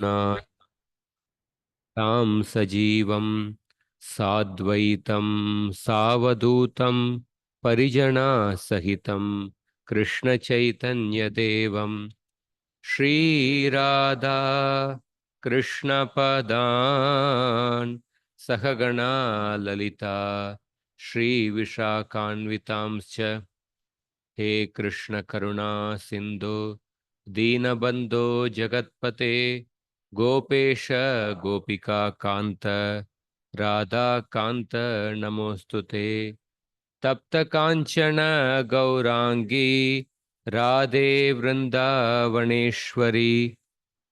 ना तां सजीवं साद्वैतं सावधूतं परिजनासहितं कृष्णचैतन्यदेवं श्रीराधा कृष्णपदान् सहगणा ललिता श्रीविशाखान्वितांश्च हे कृष्ण करुणा सिंधु दीनबंधो जगतपते गोपेश गोपिका कांत राधा कांत नमोस्तुते तप्त कांचन गौरांगी राधे वृंदावनेश्वरी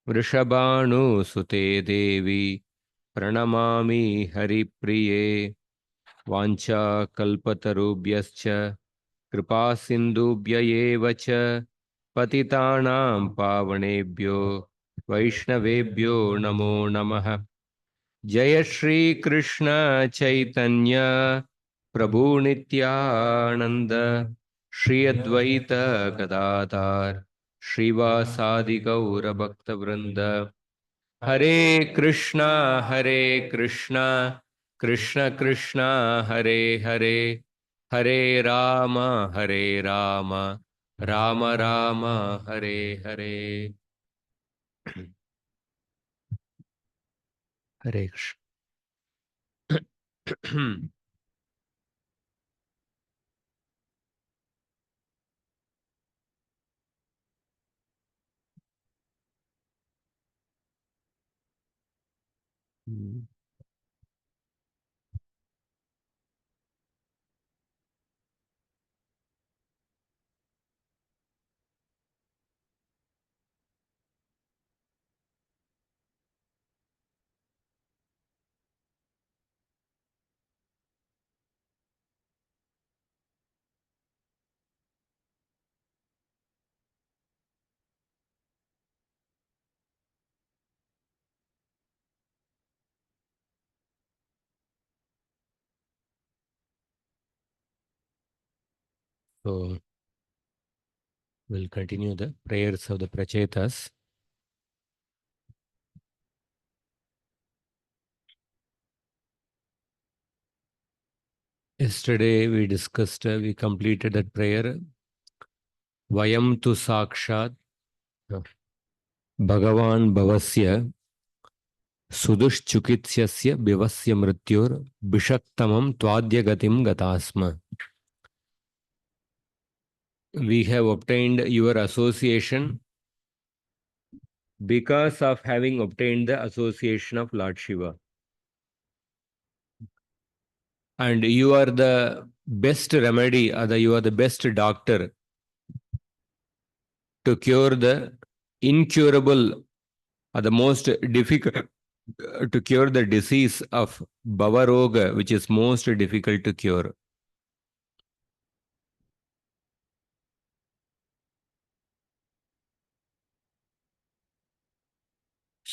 वृषभानुसुते देवी प्रणमामि हरिप्रिये वाञ्छाकल्पतरुभ्यश्च कृपा सिंधुभ्य एव च पतितानां पावनेभ्यो वैष्णवेभ्यो नमो नमः। जय श्री कृष्ण चैतन्य प्रभु नित्यानंद श्री अद्वैत गदाधर श्रीवासादि गौर भक्त वृंद हरे कृष्णा कृष्ण कृष्ण हरे हरे हरे राम राम राम हरे हरे। हरे Krishna. So we'll continue the prayers of the Prachetas. Yesterday we discussed, we completed that prayer. Vayam tu sakshat Bhagavan bhavasya sudushchukitsyasya bivasya mrityor bishaktamam tvadyagatim gatasma. We have obtained your association because of having obtained the association of Lord Shiva. And you are the best remedy, or you are the best doctor to cure the incurable or the most difficult to cure the disease of Bhavaroga, which is most difficult to cure.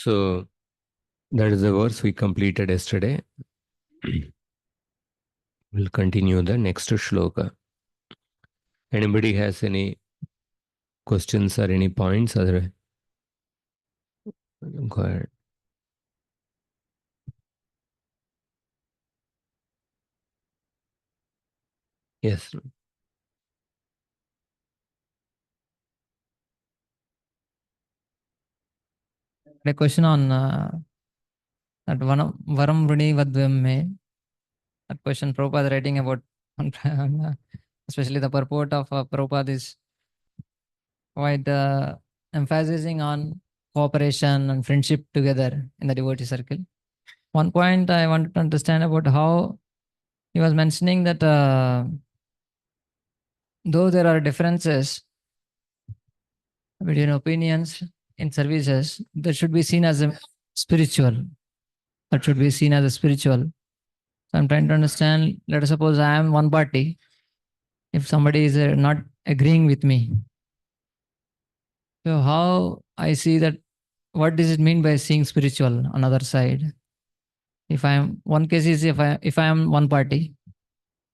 So that is the verse we completed yesterday. We'll continue the next shloka. Anybody has any questions or any points? Other, go ahead. Yes. A question on that one Varam Vruni Vadvam me. That question Prabhupada writing about, especially the purport of Prabhupada is quite emphasizing on cooperation and friendship together in the devotee circle. One point I wanted to understand about how he was mentioning that though there are differences between opinions in services, that should be seen as a spiritual. That should be seen as a spiritual. So I'm trying to understand. Let us suppose I am one party. If somebody is not agreeing with me, so how I see that? What does it mean by seeing spiritual on other side? If I am one case is if I am one party,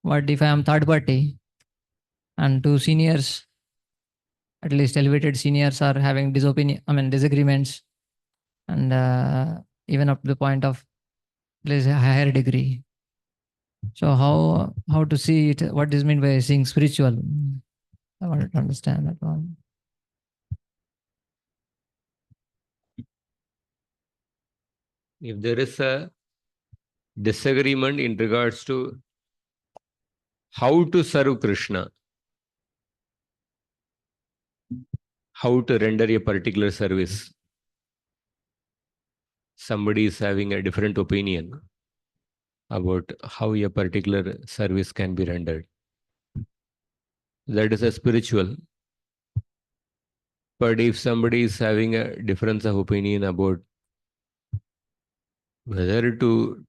what if I am third party and two seniors, at least elevated seniors, are having disagreements? and even up to the point of there's a higher degree. So how to see it? What is meant by seeing spiritual? I wanted to understand that one. If there is a disagreement in regards to how to serve Krishna, how to render a particular service, somebody is having a different opinion about how a particular service can be rendered. That is a spiritual. But if somebody is having a difference of opinion about whether to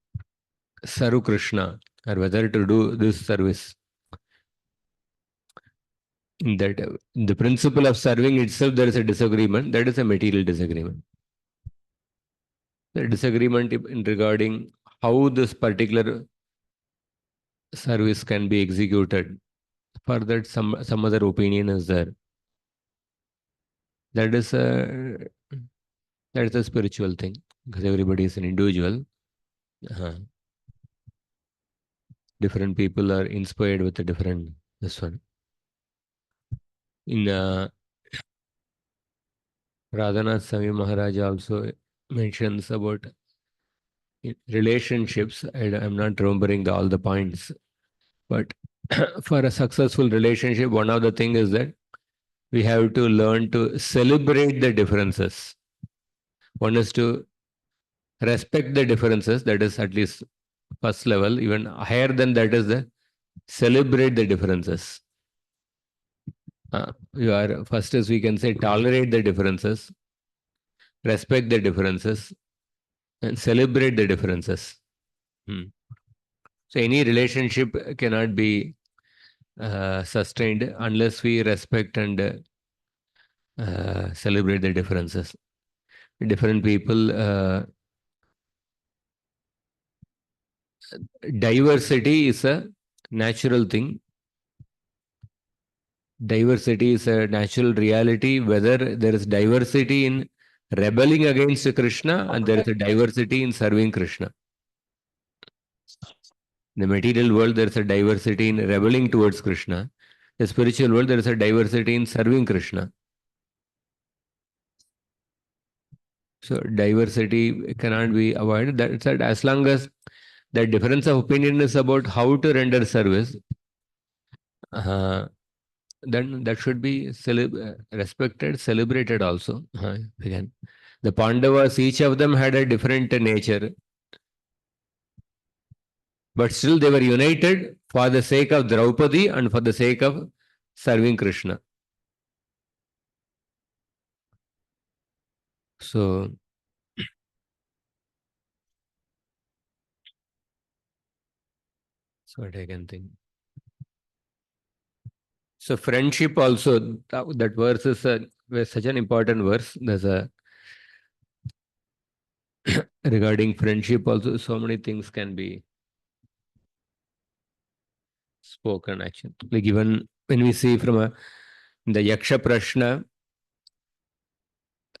serve Krishna or whether to do this service, in that the principle of serving itself, there is a disagreement. That is a material disagreement. The disagreement in regarding how this particular service can be executed. For that, some other opinion is there. That is a spiritual thing, because everybody is an individual. Different people are inspired with a different this one. In Radhanath Swami Maharaj also mentions about relationships. I'm not remembering all the points, but for a successful relationship, one of the things is that we have to learn to celebrate the differences. One is to respect the differences. That is at least first level. Even higher than that is the celebrate the differences. You are first, as we can say, tolerate the differences, respect the differences, and celebrate the differences. So any relationship cannot be sustained unless we respect and celebrate the differences. Different people, diversity is a natural thing. Diversity is a natural reality, whether there is diversity in rebelling against Krishna and there is a diversity in serving Krishna. In the material world, there is a diversity in rebelling towards Krishna. The spiritual world, there is a diversity in serving Krishna. So diversity cannot be avoided. That's that as long as the difference of opinion is about how to render service, then that should be respected, celebrated also. Again, the Pandavas, each of them had a different nature, but still they were united for the sake of Draupadi and for the sake of serving Krishna. So, that's what I can think. So, friendship also, that verse is such an important verse. There's a regarding friendship also, so many things can be spoken actually. Like even when we see from the Yaksha Prashna,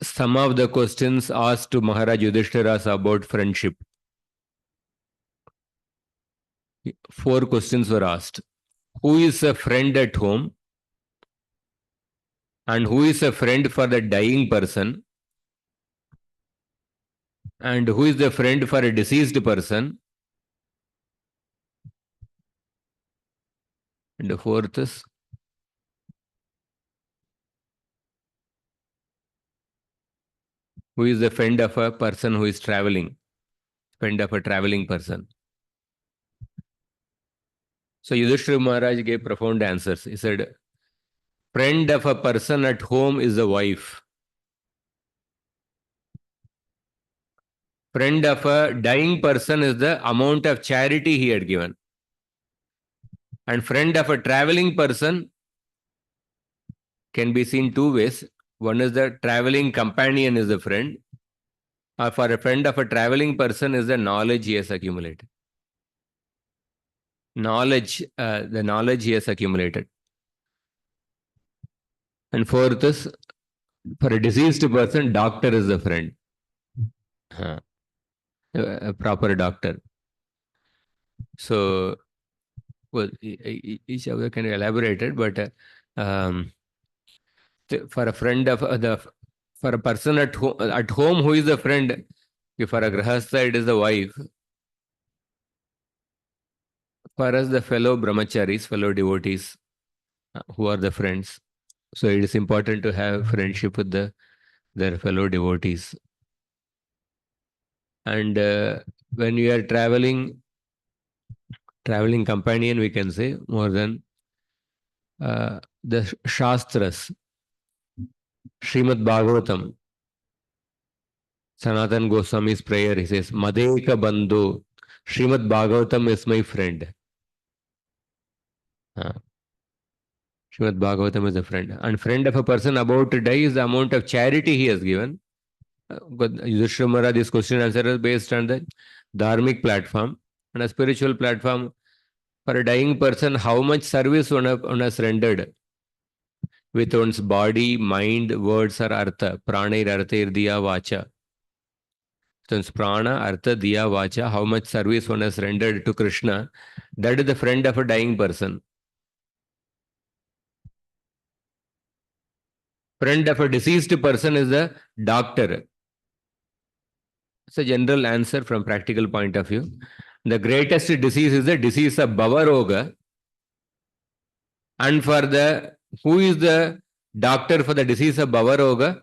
some of the questions asked to Maharaj Yudhishthira about friendship. 4 questions were asked. Who is a friend at home? And who is a friend for the dying person? And who is the friend for a deceased person? And the 4th is, who is the friend of a person who is traveling? Friend of a traveling person. So Yudhishthira Maharaj gave profound answers. He said, friend of a person at home is the wife. Friend of a dying person is the amount of charity he had given. And friend of a traveling person can be seen 2 ways. One is the traveling companion is a friend. Or for a friend of a traveling person is the knowledge he has accumulated. The knowledge he has accumulated. And 4th is, for a deceased person, doctor is a friend. a proper doctor. So, well, each of you can elaborate it, but um, for a friend of for a person at home who is a friend, if for a grahastha it is the wife. For us, the fellow brahmacharis, fellow devotees, who are the friends. So it is important to have friendship with their fellow devotees. And when you are traveling companion, we can say, more than the Shastras, Srimad Bhagavatam, Sanatan Goswami's prayer, he says, Madeka Bandhu, Srimad Bhagavatam is my friend. Srimad Bhagavatam is a friend. And friend of a person about to die is the amount of charity he has given. But Yudhishthira, this question answer is based on the dharmic platform. On a spiritual platform, for a dying person, how much service one has rendered with one's body, mind, words, or artha. Prana, artha, diya, vacha. Since prana, artha, diya, vacha, how much service one has rendered to Krishna, that is the friend of a dying person. Friend of a deceased person is the doctor. It's a general answer from practical point of view. The greatest disease is the disease of Bhavaroga. And for the, who is the doctor for the disease of Bhavaroga?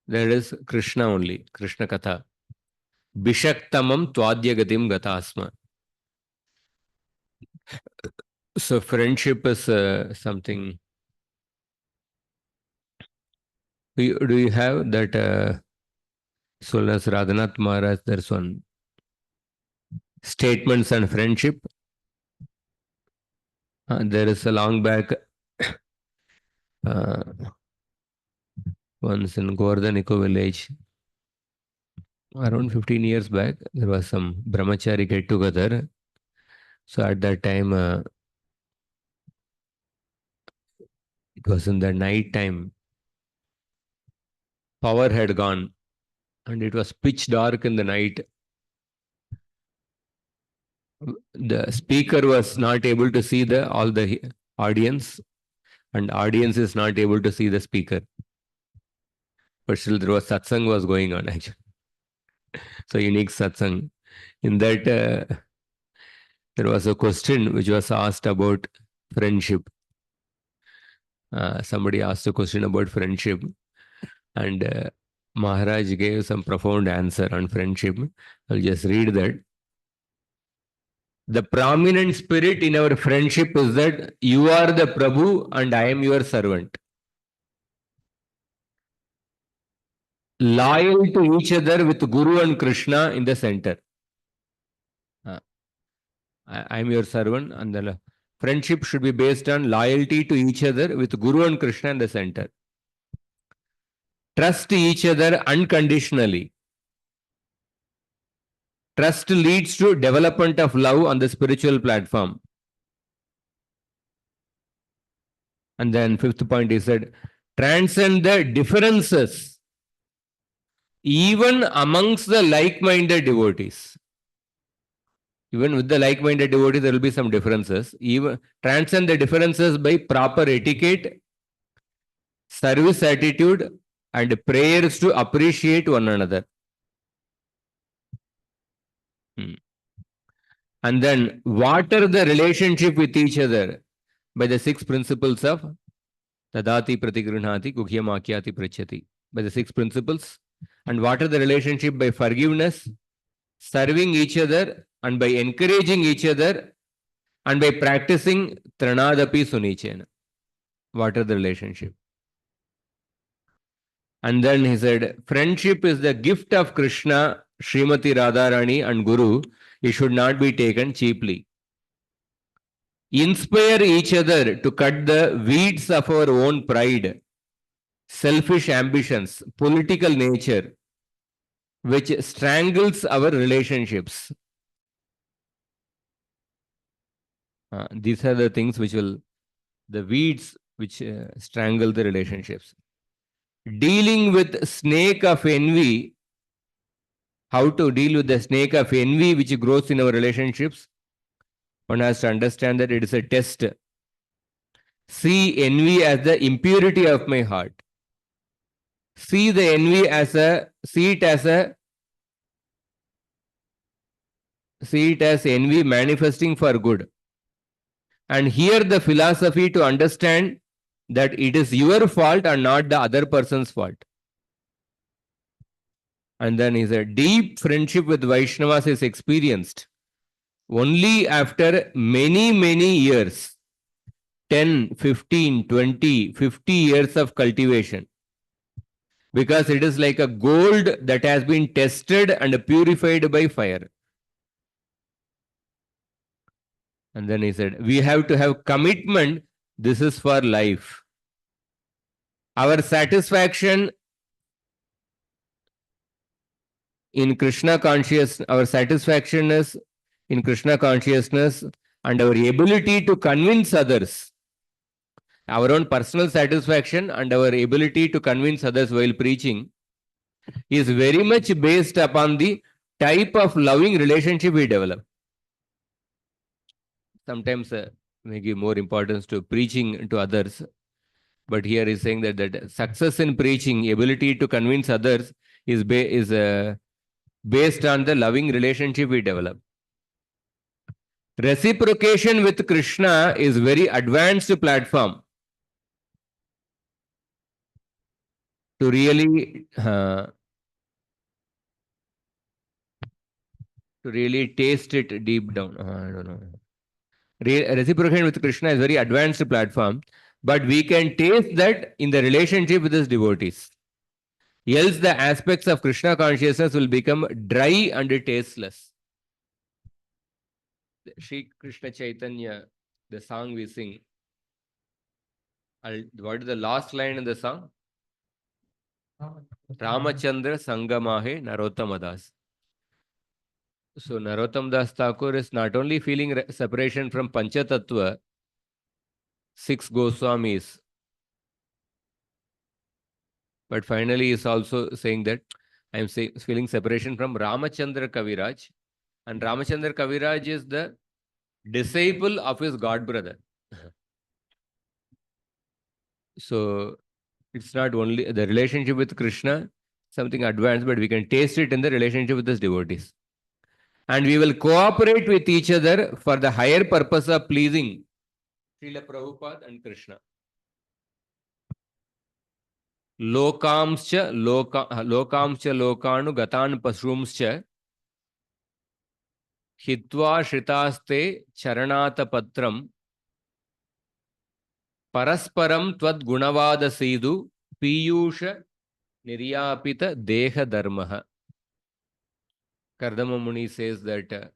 There is Krishna only, Krishna Katha. Bishaktamam Tvadyagatim Gatasma. So friendship is something. Do you have that Sulnas Radhanath Maharaj, there's one statements on friendship. There is a long back once in Govardhaniko village, around 15 years back, there was some brahmachari get together. So at that time, it was in the night time. Power had gone and it was pitch dark in the night. The speaker was not able to see all the audience, and audience is not able to see the speaker. But still there was satsang was going on actually. So unique satsang. In that, there was a question which was asked about friendship. Somebody asked a question about friendship, and Maharaj gave some profound answer on friendship. I'll just read that. The prominent spirit in our friendship is that you are the Prabhu and I am your servant. Loyal to each other with Guru and Krishna in the center. I am your servant, and the friendship should be based on loyalty to each other with Guru and Krishna in the center. Trust each other unconditionally. Trust leads to development of love on the spiritual platform. And then fifth point is that transcend the differences even amongst the like-minded devotees. Even with the like-minded devotees, there will be some differences. Even transcend the differences by proper etiquette, service attitude, and prayers to appreciate one another. And then water the relationship with each other by the 6 principles of Tadati Pratigruhnati Guhyam Akyati Prachati. By the 6 principles. And water the relationship by forgiveness, serving each other, and by encouraging each other, and by practicing Tranadapi Sunichena. Water the relationship. And then he said, friendship is the gift of Krishna, Srimati Radharani, and Guru. It should not be taken cheaply. Inspire each other to cut the weeds of our own pride, selfish ambitions, political nature, which strangles our relationships. These are the things which will, the weeds which strangle the relationships. Dealing with snake of envy how to deal with the snake of envy which grows in our relationships, one has to understand that it is a test. See envy as the impurity of my heart. See the envy as a, see it as a, see it as envy manifesting for good. And here the philosophy to understand that it is your fault and not the other person's fault. And then he said, deep friendship with Vaishnavas is experienced only after many, many years, 10, 15, 20, 50 years of cultivation. Because it is like a gold that has been tested and purified by fire. And then he said, we have to have commitment. This is for life. Our satisfaction in Krishna consciousness, our satisfaction is in Krishna consciousness and our ability to convince others, our own personal satisfaction and our ability to convince others while preaching is very much based upon the type of loving relationship we develop. Sometimes we give more importance to preaching to others, but here is saying that success in preaching, ability to convince others is based on the loving relationship we develop. Reciprocation with Krishna is very advanced platform to really taste it deep down. I don't know. Reciprocation with Krishna is very advanced platform, but we can taste that in the relationship with his devotees. Else the aspects of Krishna consciousness will become dry and tasteless. Shri Krishna Chaitanya, the song we sing, what is the last line in the song? Ramachandra Sangamahe Narottamadas. So Narottam Das Thakur is not only feeling separation from Panchatattva, 6 Goswamis, but finally is also saying that I am feeling separation from Ramachandra Kaviraj. And Ramachandra Kaviraj is the disciple of his god brother. So it's not only the relationship with Krishna, something advanced, but we can taste it in the relationship with his devotees. And we will cooperate with each other for the higher purpose of pleasing Srila Prabhupada and Krishna. Lokamscha lokanu gatan pasrumscha hitva shritaste charanata patram parasparam tvad gunavada sedu piyusha niryapita deha dharmaha. Kardama Muni says that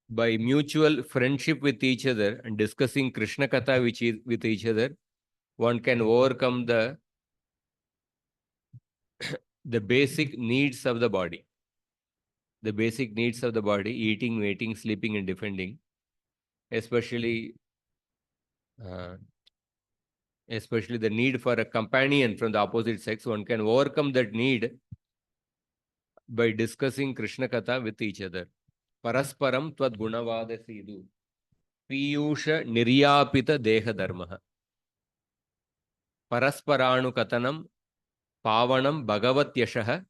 by mutual friendship with each other and discussing Krishna Katha with each other, one can overcome the basic needs of the body. The basic needs of the body, eating, waiting, sleeping, and defending, especially the need for a companion from the opposite sex. One can overcome that need by discussing Krishna Katha with each other. Parasparam tvad gunavada sidu piyusha niryapita deha dharmaha. Parasparanu katanam pavanam bhagavat yashaha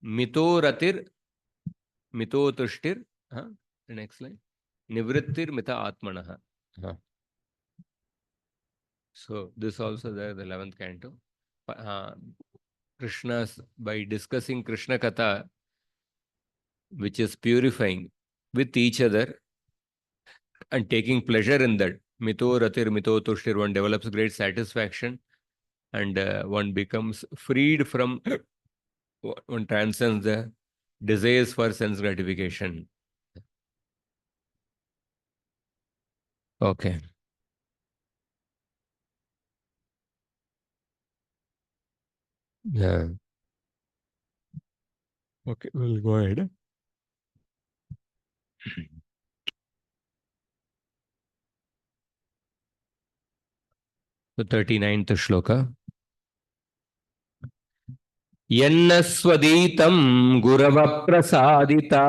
mitoratir mitotushtir. The next line. Nivrittir mita atmanaha. So this also there, the 11th canto. Krishna's, by discussing Krishna Katha, which is purifying with each other and taking pleasure in that. Mito ratir, mito tushtir, one develops great satisfaction and one becomes freed from, one transcends the desires for sense gratification. Okay. Yeah. Okay, we'll go ahead. The 39th shloka. Yanna svaditam gurava prasadita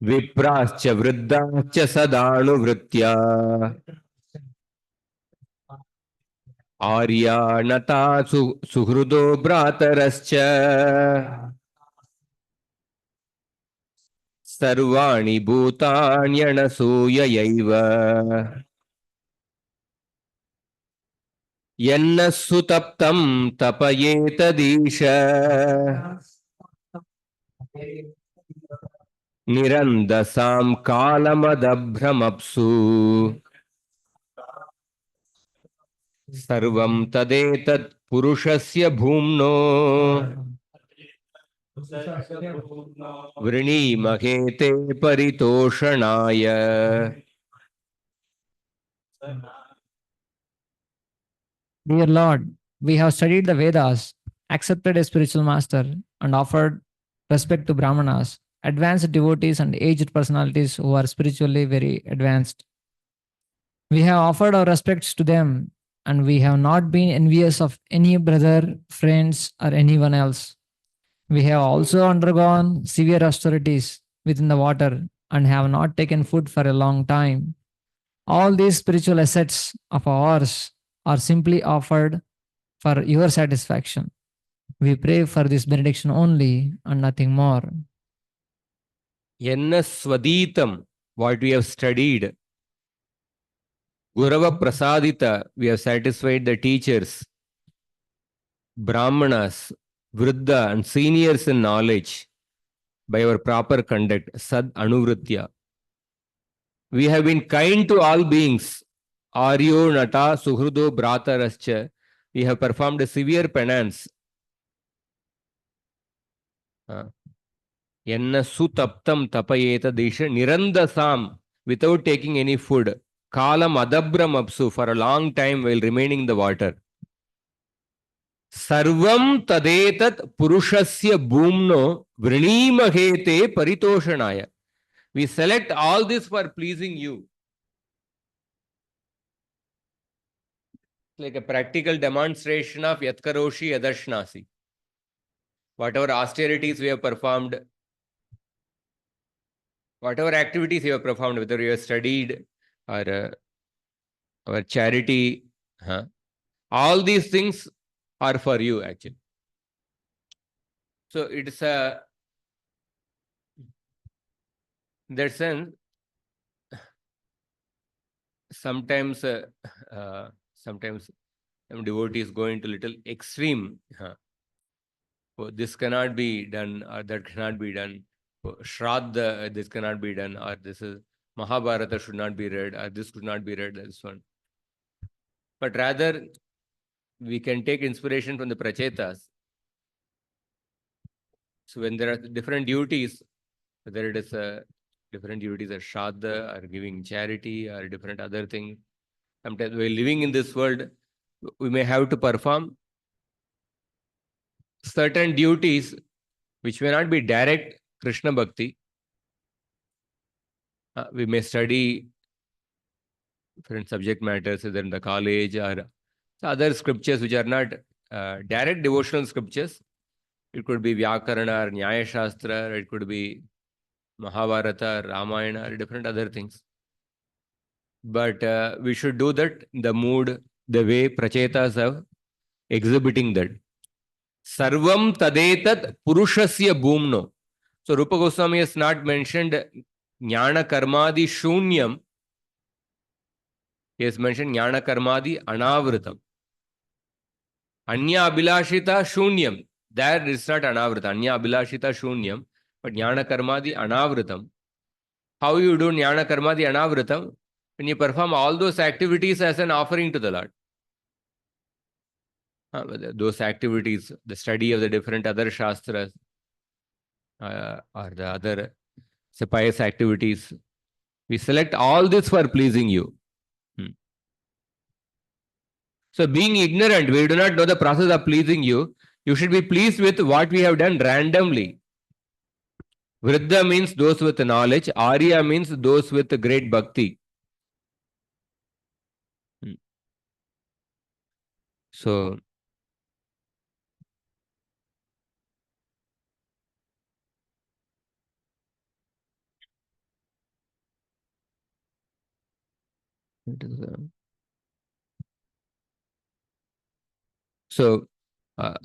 viprascha vriddascha sadanu vritya arya nata suhrudo bhratarascha sarvani bhutanyanasoyaiva yanna sutaptam tapayetadisha nirandasam kalamadabhramapsu sarvam tadetat purushasya bhumno vrinimahete paritoshanaya. Dear Lord, we have studied the Vedas, accepted a spiritual master, and offered respect to Brahmanas, advanced devotees, and aged personalities who are spiritually very advanced. We have offered our respects to them, and we have not been envious of any brother, friends, or anyone else. We have also undergone severe austerities within the water and have not taken food for a long time. All these spiritual assets of ours are simply offered for your satisfaction. We pray for this benediction only and nothing more. Yanna svaditam, what we have studied. Gurava prasadita, we have satisfied the teachers, Brahmanas, Vriddha, and seniors in knowledge by our proper conduct, Sad Anuvritya. We have been kind to all beings, Aryo, Nata, Suhrudo, Bhratarascha. We have performed a severe penance. Yanna sutaptam tapayeta desha nirandasam, without taking any food. Kalam adabram apsu, for a long time while remaining in the water. Sarvam tadetat purushasya bhumno vrinimahete paritoshanaya. We select all this for pleasing you. Like a practical demonstration of yatkaroshi yadashnasi. Whatever austerities we have performed, whatever activities you have performed, whether you have studied or our charity, all these things are for you actually. So it's a, in that sense, sometimes some devotees go into little extreme. Oh, this cannot be done, or that cannot be done. Oh, Shraddha, this cannot be done, or this is Mahabharata should not be read, or this could not be read, this one. But rather, we can take inspiration from the Prachetas. So when there are different duties, whether it is different duties as Shraddha, or giving charity, or different other things, sometimes while living in this world, we may have to perform certain duties which may not be direct Krishna Bhakti. We may study different subject matters either in the college or other scriptures which are not direct devotional scriptures. It could be Vyakarana or Nyaya Shastra, or it could be Mahabharata or Ramayana or different other things. But we should do that in the mood, the way Prachetas have exhibiting that. Sarvam tadetat purushasya bhumno. So Rupa Goswami has not mentioned Jnana Karmadi Shunyam. He has mentioned Jnana Karmadi Anavritam. Anya Abhilashita Shunyam. There is not Anavrita. Anya Abhilashita Shunyam. But Jnana Karmadi Anavritam. How you do Jnana Karmadi Anavritam? When you perform all those activities as an offering to the Lord. Those activities, the study of the different other Shastras, or the other pious activities, we select all this for pleasing you. So being ignorant, we do not know the process of pleasing you. You should be pleased with what we have done randomly. Vriddha means those with knowledge. Arya means those with great bhakti. So, it is,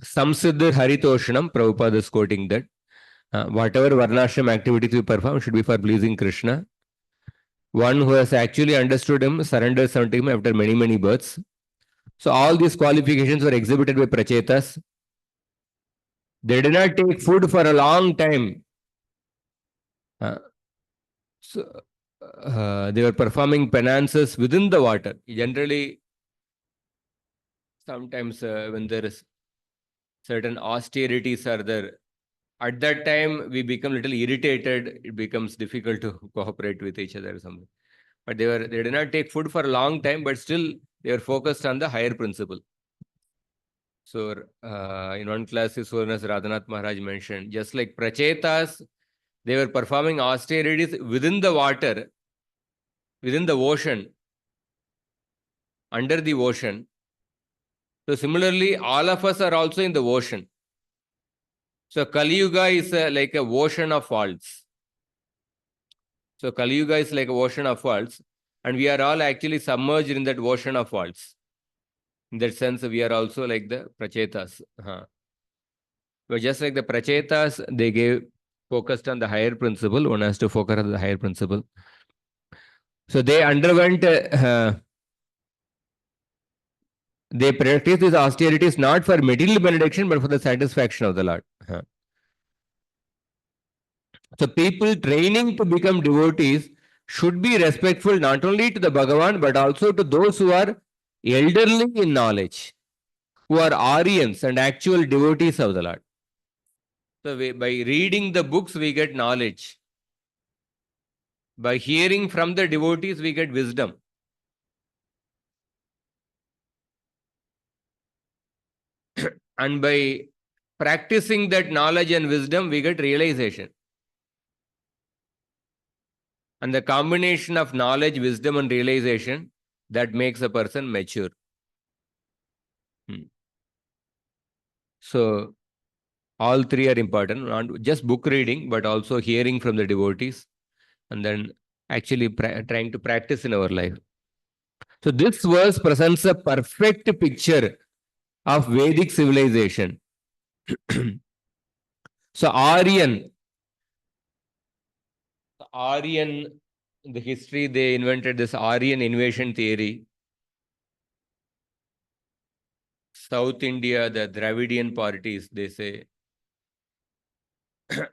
Samsiddhar Haritoshanam, Prabhupada is quoting that whatever Varnashram activities we perform should be for pleasing Krishna. One who has actually understood him surrenders unto him after many, many births. So all these qualifications were exhibited by Prachetas. They did not take food for a long time. Uh, so they were performing penances within the water. Generally, sometimes when there is certain austerities are there, at that time we become little irritated. It becomes difficult to cooperate with each other or something. But they did not take food for a long time, but still they were focused on the higher principle. So in one class, His Holiness Radhanath Maharaj mentioned, just like Prachetas, they were performing austerities within the water, within the ocean, under the ocean. So similarly, all of us are also in the ocean. So Kali Yuga is like a ocean of faults. So Kali Yuga is like a ocean of faults, and we are all actually submerged in that ocean of faults. In that sense, we are also like the Prachetas. But just like the Prachetas, they gave focused on the higher principle. One has to focus on the higher principle. So they underwent, they practiced these austerities not for material benediction, but for the satisfaction of the Lord. So people training to become devotees should be respectful not only to the Bhagavan, but also to those who are elderly in knowledge, who are Aryans and actual devotees of the Lord. So by reading the books, we get knowledge. By hearing from the devotees, we get wisdom. And by practicing that knowledge and wisdom, we get realization. And the combination of knowledge, wisdom, and realization, that makes a person mature. So, all three are important, not just book reading, but also hearing from the devotees, and then actually trying to practice in our life. So, this verse presents a perfect picture of Vedic civilization. So, Aryan, the history, they invented this Aryan invasion theory. South India, the Dravidian parties, they say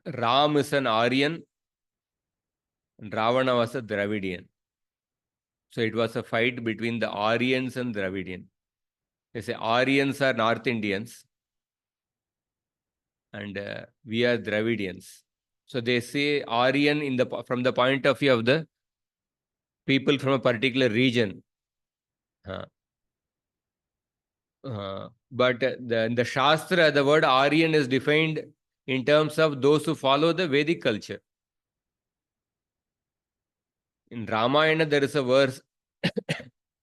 Ram is an Aryan and Ravana was a Dravidian. So it was a fight between the Aryans and Dravidian. They say Aryans are North Indians and we are Dravidians. So they say Aryan from the point of view of the people from a particular region. But in the Shastra, the word Aryan is defined in terms of those who follow the Vedic culture. In Ramayana, there is a verse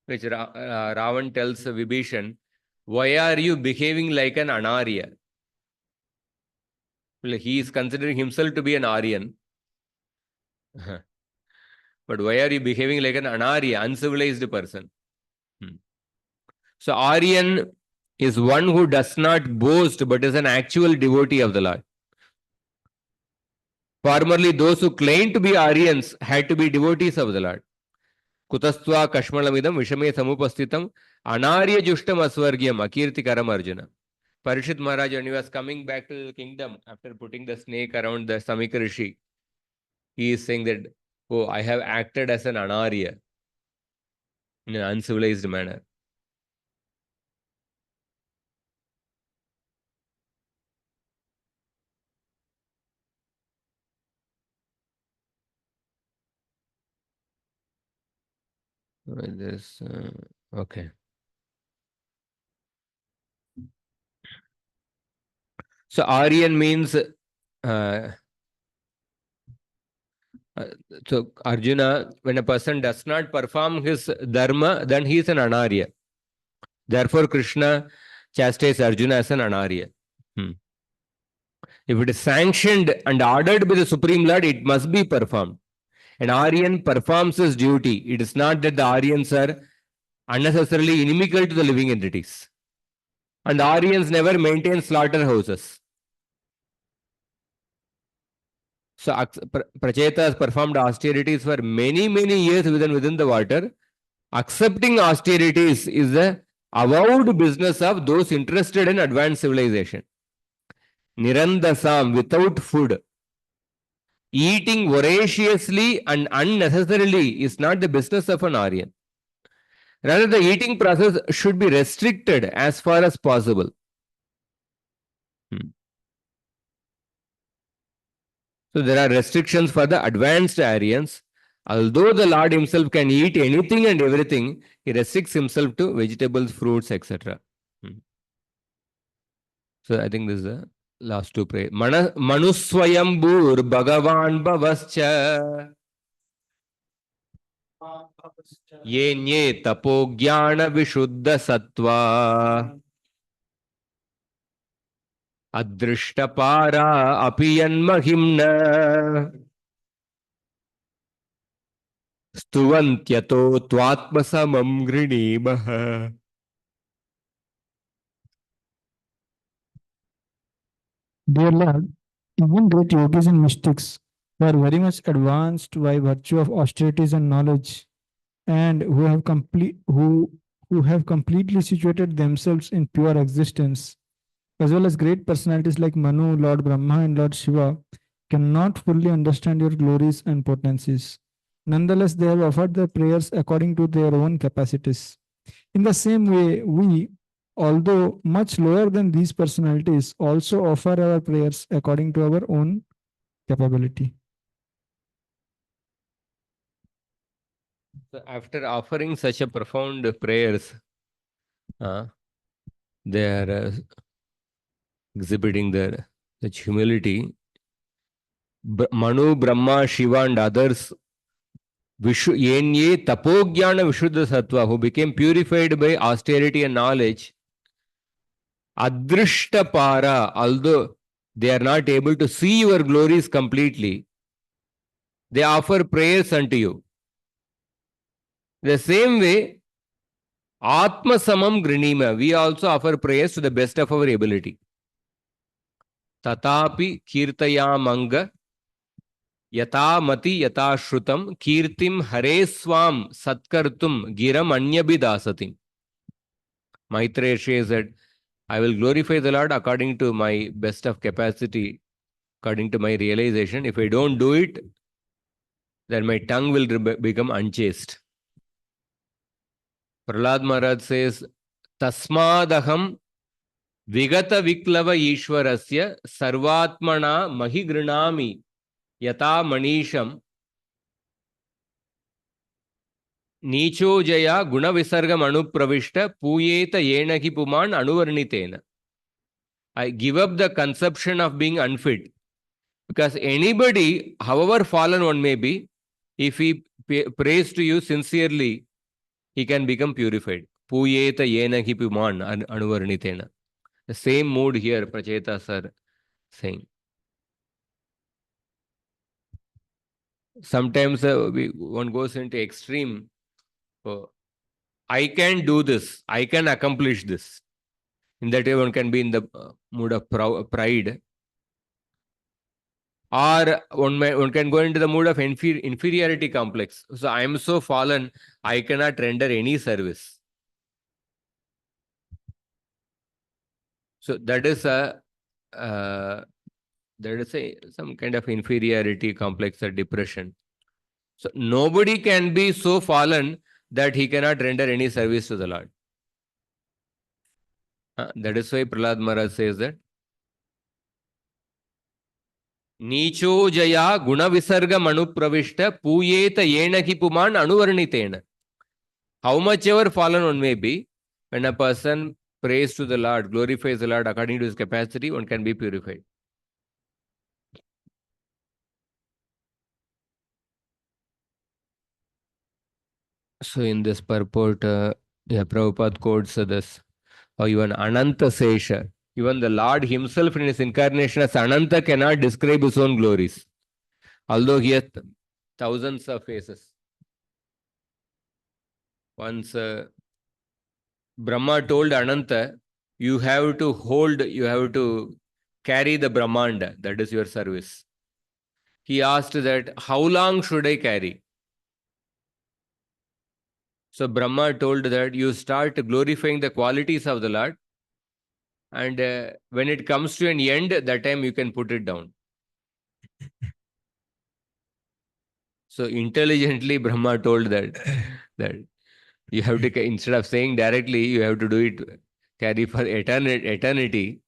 which Ravan tells Vibhishan, why are you behaving like an Anarya? Well, he is considering himself to be an Aryan. But why are you behaving like an Anarya, uncivilized person? So Aryan is one who does not boast but is an actual devotee of the Lord. Formerly, those who claimed to be Aryans had to be devotees of the Lord. Kutastva Kashmalamidam Vishame Samupastitam Anarya Jushtam Asvargyam Akirtikaram Arjuna. Parishit Maharaj, when he was coming back to the kingdom after putting the snake around the Samika Rishi, he is saying that, oh, I have acted as an Anarya in an uncivilized manner. This, okay. So Aryan means so Arjuna, when a person does not perform his dharma, then he is an Anarya. Therefore, Krishna chastise Arjuna as an Anarya. If it is sanctioned and ordered by the Supreme Lord, it must be performed. An Aryan performs his duty. It is not that the Aryans are unnecessarily inimical to the living entities. And the Aryans never maintain slaughterhouses. So Prachetas performed austerities for many, many years within the water. Accepting austerities is the avowed business of those interested in advanced civilization. Nirandasam, without food. Eating voraciously and unnecessarily is not the business of an Aryan. Rather, the eating process should be restricted as far as possible. So there are restrictions for the advanced Aryans. Although the Lord himself can eat anything and everything, he restricts himself to vegetables, fruits, etc. So I think this is the last two prayers. Manuswayambur Bhagavan Bhavascha Yenye Tapo Jnana Vishuddha Sattva Adrishtapara Apiyan Mahimna Stuvantyato Tvatmasamam Grinimah. Dear Lord, even great yogis and mystics who are very much advanced by virtue of austerities and knowledge, and who have completely situated themselves in pure existence, as well as great personalities like Manu, Lord Brahma, and Lord Shiva, cannot fully understand your glories and potencies. Nonetheless, they have offered their prayers according to their own capacities. In the same way, we, although much lower than these personalities, also offer our prayers according to our own capability. So after offering such a profound prayers, they are exhibiting their such humility. Manu, Brahma, Shiva, and others, Yenye Tapogyan Vishuddha Sattva, who became purified by austerity and knowledge, Adrishta Para, although they are not able to see your glories completely, they offer prayers unto you. The same way, Atma Samam Grinima, we also offer prayers to the best of our ability. Tatapi Kirtayamanga Yata Mati Yata Shrutam Kirtim Hareswam Satkartum Giram Anyabidasatim. Maitreya said, I will glorify the Lord according to my best of capacity, according to my realization. If I don't do it, then my tongue will become unchaste. Prahlad Maharaj says, Tasmadaham Vigata Viklava Ishwarasya Sarvatmana Mahigrinami Yata Manisham Nicho Jaya Guna Visargam Anupravishta Puyeta Yenaki Puman Anuvarnitena. I give up the conception of being unfit. Because anybody, however fallen one may be, if he prays to you sincerely, he can become purified. Puyeta Yenaki Puman Anuvarnitena. The same mood here, Prachetas are saying. Sometimes one goes into extreme. I can do this. I can accomplish this. In that way, one can be in the mood of pride. Or one can go into the mood of inferiority complex. So I am so fallen, I cannot render any service. So that is some kind of inferiority complex or depression. So nobody can be so fallen that he cannot render any service to the Lord. That is why Prahlad Maharaj says that Nicho Jaya Guna Visarga Manu Pravishta Puyeta Yenaki Puman Anuvarnitena. How much ever fallen one may be, when a person prays to the Lord, glorifies the Lord according to his capacity, one can be purified. So in this purport, Prabhupada quotes this. or even Ananta Sesha. Even the Lord himself in his incarnation as Ananta cannot describe his own glories, although he has thousands of faces. Once Brahma told Ananta, you have to carry the Brahmanda, that is your service. He asked that, how long should I carry? So Brahma told that you start glorifying the qualities of the Lord, and when it comes to an end, that time you can put it down. So intelligently Brahma told that you have to, instead of saying directly, you have to do it, carry for eternity.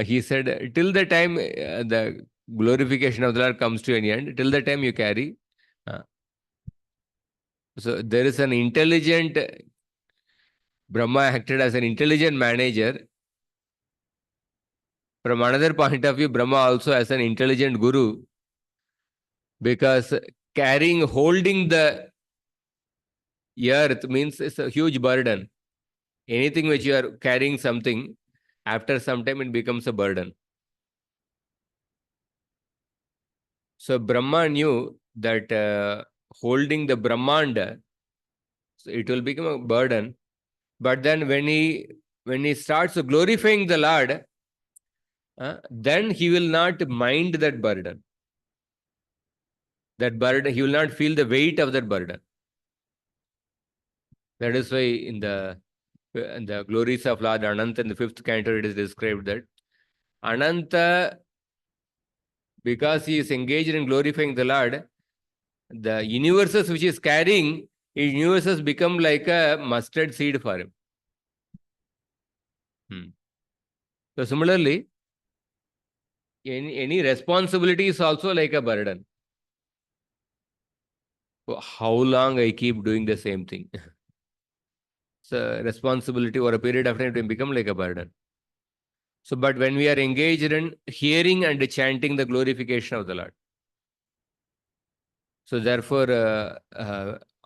He said, till the time the glorification of the Lord comes to an end, till the time you carry. So there is an intelligent, Brahma acted as an intelligent manager. From another point of view, Brahma also as an intelligent guru, because holding the earth means it's a huge burden. Anything which you are carrying something, after some time it becomes a burden. So Brahma knew that holding the Brahmanda, so it will become a burden. But then when he starts glorifying the Lord, then he will not mind that burden. That burden, he will not feel the weight of that burden. That is why in the glories of Lord Ananta in the 5th canto, it is described that Ananta, because he is engaged in glorifying the Lord, the universes which he is carrying, his universes become like a mustard seed for him. So similarly, any responsibility is also like a burden. So how long I keep doing the same thing? So responsibility over a period of time it will become like a burden. So, but when we are engaged in hearing and chanting the glorification of the Lord, so therefore,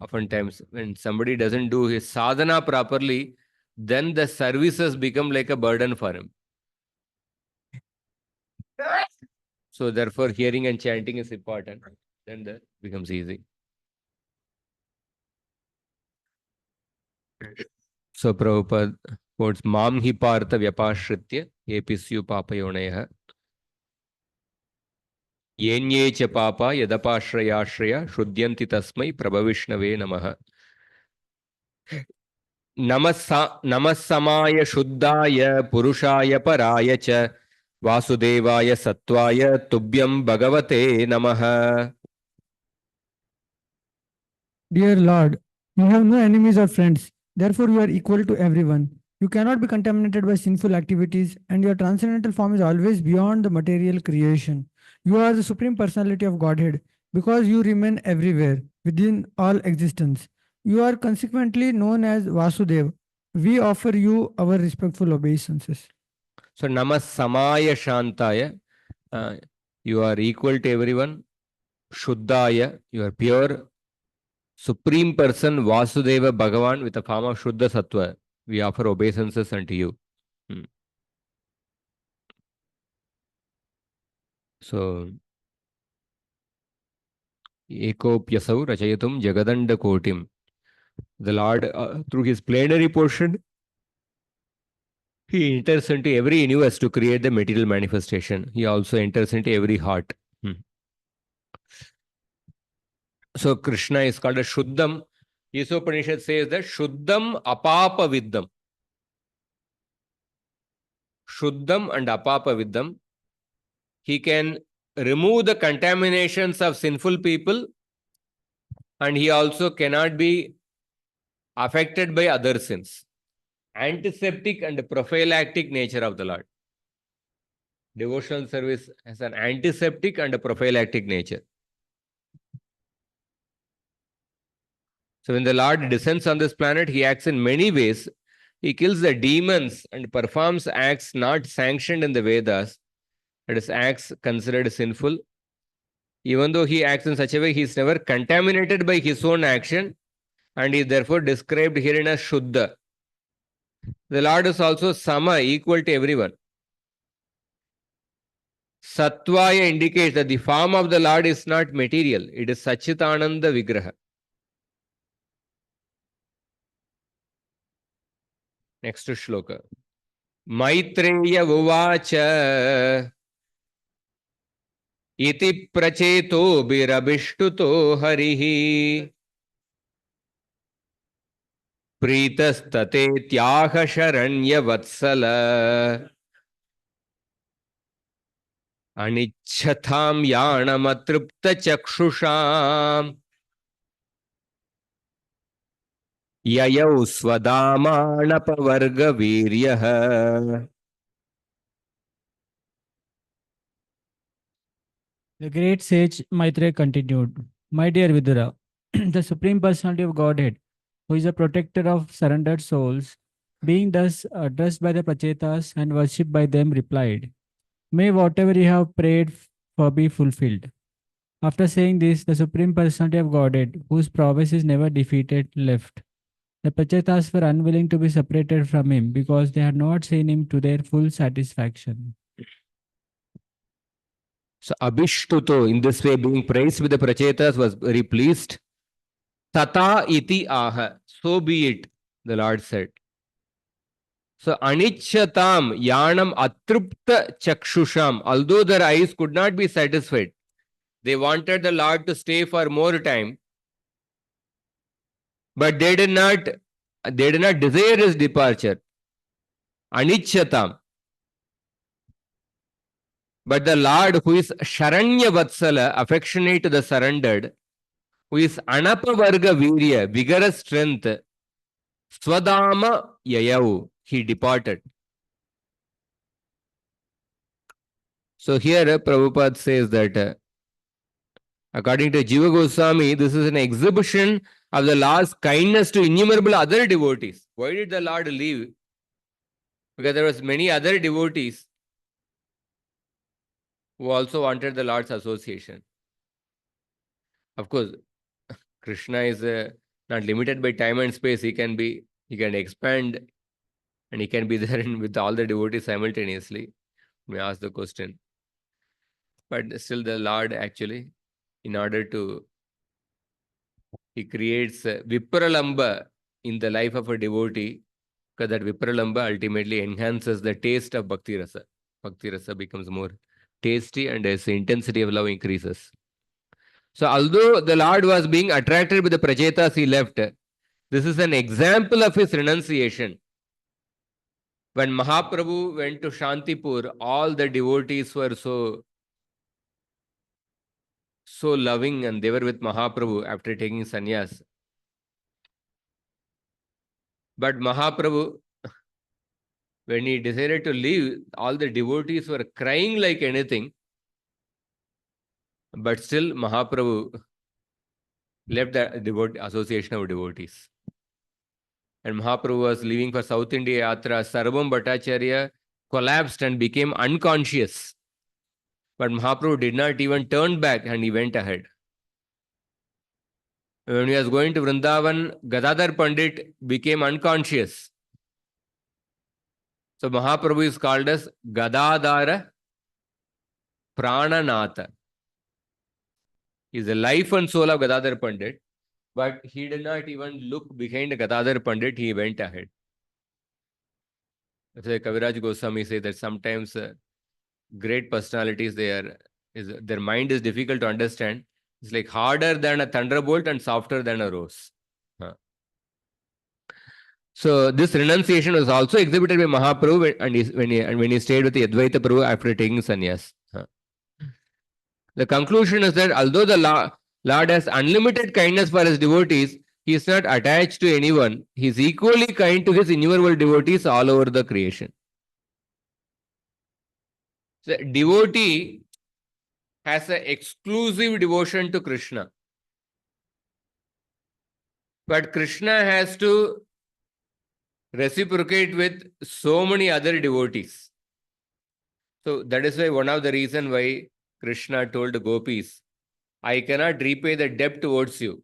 oftentimes when somebody doesn't do his sadhana properly, then the services become like a burden for him. So therefore, hearing and chanting is important. Then that becomes easy. So Prabhupada quotes, Mam hi partha vyapashritya episyu papayonaya yenye cha papa yadapashrayashraya shrudyanti tasmai prabhavishnave namaha. नमस्समाय शुद्धाय पुरुषाय पराय च वासुदेवाय सत्वाय तुभ्यं भगवते नमः. Dear Lord, you have no enemies or friends. Therefore, you are equal to everyone. You cannot be contaminated by sinful activities, and your transcendental form is always beyond the material creation. You are the Supreme Personality of Godhead because you remain everywhere, within all existence. You are consequently known as Vasudev. We offer you our respectful obeisances. So Namasamaya Shantaya, you are equal to everyone. Shuddhaya, you are pure. Supreme Person Vasudeva Bhagavan with the form of Shuddha Sattva, we offer obeisances unto you. So Ekopyasau Rachayatum Jagadanda Kotim. The Lord, through his plenary portion, he enters into every universe to create the material manifestation. He also enters into every heart. So Krishna is called a Shuddham. Upanishad says that Shuddham Apapa Viddham. Shuddham and Apapa Viddham. He can remove the contaminations of sinful people, and he also cannot be affected by other sins. Antiseptic and prophylactic nature of the Lord. Devotional service has an antiseptic and a prophylactic nature. So when the Lord descends on this planet, he acts in many ways. He kills the demons and performs acts not sanctioned in the Vedas, that is, acts considered sinful. Even though he acts in such a way, he is never contaminated by his own action, and he is therefore described here in as Shuddha. The Lord is also Sama, equal to everyone. Satvaya indicates that the form of the Lord is not material, it is Sachitananda Vigraha. Next shloka. Maitreya Uvacha Iti Pracheto Birabishtuto Harihi Pritastate Tyaha Sharanya Vatsala Anichatham Yanamatripta Chakshusham Yayau Swadamanapavarga Viryaha. The great sage Maitreya continued, My dear Vidura, the Supreme Personality of Godhead, who is a protector of surrendered souls, being thus addressed by the Prachetas and worshipped by them, replied, May whatever you have prayed for be fulfilled. After saying this, the Supreme Personality of Godhead, whose prowess is never defeated, left. The Prachetas were unwilling to be separated from him because they had not seen him to their full satisfaction. So Abhishtuto, in this way, being praised with the Prachetas, was very pleased. Tata iti aha. So be it, the Lord said. So Anichatam Yanam Atrupta Chakshusham, although their eyes could not be satisfied, they wanted the Lord to stay for more time, but they did not desire his departure. Anichatam. But the Lord, who is Sharanya Vatsala, affectionate to the surrendered, who is Anapavarga Virya, vigorous strength, Swadama Yayau, he departed. So here Prabhupada says that according to Jiva Goswami, this is an exhibition of the Lord's kindness to innumerable other devotees. Why did the Lord leave? Because there was many other devotees who also wanted the Lord's association. Of course, Krishna is not limited by time and space. He can expand, and he can be there with all the devotees simultaneously. You may ask the question. But still the Lord actually, in order to, he creates Vipralamba in the life of a devotee, because that Vipralamba ultimately enhances the taste of Bhakti Rasa. Bhakti Rasa becomes more tasty and its intensity of love increases. So although the Lord was being attracted by the Prachetas, he left. This is an example of his renunciation. When Mahaprabhu went to Shantipur, all the devotees were so loving, and they were with Mahaprabhu after taking sannyas. But Mahaprabhu, when he decided to leave, all the devotees were crying like anything. But still Mahaprabhu left the association of devotees. And Mahaprabhu was leaving for South India Yatra. Sarvam Bhattacharya collapsed and became unconscious. But Mahaprabhu did not even turn back, and he went ahead. When he was going to Vrindavan, Gadadhar Pandit became unconscious. So Mahaprabhu is called as Gadadhara Prananatha. He is the life and soul of Gadadhar Pandit, but he did not even look behind Gadadhar Pandit, he went ahead. That's why Kaviraj Goswami says that sometimes great personalities, their mind is difficult to understand. It's like harder than a thunderbolt and softer than a rose. So this renunciation was also exhibited by Mahaprabhu when he stayed with the Advaita Prabhu after taking sannyas. The conclusion is that although the Lord has unlimited kindness for his devotees, he is not attached to anyone. He is equally kind to his innumerable devotees all over the creation. The devotee has an exclusive devotion to Krishna. But Krishna has to reciprocate with so many other devotees. So that is why one of the reasons why Krishna told the gopis, I cannot repay the debt towards you.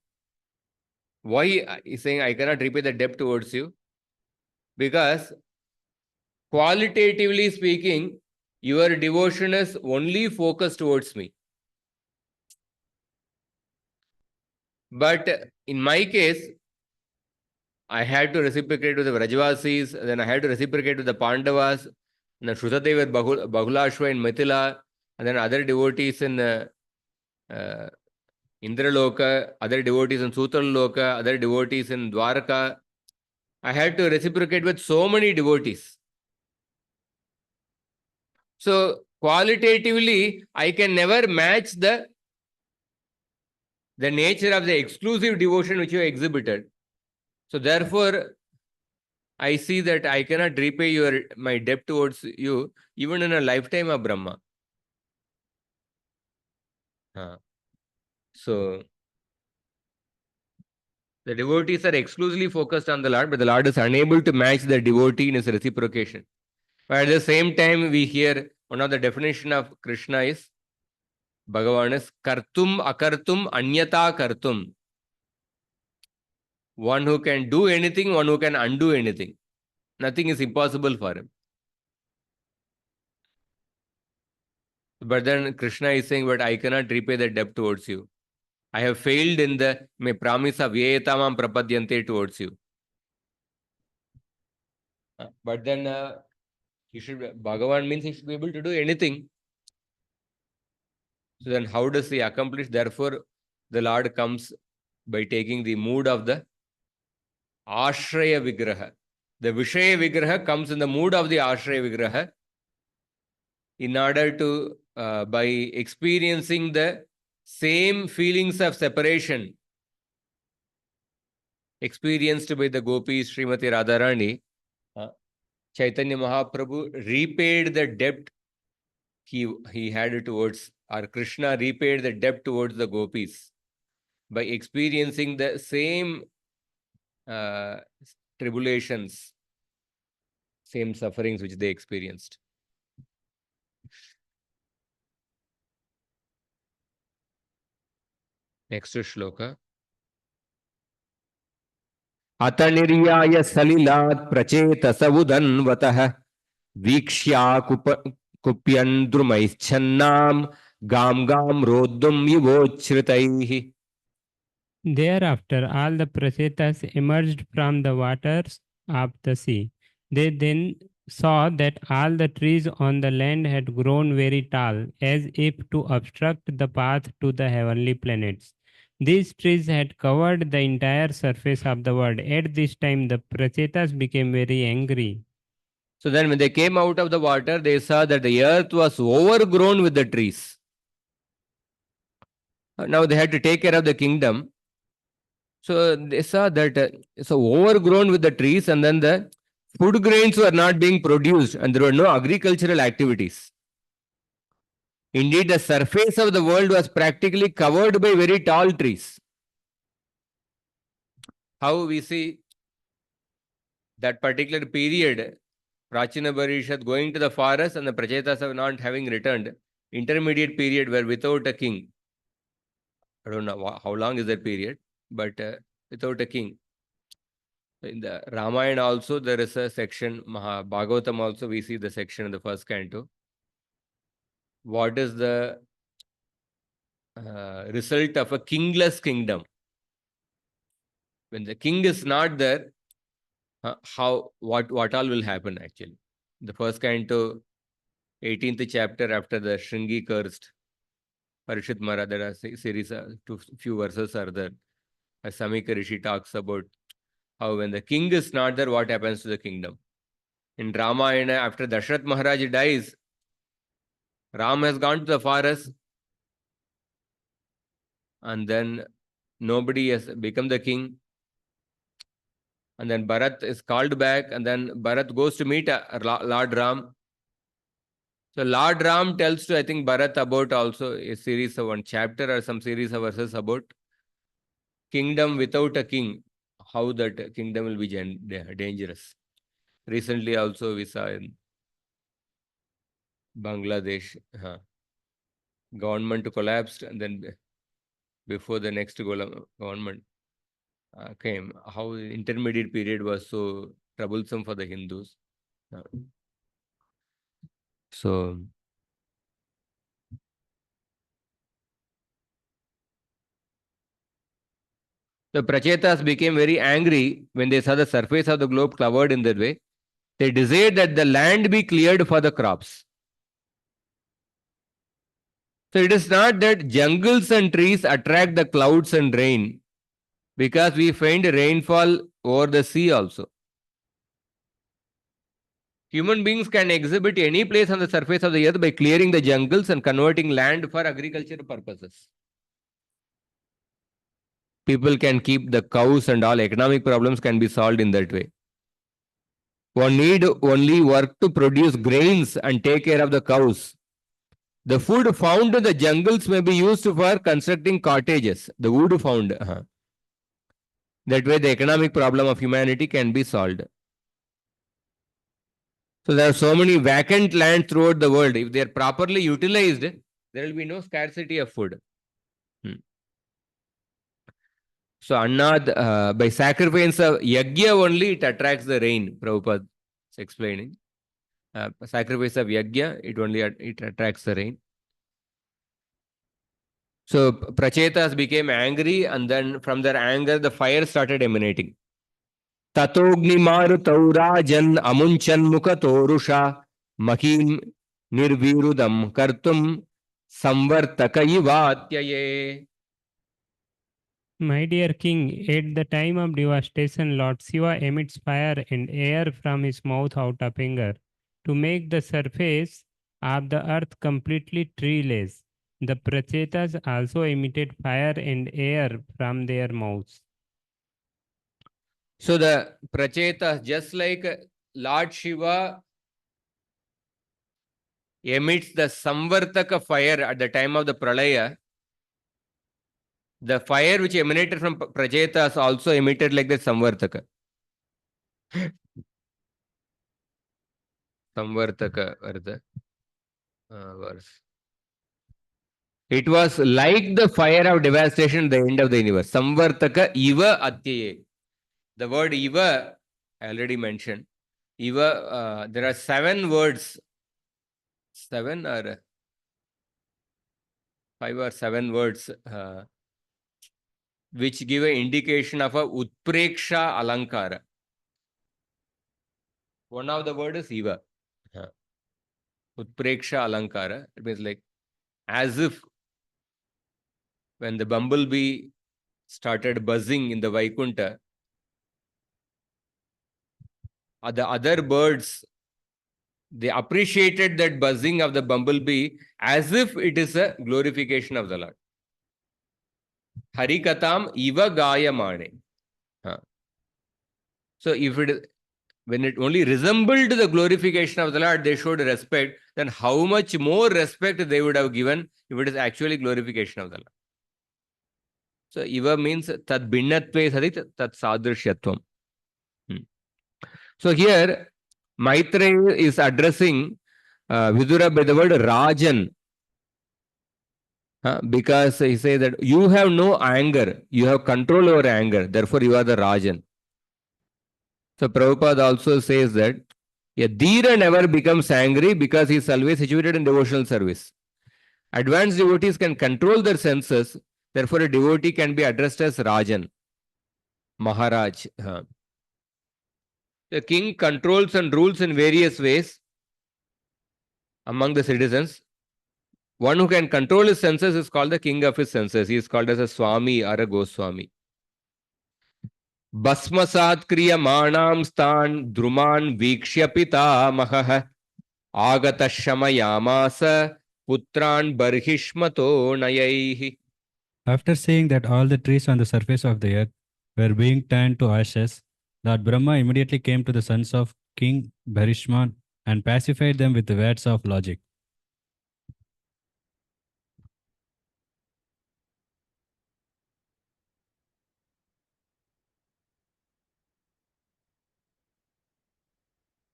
Why is saying I cannot repay the debt towards you? Because qualitatively speaking, your devotion is only focused towards me. But in my case, I had to reciprocate with the Vrajavasis, then I had to reciprocate with the Pandavas, and then Shrutadev with Bahulashva in Mithila, and then other devotees in Indraloka, other devotees in Sutraloka, other devotees in Dwarka. I had to reciprocate with so many devotees. So qualitatively, I can never match the nature of the exclusive devotion which you exhibited. So therefore, I see that I cannot repay my debt towards you even in a lifetime of Brahma. So the devotees are exclusively focused on the Lord, but the Lord is unable to match the devotee in his reciprocation. But at the same time, we hear one of the definition of Krishna is Bhagavan is kartum akartum anyata kartum. One who can do anything, one who can undo anything. Nothing is impossible for him. But then Krishna is saying, but I cannot repay the debt towards you. I have failed in the my promise of yetamam prapadyante towards you. But then Bhagavan means he should be able to do anything. So then how does he accomplish? Therefore, the Lord comes by taking the mood of the Ashraya Vigraha. The Vishaya Vigraha comes in the mood of the Ashraya Vigraha in order to, by experiencing the same feelings of separation experienced by the gopis, Srimati Radharani, Chaitanya Mahaprabhu repaid the debt he had towards, or Krishna repaid the debt towards the gopis by experiencing the same tribulations, same sufferings which they experienced. Next shloka. Ataniriyaya salilat prachetasa udanvatah vikshya kupyandrumaishchannam gam gam rodum yivochritaihi. Thereafter, all the prachetas emerged from the waters of the sea. They then saw that all the trees on the land had grown very tall, as if to obstruct the path to the heavenly planets. These trees had covered the entire surface of the world. At this time, the prachetas became very angry. So then when they came out of the water, they saw that the earth was overgrown with the trees. Now they had to take care of the kingdom. So they saw that it's overgrown with the trees, and then the food grains were not being produced, and there were no agricultural activities. Indeed, the surface of the world was practically covered by very tall trees. How we see that particular period, Prachina Parishad going to the forest and the Prachetas are not having returned, intermediate period where without a king. I don't know how long is that period, but without a king. In the Ramayana also there is a section, Bhagavatam also we see the section in the first canto. What is the result of a kingless kingdom? When the king is not there, what all will happen actually? The first canto, 18th chapter after the Shringi cursed Parishit Maharaj, there are series, few verses are there. As Samika Rishi talks about how when the king is not there, what happens to the kingdom. In Ramayana, after Dashrath Maharaj dies, Ram has gone to the forest and then nobody has become the king. And then Bharat is called back and then Bharat goes to meet Lord Ram. So Lord Ram tells to, I think, Bharat about also a series of one chapter or some series of verses about kingdom without a king, how that kingdom will be dangerous. Recently also we saw in Bangladesh, government collapsed and then before the next government came, how the intermediate period was so troublesome for the Hindus. So the Prachetas became very angry when they saw the surface of the globe covered in that way. They desired that the land be cleared for the crops. So it is not that jungles and trees attract the clouds and rain, because we find rainfall over the sea also. Human beings can exhibit any place on the surface of the earth by clearing the jungles and converting land for agricultural purposes. People can keep the cows and all economic problems can be solved in that way. One need only work to produce grains and take care of the cows. The food found in the jungles may be used for constructing cottages. The wood found. That way the economic problem of humanity can be solved. So there are so many vacant land throughout the world. If they are properly utilized, there will be no scarcity of food. So Annad, by sacrifice of yagya only, it attracts the rain. Prabhupada is explaining. Sacrifice of yagya, it attracts the rain. So Prachetas became angry, and then from their anger, the fire started emanating. Tatognimaru taurajan amunchan mukatorusha makim nirvirudam kartum samvartakaivatyaye. My dear king, at the time of devastation, Lord Shiva emits fire and air from his mouth out of anger to make the surface of the earth completely treeless. The Prachetas also emitted fire and air from their mouths. So the Prachetas, just like Lord Shiva emits the Samvartaka fire at the time of the Pralaya, the fire which emanated from Prachetas also emitted like the Samvartaka. Samvartaka verse. It was like the fire of devastation at the end of the universe. Samvartaka iva atyaye. The word iva, I already mentioned. Iva, there are 7 words. 7 or 5 or 7 words which give an indication of a utpreksha alankara. One of the word is iva. Utpreksha alankara. It means like as if when the bumblebee started buzzing in the Vaikunta, the other birds, they appreciated that buzzing of the bumblebee as if it is a glorification of the Lord. Harikatam iva gayamane. So if when it only resembled the glorification of the Lord, they showed respect, then how much more respect they would have given if it is actually glorification of the Lord. So iva means tad bhinnatve sadit tad sadrishyatvam. So here Maitreya is addressing Vidura by the word Rajan. Because he says that you have no anger, you have control over anger, therefore you are the Rajan. So Prabhupada also says that a Dhira never becomes angry because he is always situated in devotional service. Advanced devotees can control their senses, therefore a devotee can be addressed as Rajan, Maharaj. The king controls and rules in various ways among the citizens. One who can control his senses is called the king of his senses. He is called as a Swami or a Goswami. Basmasat kriya manam stan druman vikshya pitamaha agata shamayamasa putran barhishmato nayaihi. After seeing that all the trees on the surface of the earth were being turned to ashes, Lord Brahma immediately came to the sons of King Bharishman and pacified them with the words of logic.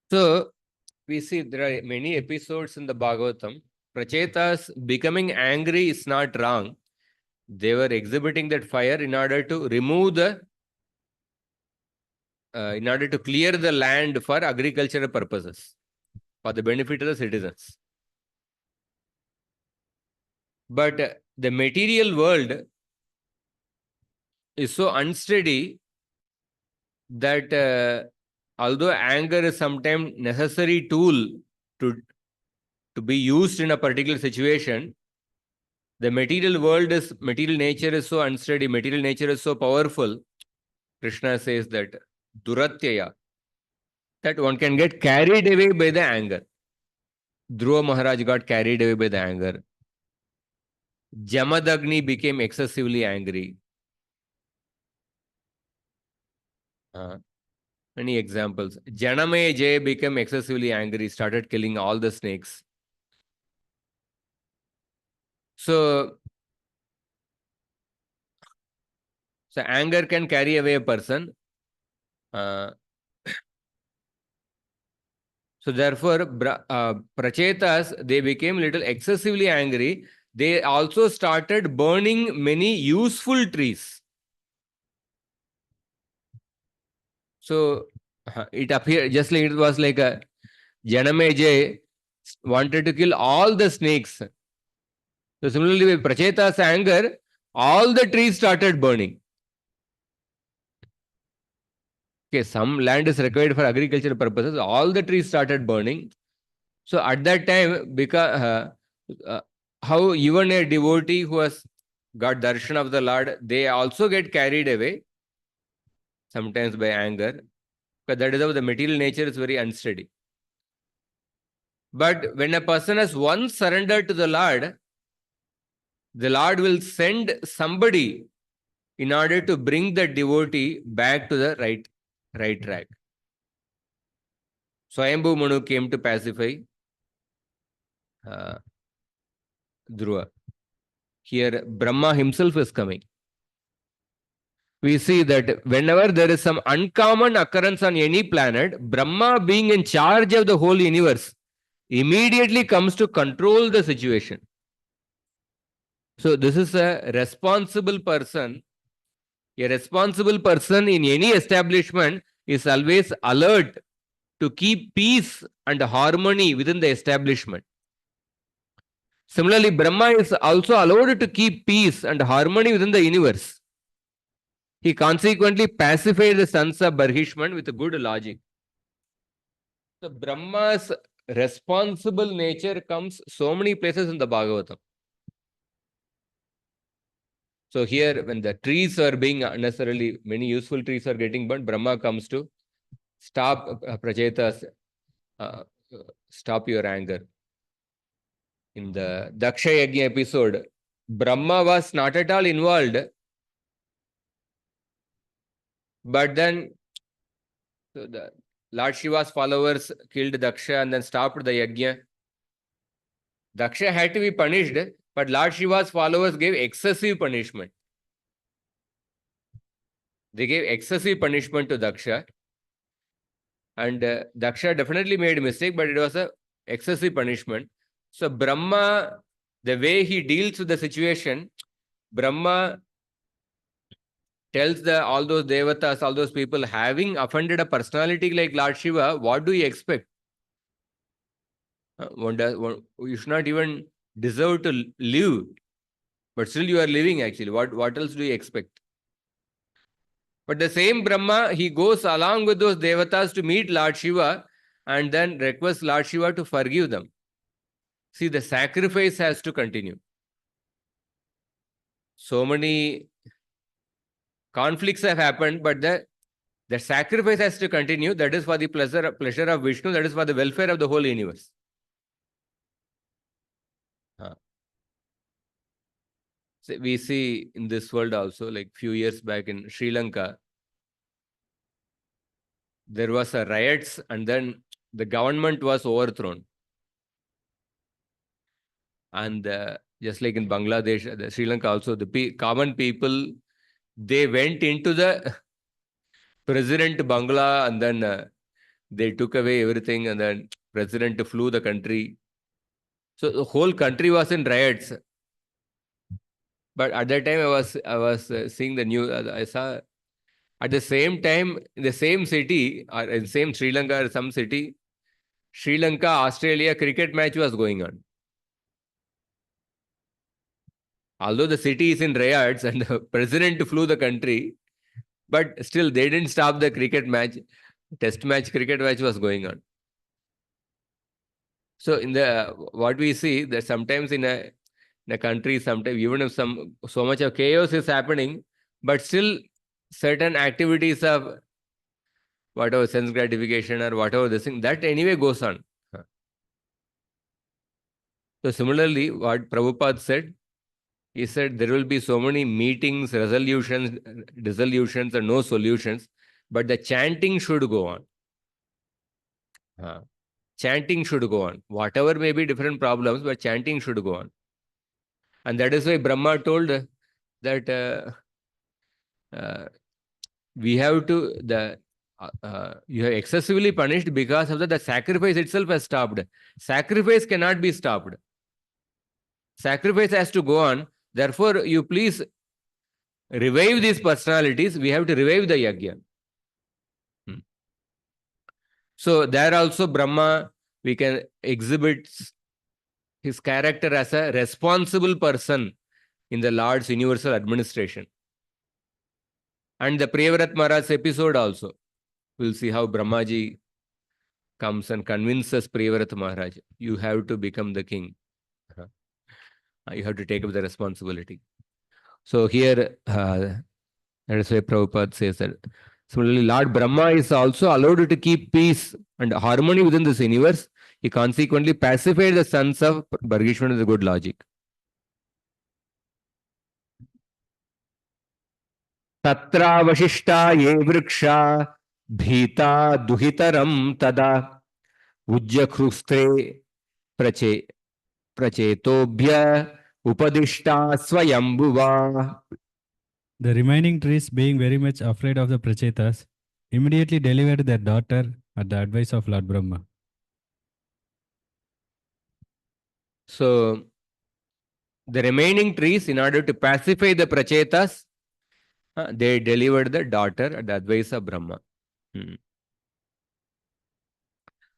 So, we see there are many episodes in the Bhagavatam. Prachetas becoming angry is not wrong. They were exhibiting that fire in order to remove the in order to clear the land for agricultural purposes, for the benefit of the citizens. But the material world is so unsteady that although anger is sometimes necessary tool to be used in a particular situation, the material nature is so unsteady, material nature is so powerful. Krishna says that duratyaya, that one can get carried away by the anger. Dhruva Maharaj got carried away by the anger. Jamadagni became excessively angry. Many examples. Janamejaya became excessively angry, started killing all the snakes. So anger can carry away a person. So therefore, prachetas, they became little excessively angry. They also started burning many useful trees. So it appeared just like it was like a Janamejaya wanted to kill all the snakes. So similarly, with Prachetas' anger, all the trees started burning. Okay, some land is required for agricultural purposes. All the trees started burning. So at that time, because how even a devotee who has got darshan of the Lord, they also get carried away, sometimes by anger, because that is how the material nature is very unsteady. But when a person has once surrendered to the Lord will send somebody in order to bring the devotee back to the right track. Swayambhu Manu came to pacify Dhruva. Here, Brahma himself is coming. We see that whenever there is some uncommon occurrence on any planet, Brahma, being in charge of the whole universe, immediately comes to control the situation. So this is a responsible person. A responsible person in any establishment is always alert to keep peace and harmony within the establishment. Similarly, Brahma is also allowed to keep peace and harmony within the universe. He consequently pacified the sons of Barhishman with a good logic. So Brahma's responsible nature comes so many places in the Bhagavatam. So here, when the trees are being unnecessarily, many useful trees are getting burnt, Brahma comes to stop Prachetas, stop your anger. In the Daksha Yajna episode, Brahma was not at all involved, but then the Lord Shiva's followers killed Daksha and then stopped the Yajna. Daksha had to be punished, but Lord Shiva's followers gave excessive punishment. They gave excessive punishment to Daksha. And Daksha definitely made a mistake, but it was a excessive punishment. So Brahma, the way he deals with the situation, Brahma tells all those devatas, all those people, having offended a personality like Lord Shiva, what do you expect? You should not even deserve to live, but still you are living actually. What else do you expect? But the same Brahma, he goes along with those devatas to meet Lord Shiva and then requests Lord Shiva to forgive them. See, the sacrifice has to continue. So many conflicts have happened, but the sacrifice has to continue. That is for the pleasure of Vishnu. That is for the welfare of the whole universe. So we see in this world also, like few years back in Sri Lanka, there was a riots and then the government was overthrown. And just like in Bangladesh, Sri Lanka also, the common people, they went into the president Bangla and then they took away everything and then president flew the country. So the whole country was in riots. But at that time I was seeing the news. I saw At the same time, in the same city, or in same Sri Lanka or some city, Sri Lanka, Australia cricket match was going on. Although the city is in riots and the president flew the country, but still they didn't stop the cricket match. Test match, cricket match was going on. So in the what we see that sometimes in a country, sometimes even if so much of chaos is happening, but still certain activities of whatever sense gratification or whatever this thing, that anyway goes on. So similarly, what Prabhupada said, he said there will be so many meetings, resolutions, dissolutions, and no solutions, but the chanting should go on. Chanting should go on. Whatever may be different problems, but chanting should go on. And that is why Brahma told that we have to, you have excessively punished because of the sacrifice itself has stopped. Sacrifice cannot be stopped. Sacrifice has to go on. Therefore, you please revive these personalities. We have to revive the yajna. So there also Brahma, we can exhibit his character as a responsible person in the Lord's universal administration. And the Priyavrat Maharaj's episode also, we'll see how Brahmaji comes and convinces Priyavrat Maharaj, you have to become the king. You have to take up the responsibility. So here, that is why Prabhupada says that. Similarly, Lord Brahma is also allowed to keep peace and harmony within this universe. He consequently pacified the sons of Bhargishwan with good logic. Tatra Vashishta ye vriksha bhita duhitaram tada ujjakhrustre prachetobhya upadishta swayambhuva. The remaining trees, being very much afraid of the Prachetas, immediately delivered their daughter at the advice of Lord Brahma. So, the remaining trees, in order to pacify the Prachetas, they delivered the daughter at the advice of Brahma.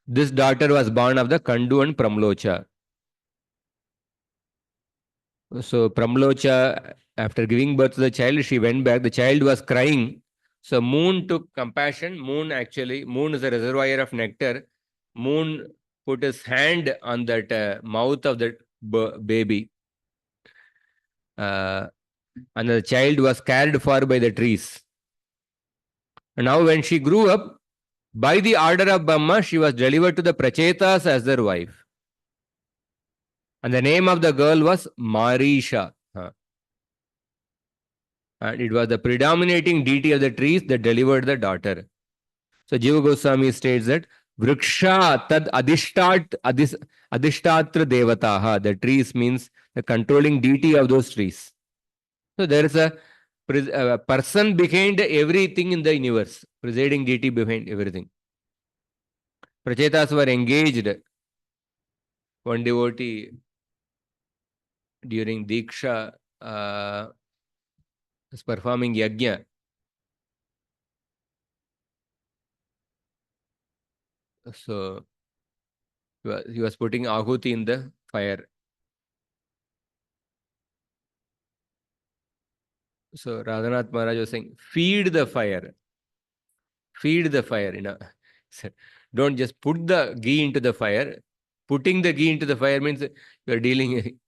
This daughter was born of the Kandu and Pramlocha. So Pramlocha, after giving birth to the child, she went back. The child was crying. So Moon took compassion. Moon is a reservoir of nectar. Moon put his hand on that mouth of that baby. And the child was cared for by the trees. And now when she grew up, by the order of Brahma, she was delivered to the Prachetas as their wife. And the name of the girl was Marisha. And it was the predominating deity of the trees that delivered the daughter. So Jiva Goswami states that Vriksha tad adhishtatra devataha. The trees means the controlling deity of those trees. So there is a person behind everything in the universe, presiding deity behind everything. Prachetas were engaged. One devotee during Diksha was performing yajna. So he was putting ahuti in the fire. So Radhanath Maharaj was saying, feed the fire. Feed the fire. Don't just put the ghee into the fire. Putting the ghee into the fire means you are dealing,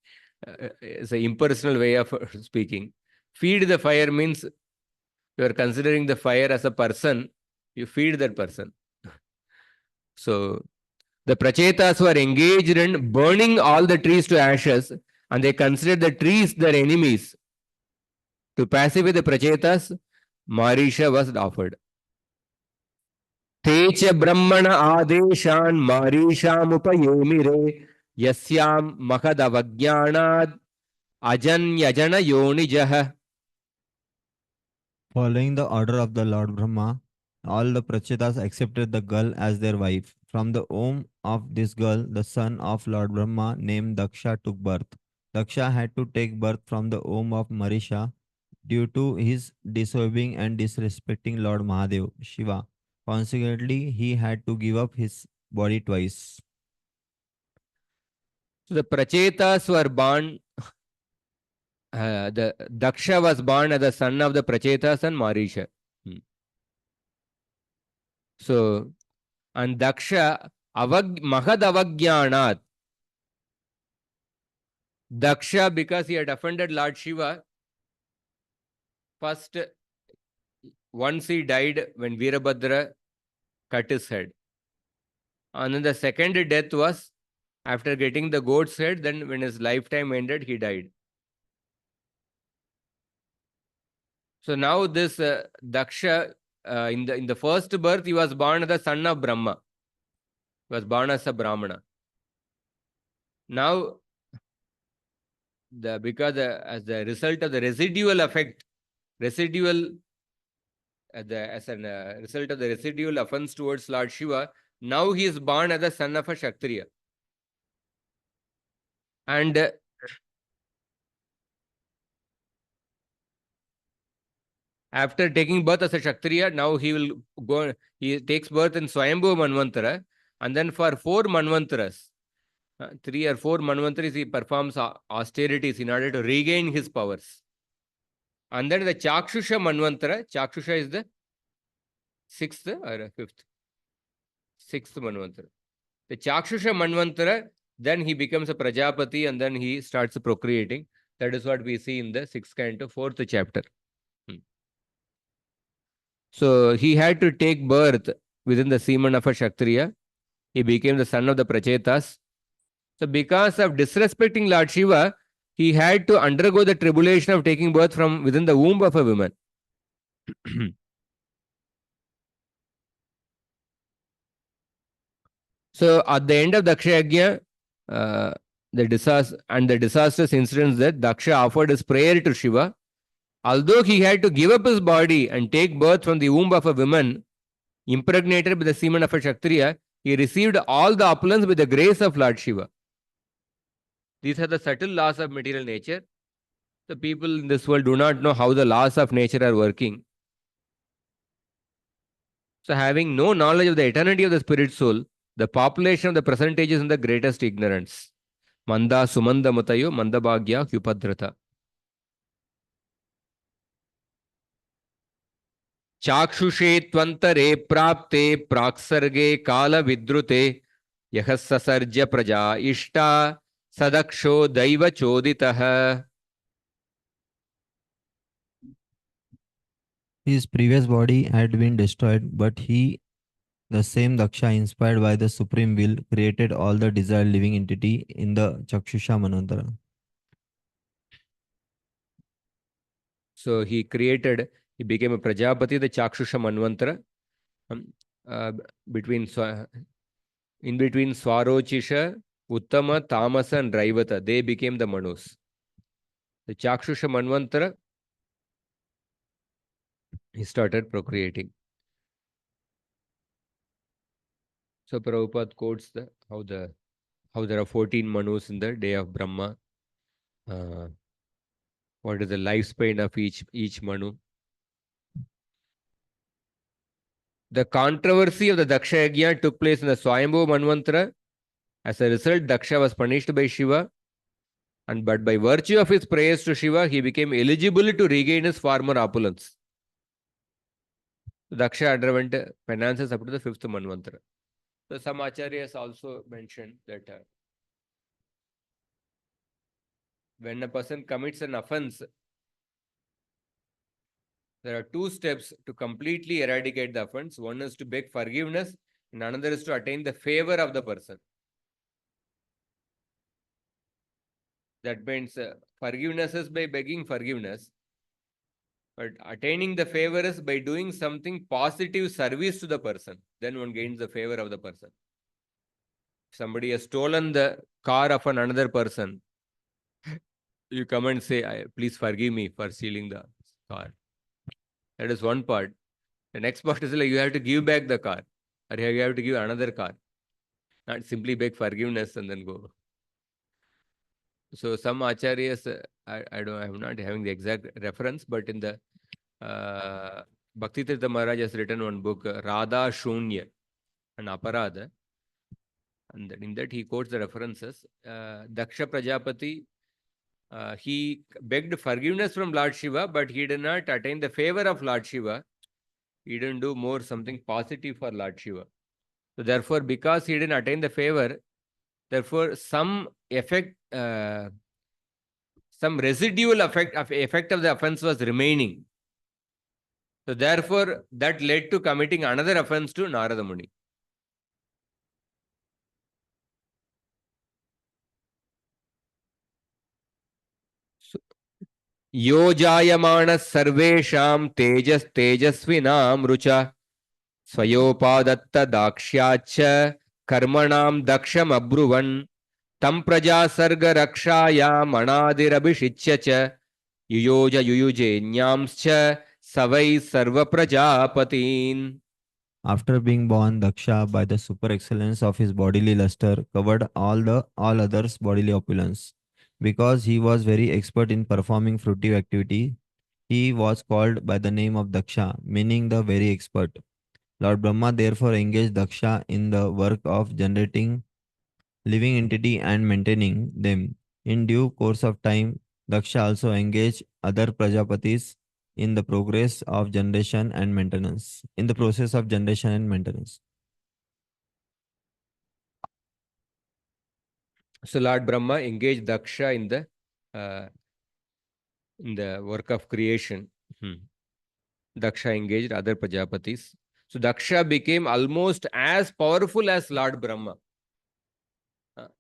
it's an impersonal way of speaking. Feed the fire means you are considering the fire as a person. You feed that person. So the Prachetas were engaged in burning all the trees to ashes, and they considered the trees their enemies. To pacify the Prachetas, Marisha was offered. Techa Brahmana Adeshan Marisham Upayemire Yasyam Mahadavagyanad Ajanyajana Yonijaha. Following the order of the Lord Brahma, all the Prachetas accepted the girl as their wife. From the womb of this girl, the son of Lord Brahma named Daksha took birth. Daksha had to take birth from the womb of Marisha, due to his disobeying and disrespecting Lord Mahadev, Shiva. Consequently, he had to give up his body twice. So the Prachetas were born, the Daksha was born as the son of the Prachetas and Marisha. So, and Daksha Mahad Avagyanat. Daksha, because he had offended Lord Shiva, first, once he died when Veerabhadra cut his head. And then the second death was after getting the goat's head, then when his lifetime ended, he died. So now this Daksha, in the first birth, he was born as the son of Brahma. He was born as a Brahmana. Now, because as the result of the residual effect, as a result of the residual offense towards Lord Shiva, now he is born as the son of a Kshatriya. And after taking birth as a Kshatriya, now he will go, he takes birth in Swayambhu Manvantara, and then for 4 Manvantaras, 3 or 4 Manvantaras, he performs austerities in order to regain his powers. And then the Chakshusha Manvantara, Chakshusha is the 6th or 5th? 6th Manvantara. The Chakshusha Manvantara, then he becomes a Prajapati and then he starts procreating. That is what we see in the 6th canto, 4th chapter. So he had to take birth within the semen of a Kshatriya. He became the son of the Prachetas. So because of disrespecting Lord Shiva, he had to undergo the tribulation of taking birth from within the womb of a woman. So at the end of Daksha Yajna, the disastrous incidents that Daksha offered his prayer to Shiva, although he had to give up his body and take birth from the womb of a woman impregnated with the semen of a Kshatriya, he received all the opulence with the grace of Lord Shiva. These are the subtle laws of material nature. The people in this world do not know how the laws of nature are working. So having no knowledge of the eternity of the spirit soul, the population of the present age is in the greatest ignorance. Manda sumanda matayo mandabhagya hyupadrata. Chakshushe tvantare prapte praksarge kala vidrute yahasasarja praja ishta sadaksho daiva choditaha. His previous body had been destroyed, but he, the same Daksha, inspired by the supreme will, created all the desired living entity in the Chakshusha Manvantara. So he became a Prajapati, the Chakshusha Manvantara. In between Swarochisha, Uttama, Tamasa, and Raivata, they became the Manus. The Chakshusha Manvantara, he started procreating. So Prabhupada quotes how there are 14 Manus in the day of Brahma. What is the lifespan of each Manu? The controversy of the Daksha Yajna took place in the Swayambhu Manvantara. As a result, Daksha was punished by Shiva. But by virtue of his prayers to Shiva, he became eligible to regain his former opulence. Daksha underwent penances up to the 5th Manvantara. So some acharyas also mentioned that when a person commits an offense, there are 2 steps to completely eradicate the offense. One is to beg forgiveness, and another is to attain the favor of the person. That means forgiveness is by begging forgiveness, but attaining the favor is by doing something positive service to the person. Then one gains the favor of the person. Somebody has stolen the car of another person. You come and say, please forgive me for stealing the car. That is one part. The next part is like you have to give back the car, or you have to give another car. Not simply beg forgiveness and then go. So some acharyas, I'm not having the exact reference, but in the Bhakti Tirtha Maharaj has written one book, Radha Shunya and Aparada, and in that he quotes the references. Daksha Prajapati, he begged forgiveness from Lord Shiva, but he did not attain the favor of Lord Shiva. He didn't do more something positive for Lord Shiva. So therefore, because he didn't attain the favor, therefore some effect, some residual effect of the offense was remaining. So therefore, that led to committing another offense to Narada Muni. So, Yojayamana sarvesham tejas tejasvinam rucha swayopadatta dakshyach karmanam daksham abruvan tam praja sarga rakshayam anadirabhishicya yuyoja yuyuje nyamscha savai sarva prajapatin. After being born, Daksha, by the super excellence of his bodily luster, covered all others' bodily opulence. Because he was very expert in performing fruitive activity, he was called by the name of Daksha, meaning the very expert. Lord Brahma therefore engaged Daksha in the work of generating living entity and maintaining them. In due course of time, Daksha also engaged other Prajapatis in the progress of generation and maintenance. In the process of generation and maintenance. So Lord Brahma engaged Daksha in the work of creation. Daksha engaged other Prajapatis. So Daksha became almost as powerful as Lord Brahma.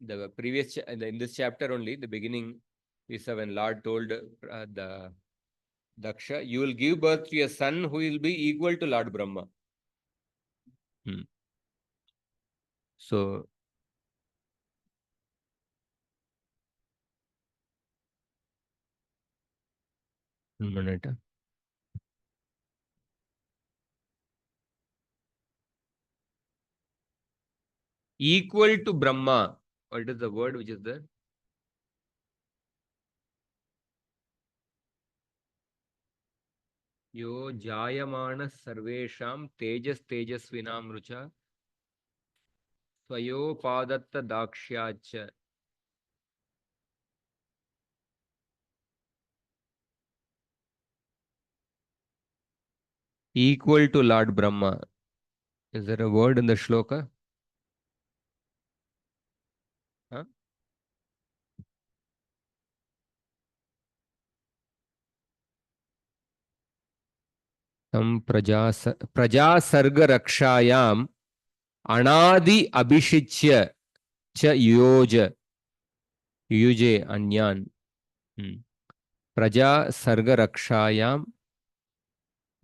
The previous in this chapter only, the beginning is when Lord told the Daksha, you will give birth to a son who will be equal to Lord Brahma. So one minute. Equal to Brahma. What is the word which is there? Yo jayamana sarvesham tejas tejasvinam rucha swayopadatta dakshyach. Equal to Lord Brahma. Is there a word in the shloka? Huh? Praja sarga rakshayam anadi abhishicya cha yuyuje anyan. Praja sarga rakshayam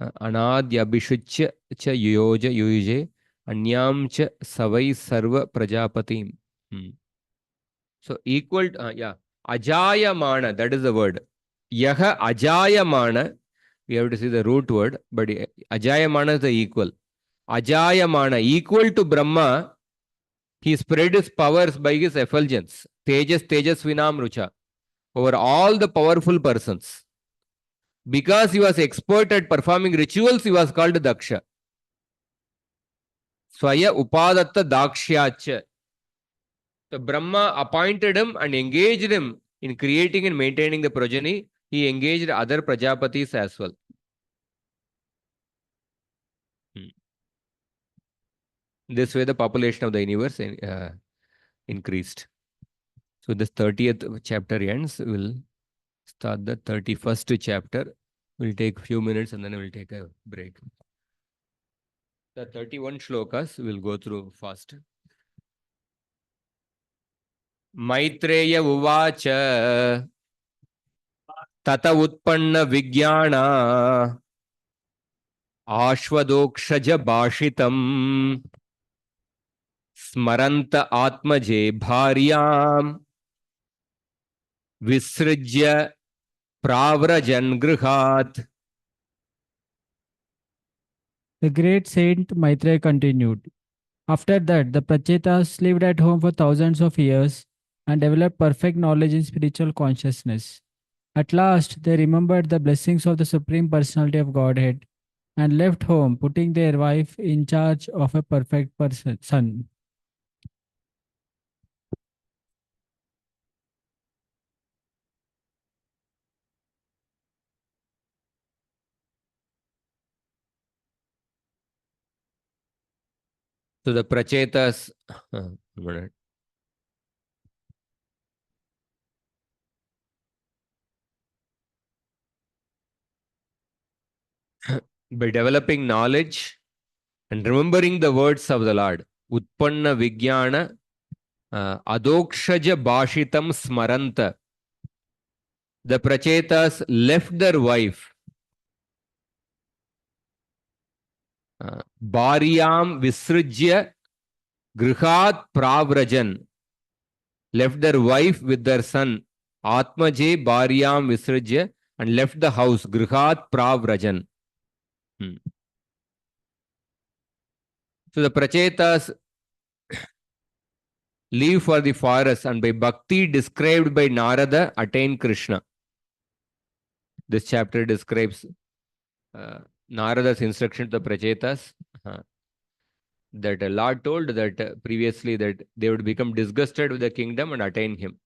anadi abhishicya cha yuyuje anyam cha savai sarva prajapatim. So equal to, yeah, ajayamana, that is the word. Yaha ajayamana, we have to see the root word, but ajayamana is the equal. Ajayamana, equal to Brahma, he spread his powers by his effulgence. Tejas vinam rucha, over all the powerful persons. Because he was expert at performing rituals, he was called Daksha. Swaya upadatta dakshyach. So Brahma appointed him and engaged him in creating and maintaining the progeny. He engaged other Prajapatis as well. This way the population of the universe increased. So this 30th chapter ends. We'll start the 31st chapter. We'll take a few minutes and then we'll take a break. The 31 shlokas we'll go through fast. Maitreya uvacha tata utpanna vigyana आश्वदोक्षज भाषितम स्मरंत आत्मजे भार्याम विसृज्य प्राव्रजन गृहात्. The great saint Maitreya continued. After that, the Prachetas lived at home for thousands of years and developed perfect knowledge in spiritual consciousness. At last, they remembered the blessings of the Supreme Personality of Godhead and left home, putting their wife in charge of a perfect son. So the prachetas, one minute. By developing knowledge and remembering the words of the Lord, Utpanna Vijnana Adokshaja Bhashitam Smaranta, the prachetas left their wife, Bharyam Visrujya Grihat Pravrajan, left their wife with their son, Atmaje Bharyam Visrujya, and left the house, Grihat Pravrajan. So the prachetas leave for the forest and by Bhakti described by Narada attain Krishna. This chapter describes Narada's instruction to the prachetas. That Lord told that previously that they would become disgusted with the kingdom and attain him.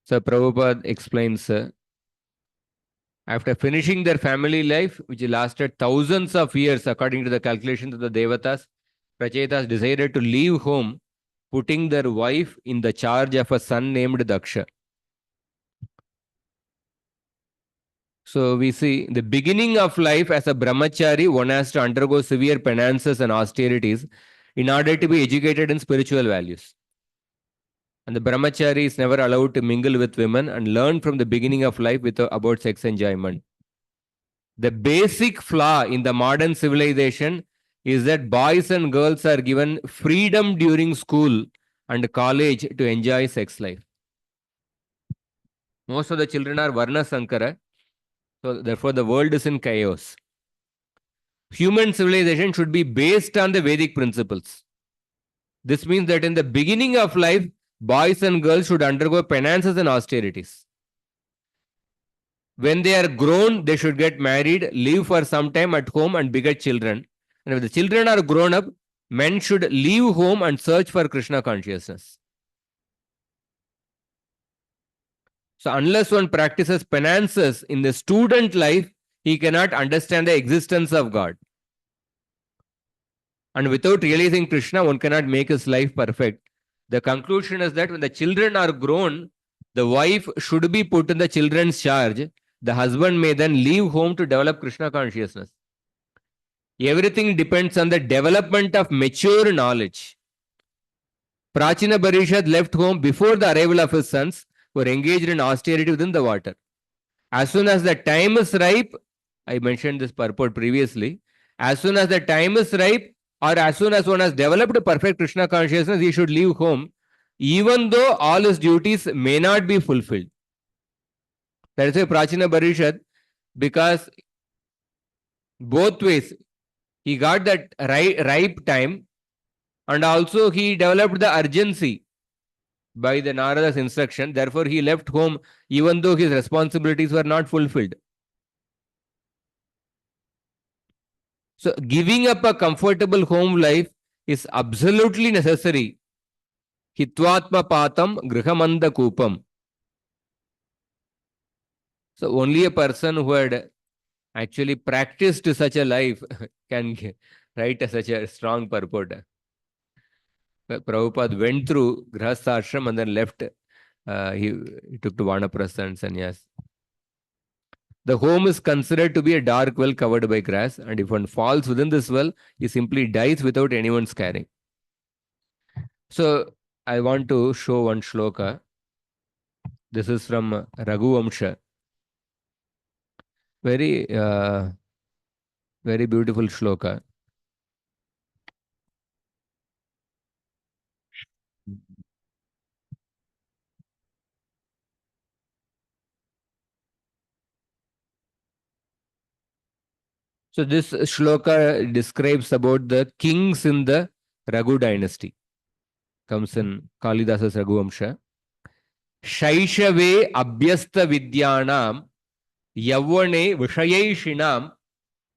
So Prabhupada explains, after finishing their family life, which lasted thousands of years according to the calculations of the Devatas, prachetas decided to leave home, putting their wife in the charge of a son named Daksha. So we see the beginning of life as a brahmachari, one has to undergo severe penances and austerities in order to be educated in spiritual values. And the brahmachari is never allowed to mingle with women and learn from the beginning of life about sex enjoyment. The basic flaw in the modern civilization is that boys and girls are given freedom during school and college to enjoy sex life. Most of the children are Varna Sankara, so therefore the world is in chaos. Human civilization should be based on the Vedic principles. This means that in the beginning of life, boys and girls should undergo penances and austerities. When they are grown, they should get married, live for some time at home and beget children. And if the children are grown up, men should leave home and search for Krishna consciousness. So unless one practices penances in the student life, he cannot understand the existence of God. And without realizing Krishna, one cannot make his life perfect. The conclusion is that when the children are grown, the wife should be put in the children's charge. The husband may then leave home to develop Krishna consciousness. Everything depends on the development of mature knowledge. Prachina Barishad left home before the arrival of his sons, who were engaged in austerity within the water. As soon as the time is ripe, I mentioned this purport previously, as soon as the time is ripe, or as soon as one has developed a perfect Krishna consciousness, he should leave home, even though all his duties may not be fulfilled. That is why Prachina Barishad, because both ways, he got that ripe time, and also he developed the urgency by the Narada's instruction. Therefore, he left home even though his responsibilities were not fulfilled. So, giving up a comfortable home life is absolutely necessary. Hitvatma patam grihamanda kupam. So, only a person who had actually practiced such a life can write such a strong purport. Prabhupada went through Grihastha ashram and then left. He took to Vanaprastha and sannyas. The home is considered to be a dark well covered by grass, and if one falls within this well, he simply dies without anyone's caring. So, I want to show one shloka. This is from Raghuvamsha. Very, very beautiful shloka. So this shloka describes about the kings in the Raghu dynasty. comes in Kalidasa's Raghuvamsha. Shaishave abhyasta vidyanam yavane vishayaishinam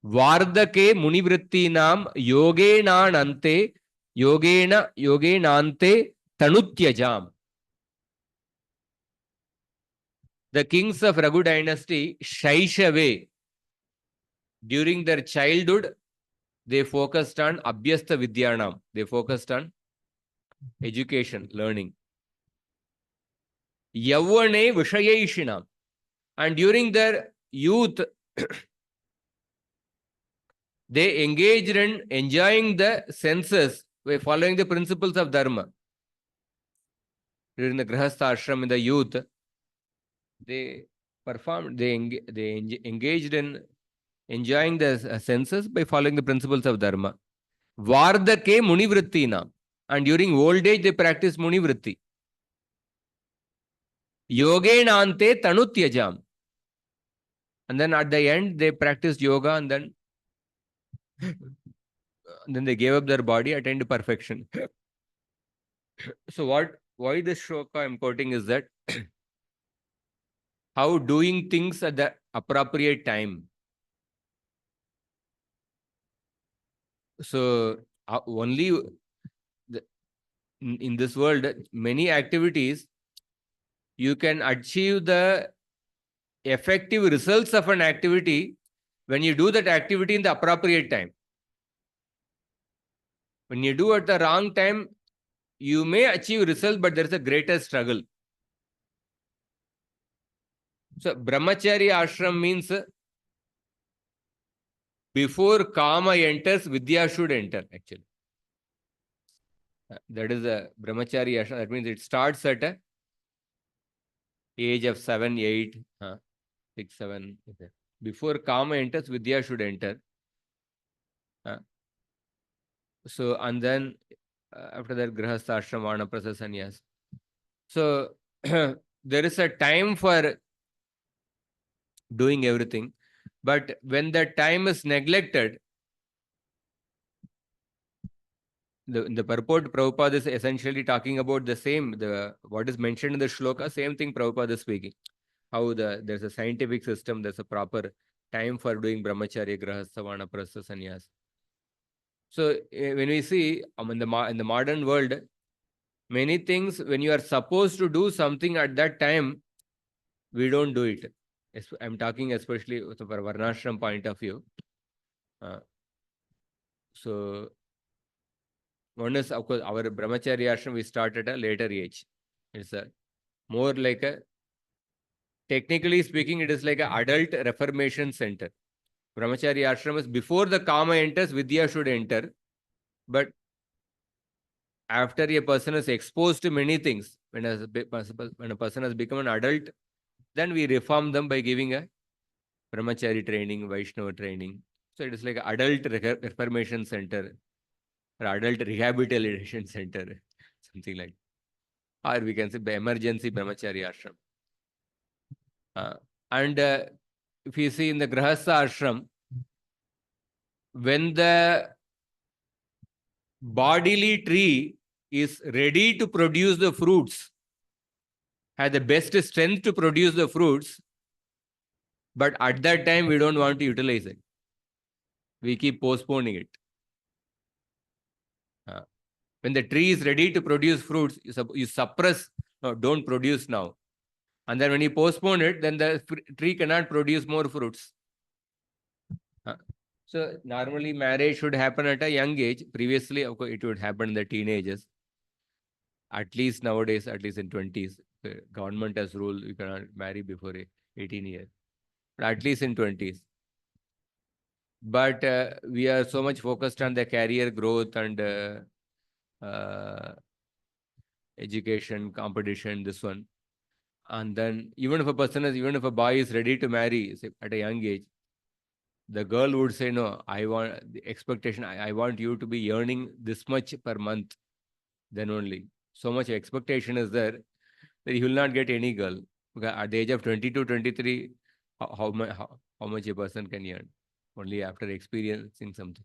vardake munivrittinam yogenanante yogenante tanutyajam. The kings of Raghu dynasty, Shaishave, during their childhood, they focused on abhyasta vidyanam. They focused on education, learning. Yavane vishayaishinam. And during their youth, they engaged in enjoying the senses by following the principles of dharma. During the grahastha ashram in the youth, they engaged in enjoying the senses by following the principles of dharma. Vardake munivrittina. And during old age, they practiced munivritti. Yogenante tanutyajam. And then at the end, they practiced yoga, and then they gave up their body, attained to perfection. So why this shloka I'm quoting is that how doing things at the appropriate time. So only in this world, many activities, you can achieve the effective results of an activity when you do that activity in the appropriate time. When you do at the wrong time, you may achieve results, but there is a greater struggle. So brahmacharya ashram means before kama enters, vidya should enter, actually. That is the brahmacharya ashram. That means it starts at a age of 7, 8, 6, 7. Before kama enters, vidya should enter. So, and then after that, grahastha ashram, vanaprastha sannyas. So, there is a time for doing everything. But when that time is neglected, the purport Prabhupada is essentially talking about the same, what is mentioned in the shloka, same thing Prabhupada is speaking. How there's a scientific system, there's a proper time for doing brahmacharya, grahastha, vanaprastha, sannyas. So when we see in the modern world, many things, when you are supposed to do something at that time, we don't do it. I'm talking especially from a varnashram point of view. So one is, of course, our brahmacharya ashram we start at a later age. It's more like a, technically speaking, it is like an adult reformation center. Brahmacharya ashram is before the kama enters, vidya should enter. But after a person is exposed to many things, when a person has become an adult, then we reform them by giving a brahmachari training, Vaishnava training. So it is like an adult reformation center, or adult rehabilitation center, something like that. Or we can say by emergency brahmacharya ashram. And if you see in the grahastha ashram, when the bodily tree is ready to produce the fruits, has the best strength to produce the fruits, but at that time we don't want to utilize it. We keep postponing it. When the tree is ready to produce fruits, you suppress, no, don't produce now. And then when you postpone it, then the tree cannot produce more fruits. So normally marriage should happen at a young age. Previously, of course, it would happen in the teenagers. At least nowadays, at least in 20s, the government has ruled you cannot marry before 18 years. But at least in 20s. But we are so much focused on the career growth and education, competition, this one. And then even if a boy is ready to marry, say, at a young age, the girl would say, no, I want the expectation, I want you to be earning this much per month. Then only. So much expectation is there that you will not get any girl. Because at the age of 22, 23, how much a person can earn? Only after experiencing something.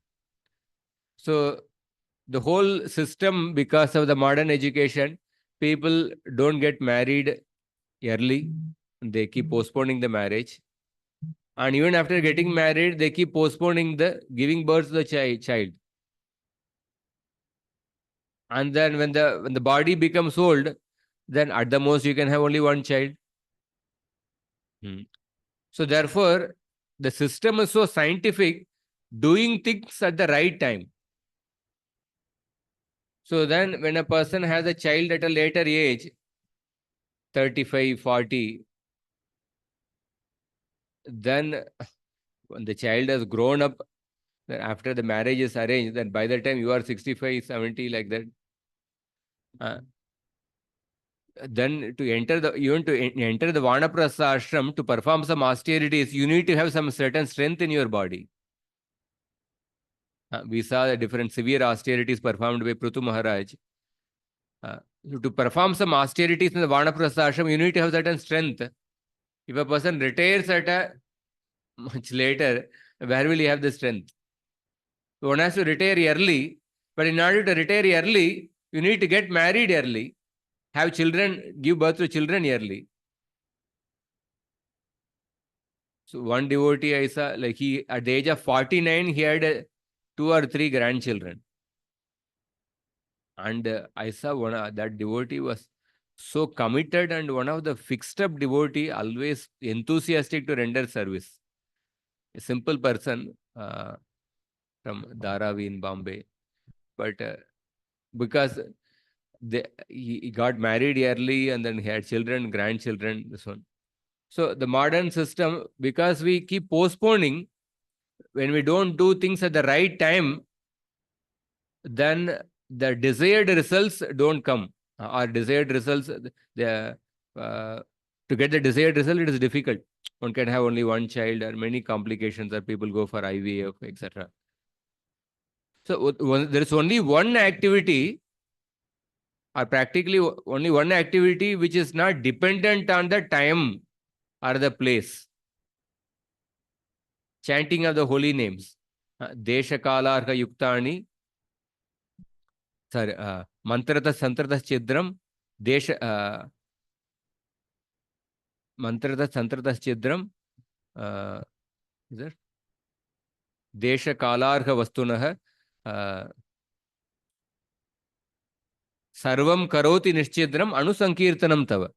So the whole system, because of the modern education, people don't get married early. They keep postponing the marriage. And even after getting married, they keep postponing the giving birth to the child. And then when the body becomes old, then at the most you can have only one child. So therefore, the system is so scientific, doing things at the right time. So then when a person has a child at a later age, 35, 40, then when the child has grown up, then after the marriage is arranged, then by the time you are 65, 70, like that, then to enter the enter the Vanaprastha ashram, to perform some austerities, you need to have some certain strength in your body. We saw the different severe austerities performed by Prithu Maharaj. To perform some austerities in the Vanaprastha ashram, you need to have certain strength. If a person retires at a much later, where will he have the strength? So one has to retire early, but in order to retire early, you need to get married early, have children, give birth to children early. So one devotee I saw, like he, at the age of 49, he had 2 or 3 grandchildren. And I saw that devotee was so committed, and one of the fixed up devotee, always enthusiastic to render service. A simple person from Dharavi in Bombay. But because he got married early, and then he had children, grandchildren, this one. So the modern system, because we keep postponing, when we don't do things at the right time, then the desired results don't come. Or desired results, to get the desired result, it is difficult. One can have only one child, or many complications, or people go for IVF, etc. So there is only one activity, or practically only one activity, which is not dependent on the time or the place. Chanting of the holy names. Desha kala arha yuktani. Sorry, mantrata santrata chidram. Desha mantrata santrata chidram. Is there? Desha kala arha vastunah. Sarvam karoti nishchidram anusankirtanam tava.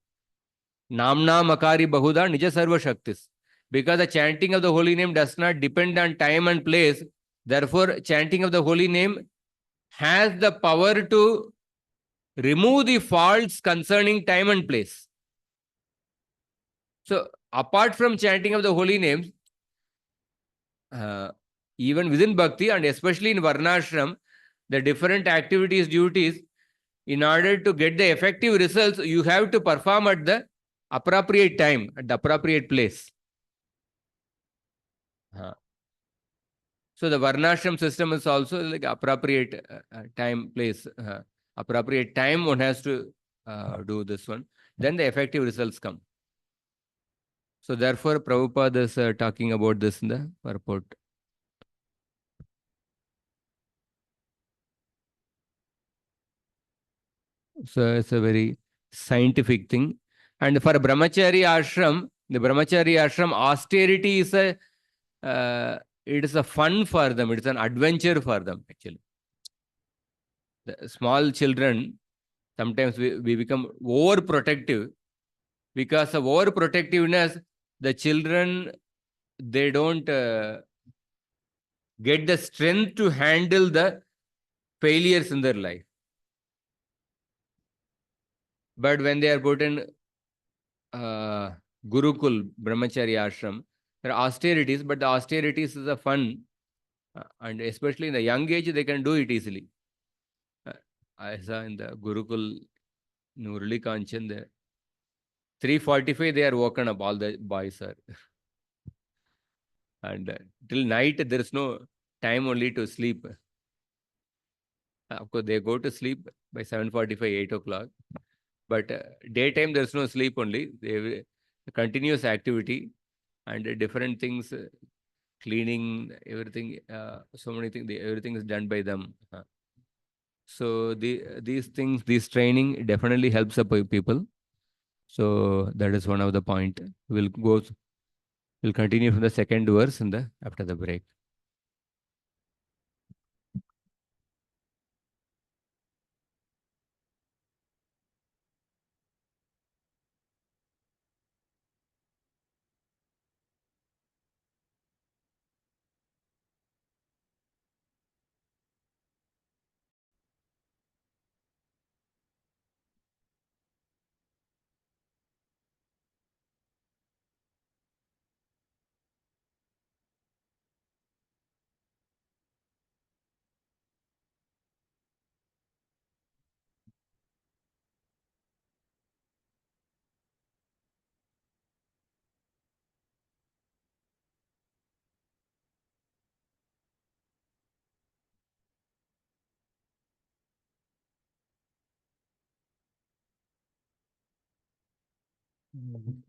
Namna makari bahuda nija sarva shaktis. Because the chanting of the holy name does not depend on time and place, therefore chanting of the holy name has the power to remove the faults concerning time and place. So apart from chanting of the holy names, even within Bhakti, and especially in Varnashram, the different activities, duties, in order to get the effective results, you have to perform at the appropriate time, at the appropriate place. So the Varnashram system is also like appropriate time, place. Appropriate time one has to do this one. Then the effective results come. So therefore, Prabhupada is talking about this in the purport. So it's a very scientific thing. And for Brahmachari ashram, the Brahmachari ashram, austerity is it is a fun for them. It's an adventure for them, actually. The small children, sometimes we become overprotective. Because of overprotectiveness, the children, they don't get the strength to handle the failures in their life. But when they are put in Gurukul, Brahmachari ashram, there are austerities, but the austerities is a fun. And especially in the young age, they can do it easily. I saw in the Gurukul, Nurli Kanchan, there. 3:45, they are woken up, all the boys are. And till night, there is no time only to sleep. Of course, they go to sleep by 7:45, 8 o'clock. But daytime, there is no sleep only. They continuous activity and different things, cleaning, everything, so many things, everything is done by them. So these things, this training definitely helps the people. So that is one of the point. We'll continue from the second verse in the after the break.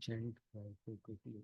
Chant quickly.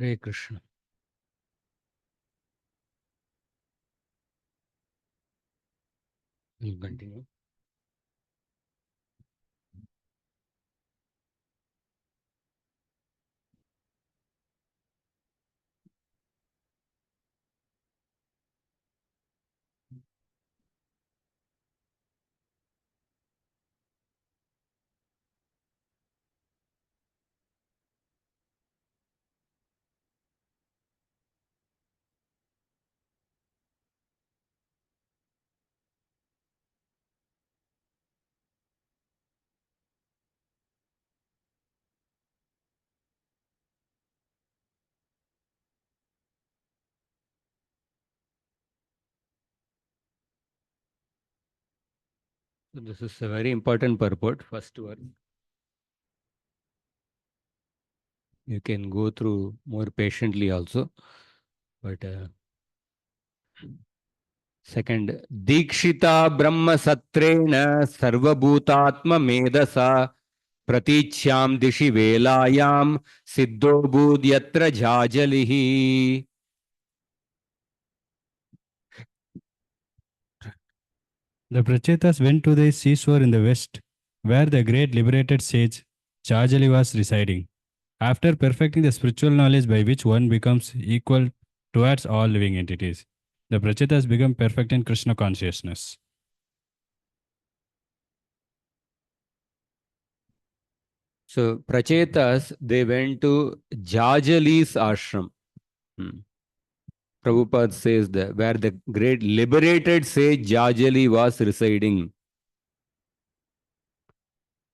Hare Krishna. You continue. So this is a very important purport. First one. You can go through more patiently also. But second, Dikshita Brahma Satrena Sarvabhutatma Medasa Pratichyam Dishi Velayam Siddho Budhyatra Jajalihi. The Prachetas went to the seashore in the west, where the great liberated sage Chajali was residing. After perfecting the spiritual knowledge by which one becomes equal towards all living entities, the Prachetas become perfect in Krishna consciousness. So Prachetas, they went to Jajali's ashram. Prabhupada says that where the great liberated sage Jajali was residing.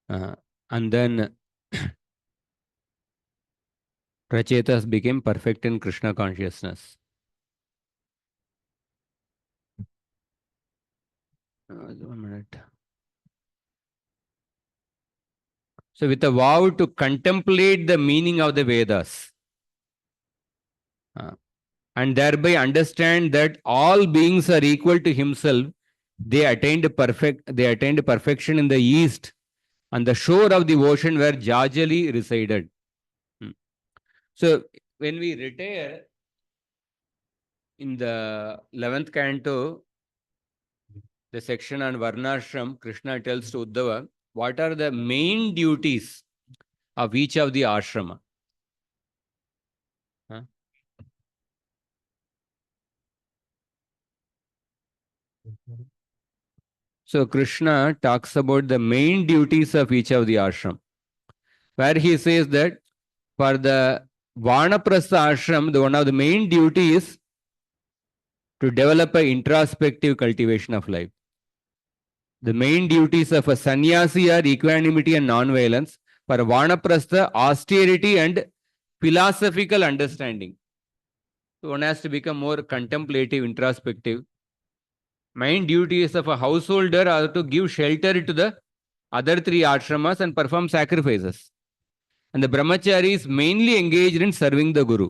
And then Prachetas became perfect in Krishna consciousness. 1 minute. So with a vow to contemplate the meaning of the Vedas and thereby understand that all beings are equal to himself, they attained perfection in the east on the shore of the ocean where Jajali resided. So when we retire in the 11th canto, the section on Varnashram, Krishna tells to Uddhava, what are the main duties of each of the ashrama? So Krishna talks about the main duties of each of the ashram, where he says that for the Vanaprastha ashram, one of the main duties is to develop an introspective cultivation of life. The main duties of a sannyasi are equanimity and non-violence. For Vanaprastha, austerity and philosophical understanding. So one has to become more contemplative, introspective. Main duties of a householder are to give shelter to the other three ashramas and perform sacrifices. And the brahmachari is mainly engaged in serving the guru.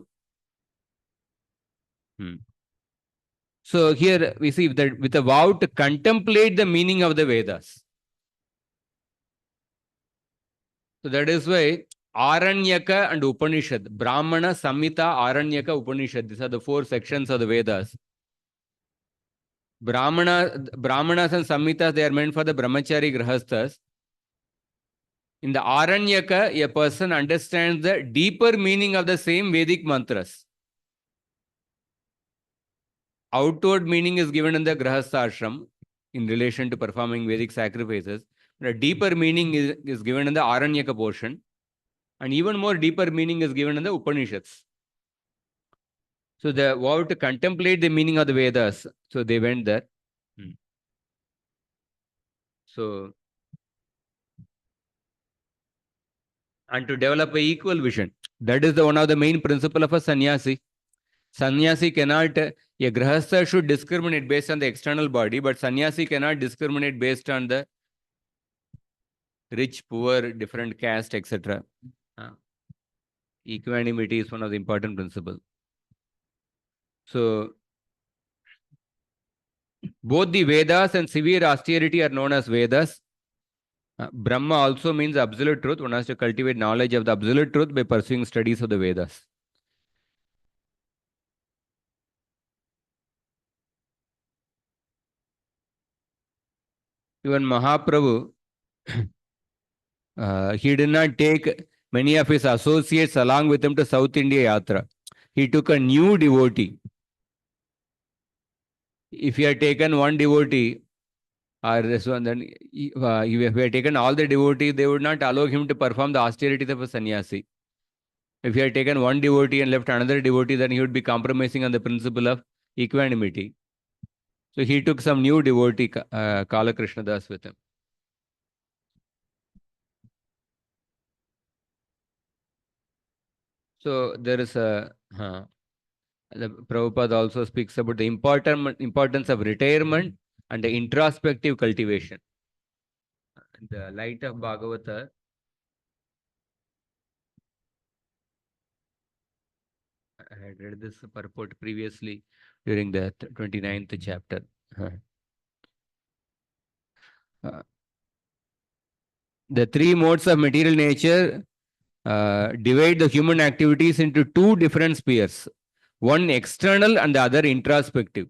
So here we see that with a vow to contemplate the meaning of the Vedas. So that is why Aranyaka and Upanishad, Brahmana, Samhita, Aranyaka, Upanishad, these are the 4 sections of the Vedas. Brahmanas and Samhitas, they are meant for the brahmachari grahasthas. In the Aranyaka, a person understands the deeper meaning of the same Vedic mantras. Outward meaning is given in the grahastha ashram in relation to performing Vedic sacrifices. But a deeper meaning is given in the Aranyaka portion. And even more deeper meaning is given in the Upanishads. So the vow to contemplate the meaning of the Vedas. So they went there. So, and to develop a equal vision. That is one of the main principle of a sannyasi. Sannyasi cannot, a grahastha should discriminate based on the external body, but sannyasi cannot discriminate based on the rich, poor, different caste, etc. Equanimity is one of the important principles. So, both the Vedas and severe austerity are known as Vedas. Brahma also means absolute truth. One has to cultivate knowledge of the absolute truth by pursuing studies of the Vedas. Even Mahaprabhu, he did not take many of his associates along with him to South India Yatra. He took a new devotee. If he had taken one devotee, or this one, then if he had taken all the devotees, they would not allow him to perform the austerities of a sannyasi. If he had taken one devotee and left another devotee, then he would be compromising on the principle of equanimity. So he took some new devotee, Kala Krishnadas, with him. So there is a, the Prabhupada also speaks about the importance of retirement and the introspective cultivation. In the light of Bhagavata, I had read this purport previously during the 29th chapter. The three modes of material nature divide the human activities into two different spheres. One external and the other introspective.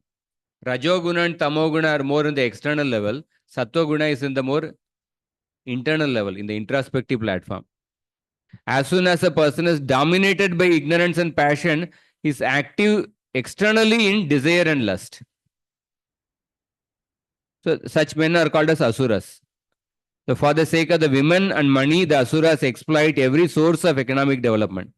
Rajoguna and Tamoguna are more in the external level. Sattva-guna is in the more internal level, in the introspective platform. As soon as a person is dominated by ignorance and passion, he is active externally in desire and lust. So such men are called as asuras. So for the sake of the women and money, the asuras exploit every source of economic development.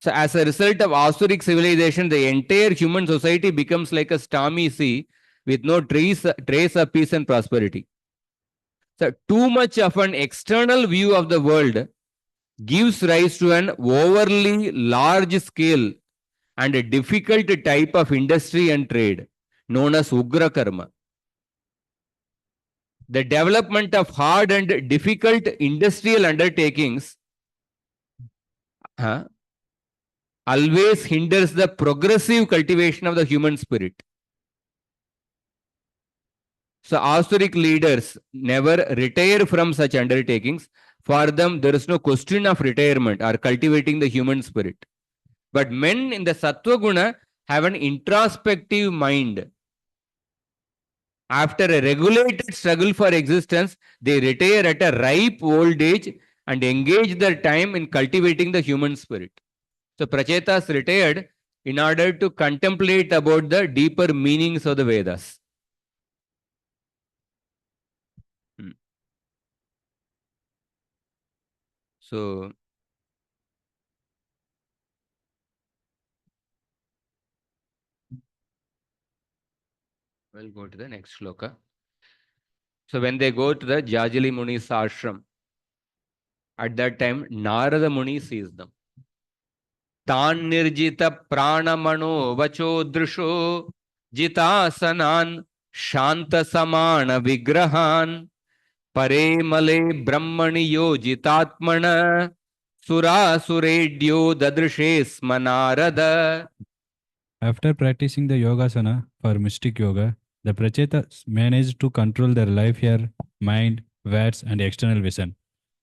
So as a result of Asuric civilization, the entire human society becomes like a stormy sea with no trace of peace and prosperity. So too much of an external view of the world gives rise to an overly large scale and a difficult type of industry and trade known as Ugra Karma. The development of hard and difficult industrial undertakings always hinders the progressive cultivation of the human spirit. So Asuric leaders never retire from such undertakings. For them, there is no question of retirement or cultivating the human spirit. But men in the Sattva Guna have an introspective mind. After a regulated struggle for existence, they retire at a ripe old age and engage their time in cultivating the human spirit. So Prachetas retired in order to contemplate about the deeper meanings of the Vedas. So we'll go to the next shloka. So when they go to the Jajali Muni's ashram, at that time Narada Muni sees them. Tan nirjita pranamano vacho drisho jitasanan shanta samana vigrahan pare male brahmani yojitatmana sura suredyo dadrishe smanarada. After practicing the yogasana for mystic yoga, the Prachetas managed to control their life here, mind, words, and external vision.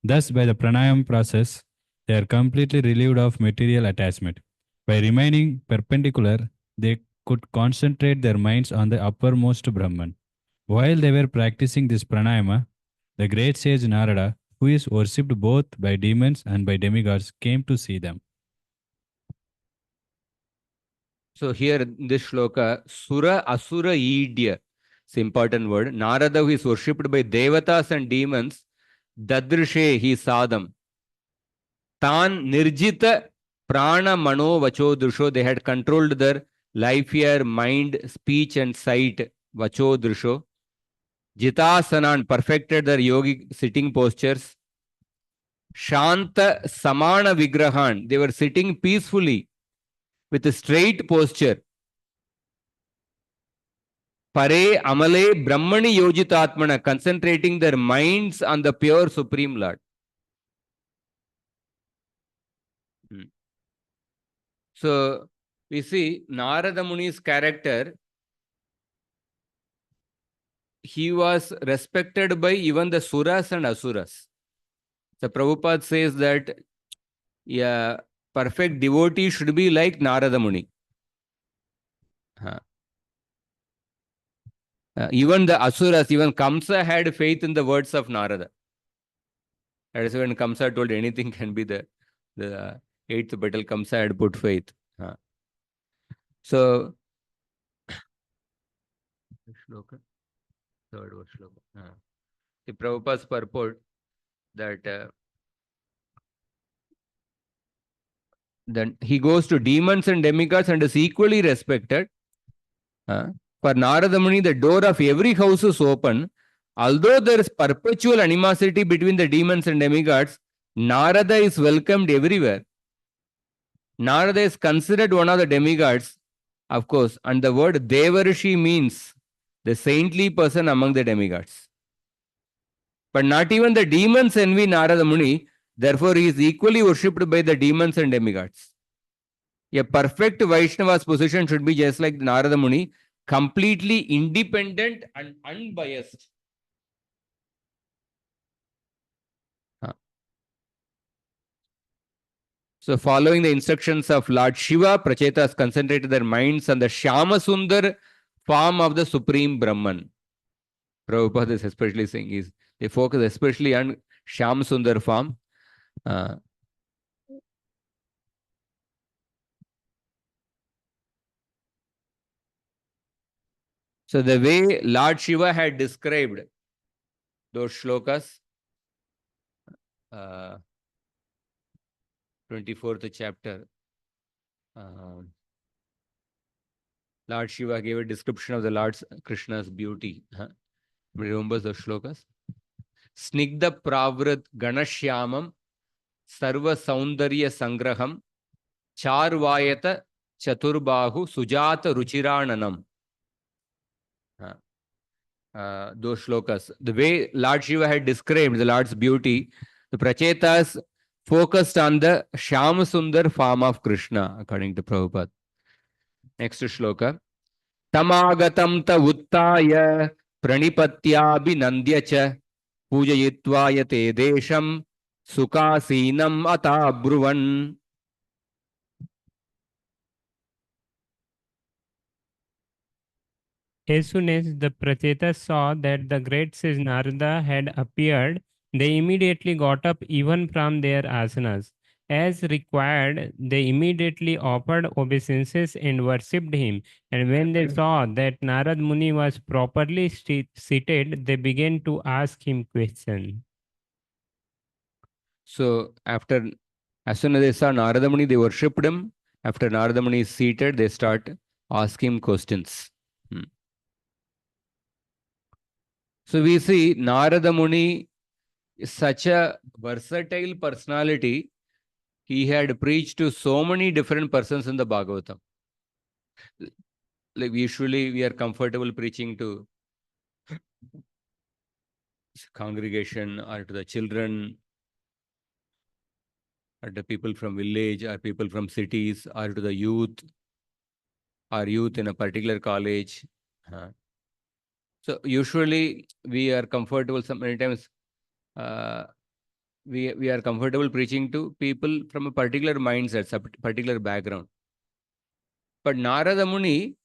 Thus, by the pranayama process, they are completely relieved of material attachment. By remaining perpendicular, they could concentrate their minds on the uppermost Brahman. While they were practicing this pranayama, the great sage Narada, who is worshipped both by demons and by demigods, came to see them. So here in this shloka, Sura Asura Idya, it's an important word. Narada, who is worshipped by devatas and demons, Dadrishe, he saw them. Tan Nirjita Prana Mano Vacho Drisho, they had controlled their life here, mind, speech, and sight. Vacho Drisho. Jitasanan perfected their yogic sitting postures. Shanta Samana Vigrahan, they were sitting peacefully with a straight posture. Pare Amale Brahmani Yojitatmana, concentrating their minds on the pure Supreme Lord. So we see Narada Muni's character, he was respected by even the Suras and Asuras. So Prabhupada says that a perfect devotee should be like Narada Muni. Even the Asuras, even Kamsa had faith in the words of Narada. That is when Kamsa told anything can be the eighth petal, Kamsa had put faith. So, shloka, third verse shloka. The Prabhupada's purport that then he goes to demons and demigods and is equally respected. For Narada Muni, the door of every house is open. Although there is perpetual animosity between the demons and demigods, Narada is welcomed everywhere. Narada is considered one of the demigods, of course, and the word Devarishi means the saintly person among the demigods. But not even the demons envy Narada Muni, therefore he is equally worshipped by the demons and demigods. A perfect Vaishnava's position should be just like Narada Muni, completely independent and unbiased. So, following the instructions of Lord Shiva, Prachetas concentrated their minds on the Shyamasundar form of the Supreme Brahman. Prabhupada is especially saying they focus especially on Shyamasundar form. So the way Lord Shiva had described those shlokas, 24th chapter, Lord Shiva gave a description of the Lord Krishna's beauty. Remember those shlokas? Snigdha pravrat ganashyamam sarva saundarya sangraham charvayata chaturbahu sujata ruchirananam. Those shlokas. The way Lord Shiva had described the Lord's beauty, the Prachetas focused on the Shyamasundar form of Krishna, according to Prabhupada. Next shloka. Tamagatam ta uttaya pranipatyabi nandyacha pujayitvaya te desham sukasinam atabruvan. As soon as the Prachetas saw that the great sage Narada had appeared, they immediately got up even from their asanas. As required, they immediately offered obeisances and worshipped him. And when they saw that Narad Muni was properly seated, they began to ask him questions. So, as soon as they saw Narada Muni, they worshipped him. After Narada Muni is seated, they start asking him questions. So we see Narada Muni is such a versatile personality. He had preached to so many different persons in the Bhagavatam. Like usually we are comfortable preaching to congregation or to the children or to people from village or people from cities or to the youth or youth in a particular college. So usually we are comfortable, many times we are comfortable preaching to people from a particular mindset, a particular background. But Narada Muni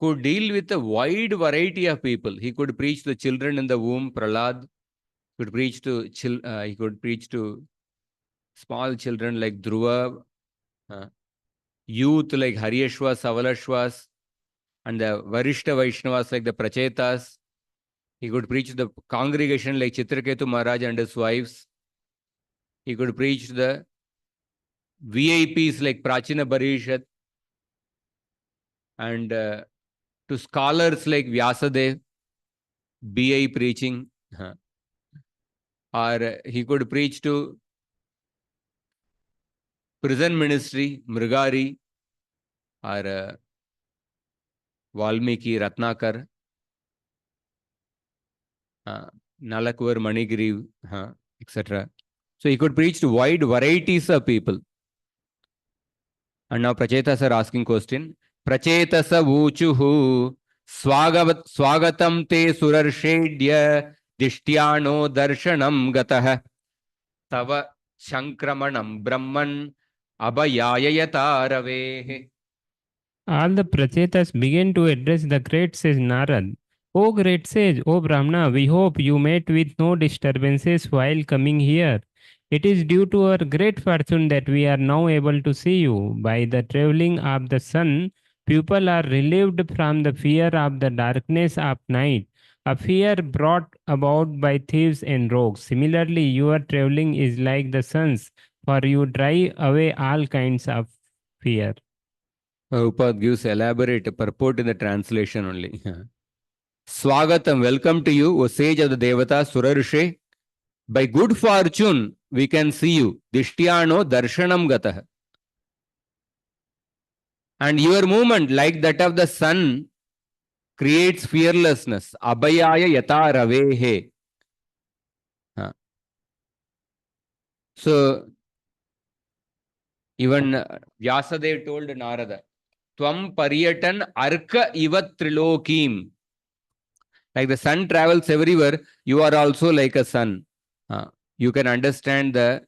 could deal with a wide variety of people. He could preach to the children in the womb, Prahlad. He could preach to small children like Dhruva, youth like Haryashvas, Savalashvas, and the Varishta Vaishnavas like the Prachetas. He could preach to the congregation like Chitraketu Maharaj and his wives. He could preach to the VIPs like Prachina Parishad and to scholars like Vyasadev, BI preaching. Or he could preach to prison ministry, Mrigari, or Valmiki, Ratnakar, Nalakur, Manigiri, etc. So he could preach to wide varieties of people. And now Prachetas are asking question. Prachetasa vuchuhu swagatam te surarshedya dishtyano darshanam gatah tava shankramanam brahman abhayayayataravehe. All the Prachetas began to address the great sage Narad. O great sage, O Brahmana, we hope you met with no disturbances while coming here. It is due to our great fortune that we are now able to see you. By the traveling of the sun, people are relieved from the fear of the darkness of night, a fear brought about by thieves and rogues. Similarly, your traveling is like the sun's, for you drive away all kinds of fear. Prabhupada gives elaborate purport in the translation only. Swagatam, welcome to you, O sage of the Devata, Surarushe. By good fortune, we can see you. Dishtyano darshanam gatah. And your movement, like that of the sun, creates fearlessness. Abhayaya yata ravehe. So, even Vyasadev told Narada, Tvam paryatan arka iva trilokim. Like the sun travels everywhere, you are also like a sun. You can understand the,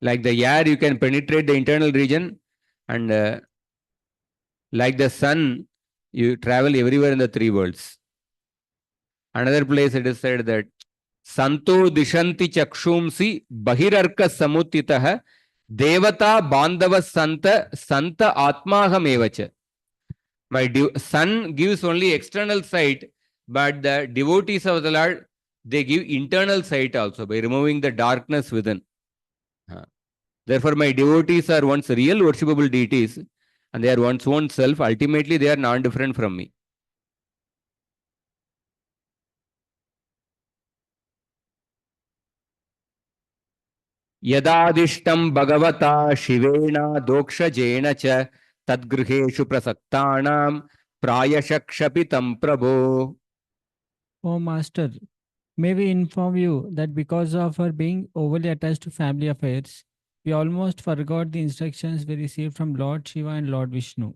like the air, you can penetrate the internal region, and like the sun, you travel everywhere in the three worlds. Another place it is said that Santo dishanti chakshumsi bahirarka samutitah devata bandava santa atmaham evacha. My sun gives only external sight, but the devotees of the Lord, they give internal sight also by removing the darkness within. Therefore, my devotees are once real worshipable deities, and they are one's own self. Ultimately, they are non-different from me. Yadadishtam bhagavata shivena dokshajena cha tadgriheshu prasaktanam prayashakshapitam prabho. Oh, Master, may we inform you that because of our being overly attached to family affairs, we almost forgot the instructions we received from Lord Shiva and Lord Vishnu.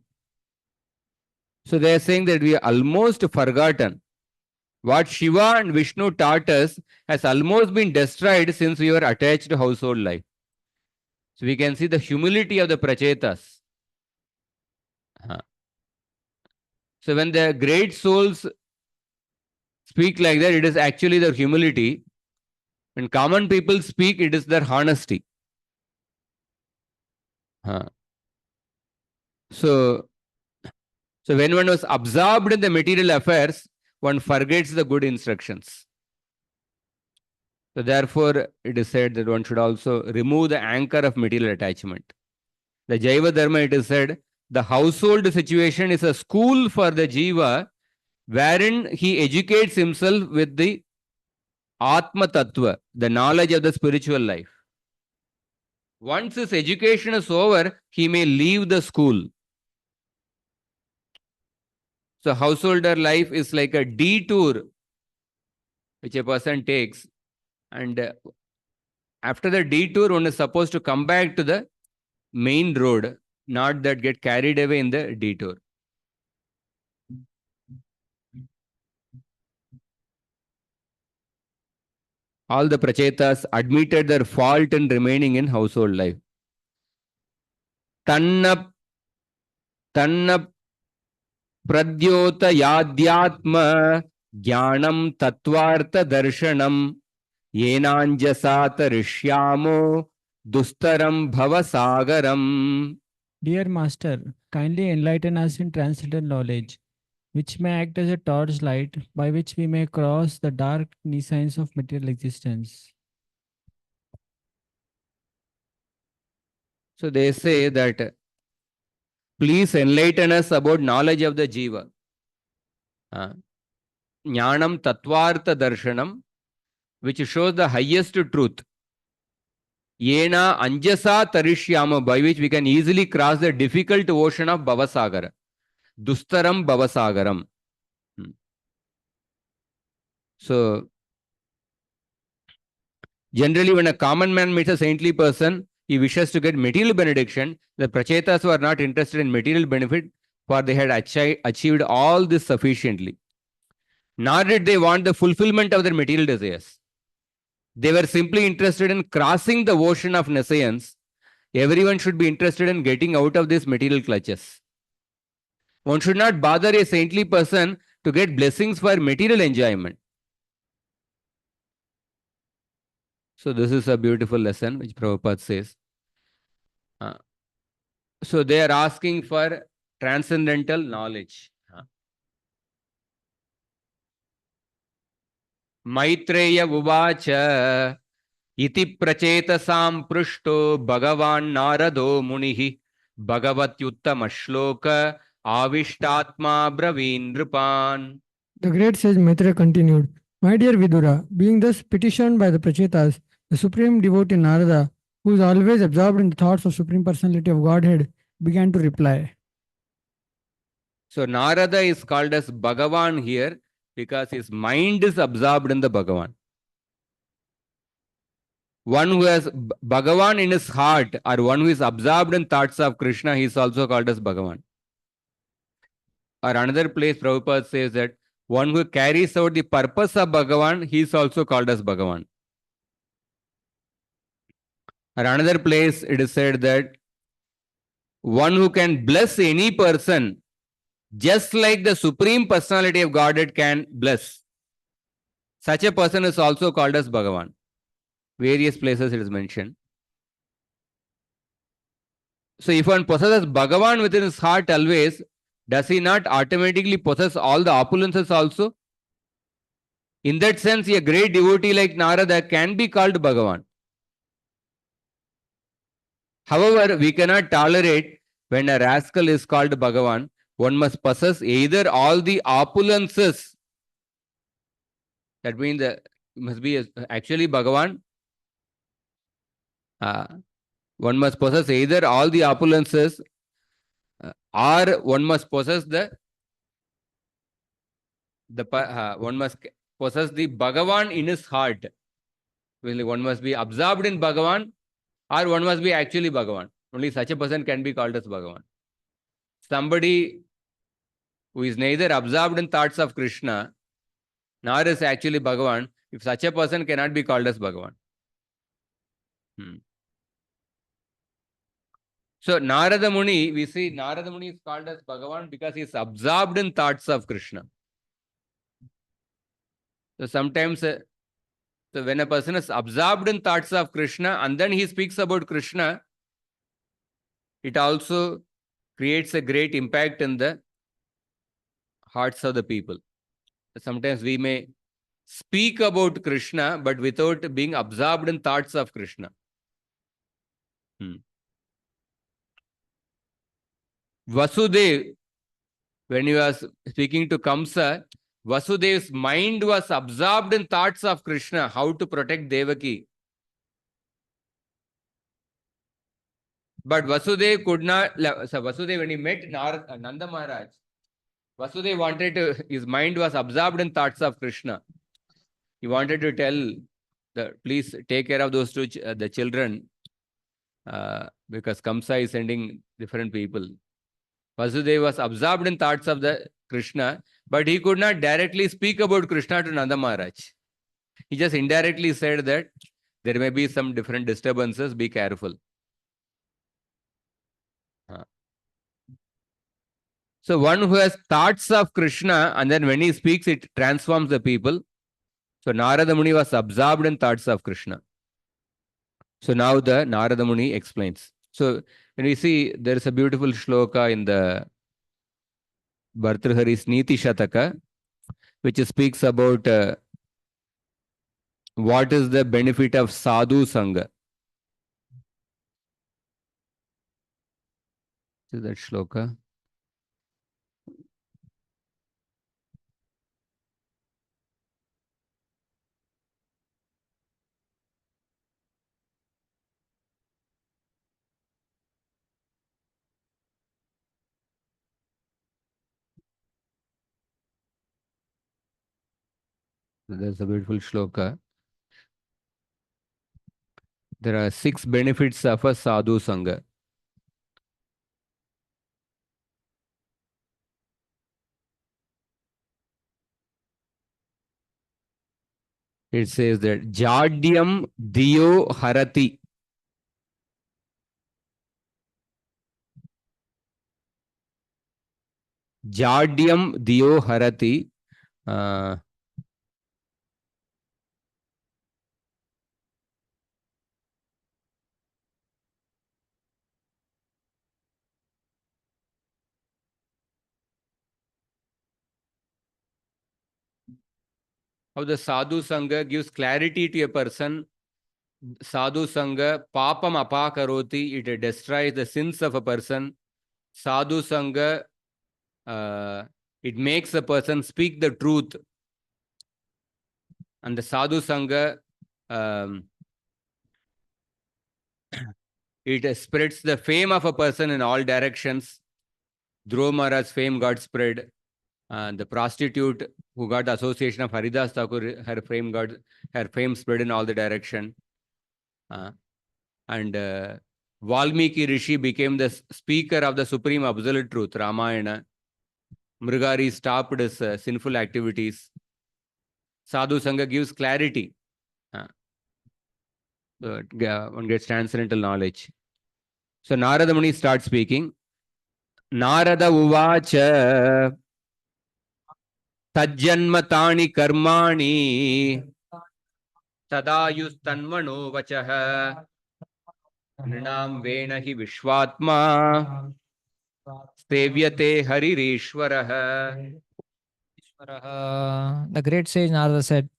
So they are saying that we are almost forgotten. What Shiva and Vishnu taught us has almost been destroyed since we were attached to household life. So we can see the humility of the Prachetas. So when the great souls speak like that, it is actually their humility. When common people speak, it is their honesty. So when one was absorbed in the material affairs, one forgets the good instructions. So therefore, it is said that one should also remove the anchor of material attachment. The Jaiva Dharma, it is said, the household situation is a school for the Jiva, wherein he educates himself with the Atma Tattva, the knowledge of the spiritual life. Once his education is over, he may leave the school. So householder life is like a detour which a person takes, and after the detour, one is supposed to come back to the main road, not that get carried away in the detour. All the Prachetas admitted their fault in remaining in household life. Tanna pradyota yadyatma jnanam tattvartha darshanam yenanjasata rishyamo dustaram bhavasagaram. Dear Master, kindly enlighten us in transcendental knowledge, which may act as a torchlight by which we may cross the dark nescience of material existence. So they say that please enlighten us about knowledge of the Jiva. Jnanam tattvartha darshanam, which shows the highest truth. Yena anjasa tarishyama, by which we can easily cross the difficult ocean of Bhavasagara. Dustaram Bhavasagaram. So, generally, when a common man meets a saintly person, he wishes to get material benediction. The Prachetas were not interested in material benefit, for they had achieved all this sufficiently. Nor did they want the fulfillment of their material desires. They were simply interested in crossing the ocean of nescience. Everyone should be interested in getting out of these material clutches. One should not bother a saintly person to get blessings for material enjoyment. So this is a beautiful lesson which Prabhupada says. So they are asking for transcendental knowledge. Maitreya Uvacha iti prachetasam prushto Bhagavan Narado Munihi Bhagavatyuttama shloka avishtatma bravin nripan. The great sage Maitreya continued, My dear Vidura, being thus petitioned by the Prachetas, the supreme devotee Narada, who is always absorbed in the thoughts of Supreme Personality of Godhead, began to reply. So Narada is called as Bhagavan here because his mind is absorbed in the Bhagavan. One who has Bhagavan in his heart or one who is absorbed in thoughts of Krishna, he is also called as Bhagavan. Or another place Prabhupada says that one who carries out the purpose of Bhagavan, he is also called as Bhagavan. Or another place it is said that one who can bless any person just like the Supreme Personality of Godhead can bless. Such a person is also called as Bhagavan. Various places it is mentioned. So if one possesses Bhagavan within his heart always, does he not automatically possess all the opulences also? In that sense, a great devotee like Narada can be called Bhagavan. However, we cannot tolerate when a rascal is called Bhagavan. One must possess either all the opulences. That means must be actually Bhagavan. One must possess either all the opulences or one must possess one must possess the Bhagavan in his heart. One must be absorbed in Bhagavan or one must be actually Bhagavan. Only such a person can be called as Bhagavan. Somebody who is neither absorbed in thoughts of Krishna nor is actually Bhagavan, if such a person cannot be called as Bhagavan. So Narada Muni, we see Narada Muni is called as Bhagavan because he is absorbed in thoughts of Krishna. So sometimes, so when a person is absorbed in thoughts of Krishna and then he speaks about Krishna, it also creates a great impact in the hearts of the people. Sometimes we may speak about Krishna but without being absorbed in thoughts of Krishna. Vasudev, when he was speaking to Kamsa, Vasudev's mind was absorbed in thoughts of Krishna, how to protect Devaki. But Vasudev could not, so Vasudev, when he met Nanda Maharaj, Vasudev wanted to, his mind was absorbed in thoughts of Krishna. He wanted to tell, please take care of those the children, because Kamsa is sending different people. Vasudeva was absorbed in thoughts of the Krishna, but he could not directly speak about Krishna to Nanda Maharaj. He just indirectly said that there may be some different disturbances, be careful. So one who has thoughts of Krishna and then when he speaks, it transforms the people. So Narada Muni was absorbed in thoughts of Krishna. So now the Narada Muni explains. So when we see, there is a beautiful shloka in the Bhartrihari's Niti Shataka, which speaks about what is the benefit of sadhu sangha. Is that shloka? There's a beautiful shloka. There are 6 benefits of a sadhu sangha. It says that Jadyam Diyo Harati. Jadyam Dio Harati. How the sadhu sangha gives clarity to a person. Sadhu sangha papam apakaroti, it destroys the sins of a person. Sadhu sangha, it makes a person speak the truth. And the sadhu sangha, it spreads the fame of a person in all directions. Dhruva Maharaj's fame got spread. The prostitute who got the association of Haridas Thakur, her fame spread in all the direction. And Valmiki Rishi became the speaker of the supreme absolute truth, Ramayana. Mrigari stopped his sinful activities. Sadhu Sangha gives clarity. One gets transcendental knowledge. So Narada Muni starts speaking. Narada Uvacha Tajjanma Tani Karmani Tadayus Tanmano Vachaha Nrinam Venahi Vishwatma Sevyate Haririshwaraha. The great sage Narada said,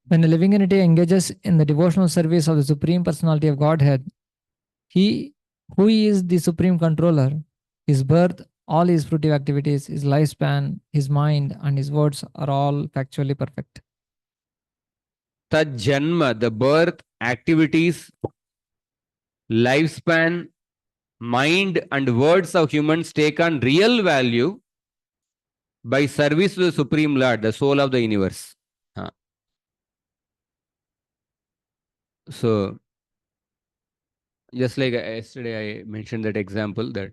when a living entity engages in the devotional service of the Supreme Personality of Godhead, he who is the Supreme Controller, his birth, all his fruitive activities, his lifespan, his mind, and his words are all factually perfect. Tad Janma, the birth, activities, lifespan, mind, and words of humans take on real value by service to the Supreme Lord, the soul of the universe. So, just like yesterday, I mentioned that example that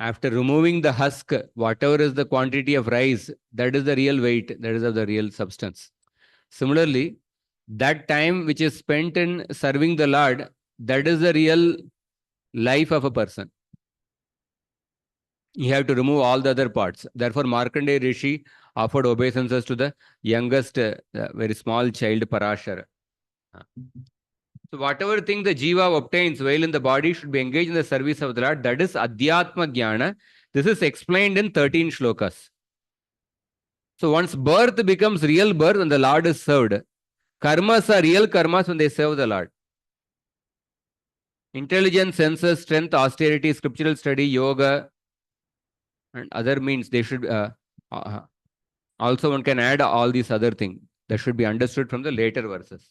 after removing the husk, whatever is the quantity of rice, that is the real weight, that is of the real substance. Similarly, that time which is spent in serving the Lord, that is the real life of a person. You have to remove all the other parts. Therefore, Markandeya Rishi offered obeisances to the youngest, very small child, Parashara. So, whatever thing the Jiva obtains while in the body should be engaged in the service of the Lord. That is Adhyatma Jnana. This is explained in 13 shlokas. So, once birth becomes real birth and the Lord is served, karmas are real karmas when they serve the Lord. Intelligence, senses, strength, austerity, scriptural study, yoga, and other means they should also one can add all these other things that should be understood from the later verses.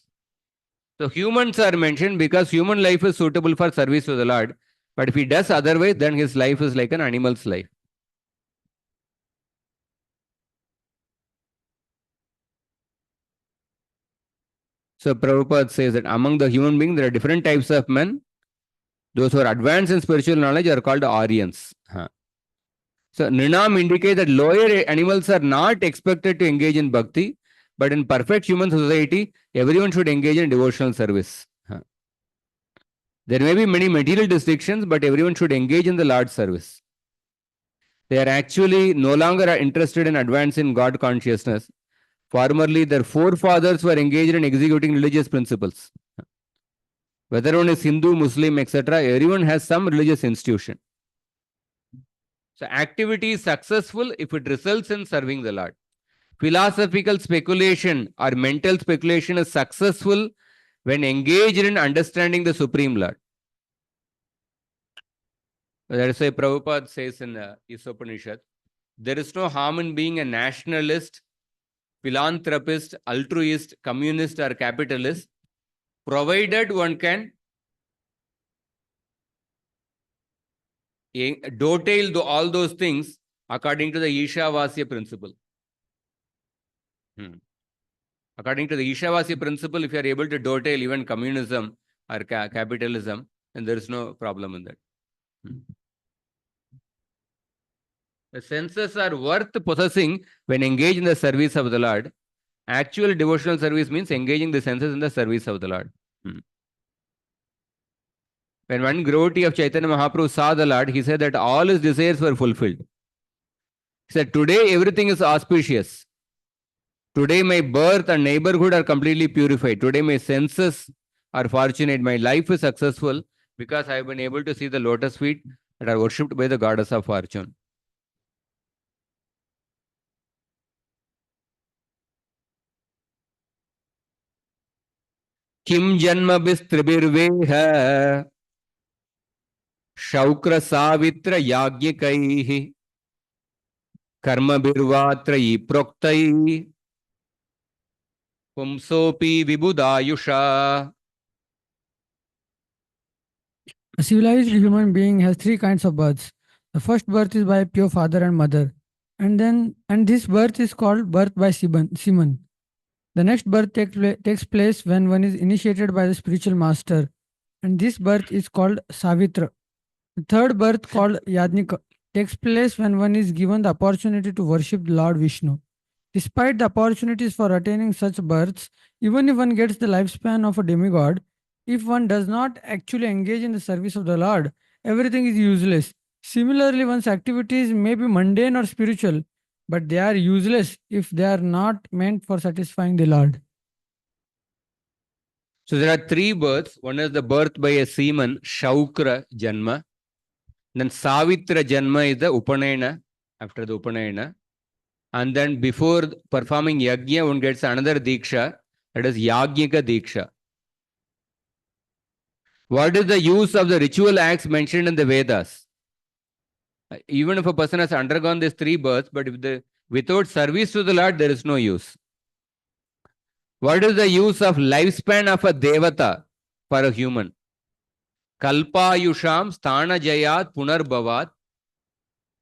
So humans are mentioned because human life is suitable for service to the Lord. But if he does otherwise, then his life is like an animal's life. So Prabhupada says that among the human beings, there are different types of men. Those who are advanced in spiritual knowledge are called Aryans. So Nrinam indicates that lower animals are not expected to engage in bhakti, but in perfect human society, everyone should engage in devotional service. There may be many material distinctions, but everyone should engage in the Lord's service. They are actually no longer interested in advancing God consciousness. Formerly, their forefathers were engaged in executing religious principles. Whether one is Hindu, Muslim, etc., everyone has some religious institution. So, activity is successful if it results in serving the Lord. Philosophical speculation or mental speculation is successful when engaged in understanding the Supreme Lord. That is why Prabhupada says in the Upanishad, there is no harm in being a nationalist, philanthropist, altruist, communist, or capitalist, provided one can dovetail all those things according to the Ishavasya principle. According to the Ishavasya principle, if you are able to dovetail even communism or capitalism, then there is no problem in that. The senses are worth possessing when engaged in the service of the Lord. Actual devotional service means engaging the senses in the service of the Lord. When one devotee of Chaitanya Mahaprabhu saw the Lord, he said that all his desires were fulfilled. He said, today everything is auspicious. Today my birth and neighborhood are completely purified. Today my senses are fortunate. My life is successful because I have been able to see the lotus feet that are worshipped by the goddess of fortune. Kim janma bistribirveha shaukra savitra yagyakaihi karma birvatrayi proktai pumsopi vibudayusha. A civilized human being has three kinds of births. The first birth is by a pure father and mother, and this birth is called birth by semen. The next birth takes place when one is initiated by the spiritual master, and this birth is called Savitra. The third birth, called Yadnika, takes place when one is given the opportunity to worship Lord Vishnu. Despite the opportunities for attaining such births, even if one gets the lifespan of a demigod, if one does not actually engage in the service of the Lord, everything is useless. Similarly, one's activities may be mundane or spiritual, but they are useless if they are not meant for satisfying the Lord. So there are three births. One is the birth by a semen, Shaukra Janma. Then Savitra Janma is the Upanayana, after the Upanayana. And then before performing Yajna, one gets another Diksha, that is Yajnika Diksha. What is the use of the ritual acts mentioned in the Vedas? Even if a person has undergone these three births, but without service to the Lord, there is no use. What is the use of lifespan of a Devata for a human? Kalpayusham sthana jayat punarbhavat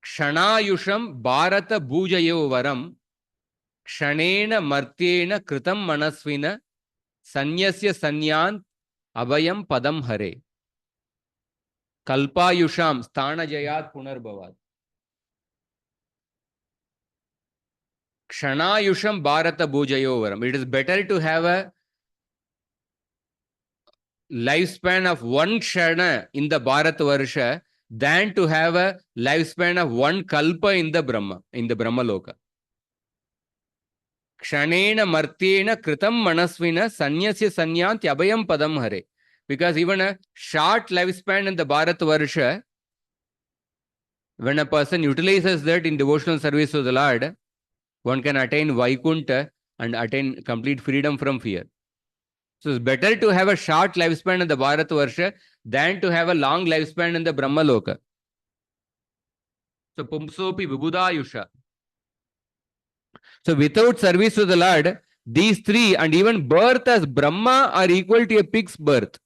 kshanayusham bharata bhujayo varam kshanena martyena kritam manasvina sanyasya sanyant abhayam padam hare. Kalpayusham sthana jayat punarbhavat kshanayusham bharata bhujayo varam. It is better to have a lifespan of one kshana in the Bharat Varsha than to have a lifespan of one kalpa in the Brahma Loka. Kshanena martyena kritam manasvina sanyasya sanyant abhayam padam hare. Because even a short lifespan in the Bharat Varsha, when a person utilizes that in devotional service to the Lord, one can attain Vaikunta and attain complete freedom from fear. So it's better to have a short lifespan in the Bharat Varsha than to have a long lifespan in the Brahma Loka. So Pumsopi Vibudayusha. So without service to the Lord, these three and even birth as Brahma are equal to a pig's birth.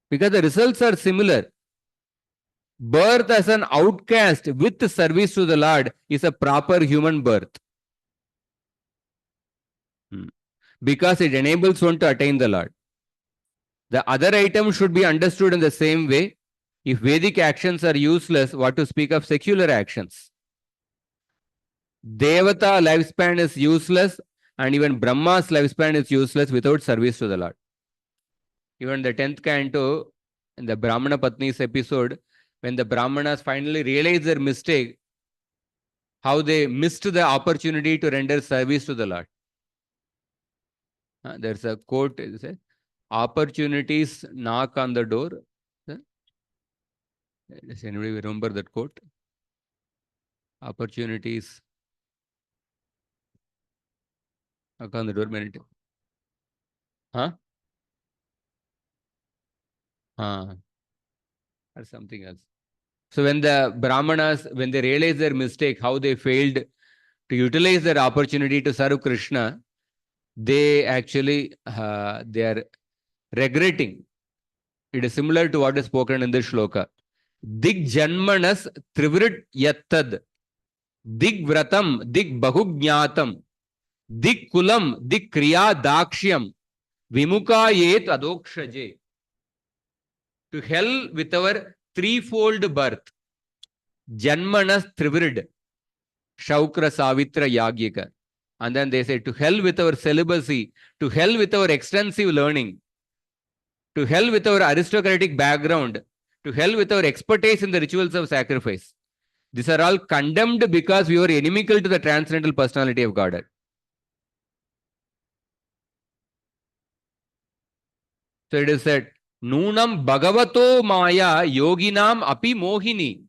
Because the results are similar. Birth as an outcast with service to the Lord is a proper human birth. Because it enables one to attain the Lord. The other items should be understood in the same way. If Vedic actions are useless, what to speak of secular actions? Devata lifespan is useless, and even Brahma's lifespan is useless without service to the Lord. Even the 10th canto, in the Brahmana Patnis episode, when the Brahmanas finally realized their mistake, how they missed the opportunity to render service to the Lord. There's a quote, it says, opportunities knock on the door. Does anybody remember that quote? Opportunities knock on the door. Or something else. So when the Brahmanas, when they realized their mistake, how they failed to utilize their opportunity to serve Krishna, they actually they are regretting. It is similar to what is spoken in this shloka. Dig janmanas trivrit yattad, dig vratam, dig bahugnatam, dig kulam, dig kriya dakshyam, vimukayet adokshaje. To hell with our threefold birth. Janmanas trivrid, Shaukra Savitra Yagyika. And then they say, to hell with our celibacy, to hell with our extensive learning, to hell with our aristocratic background, to hell with our expertise in the rituals of sacrifice. These are all condemned because we were inimical to the transcendental personality of Godhead. So it is said, Nunam Bhagavato Maya Yoginam Api Mohini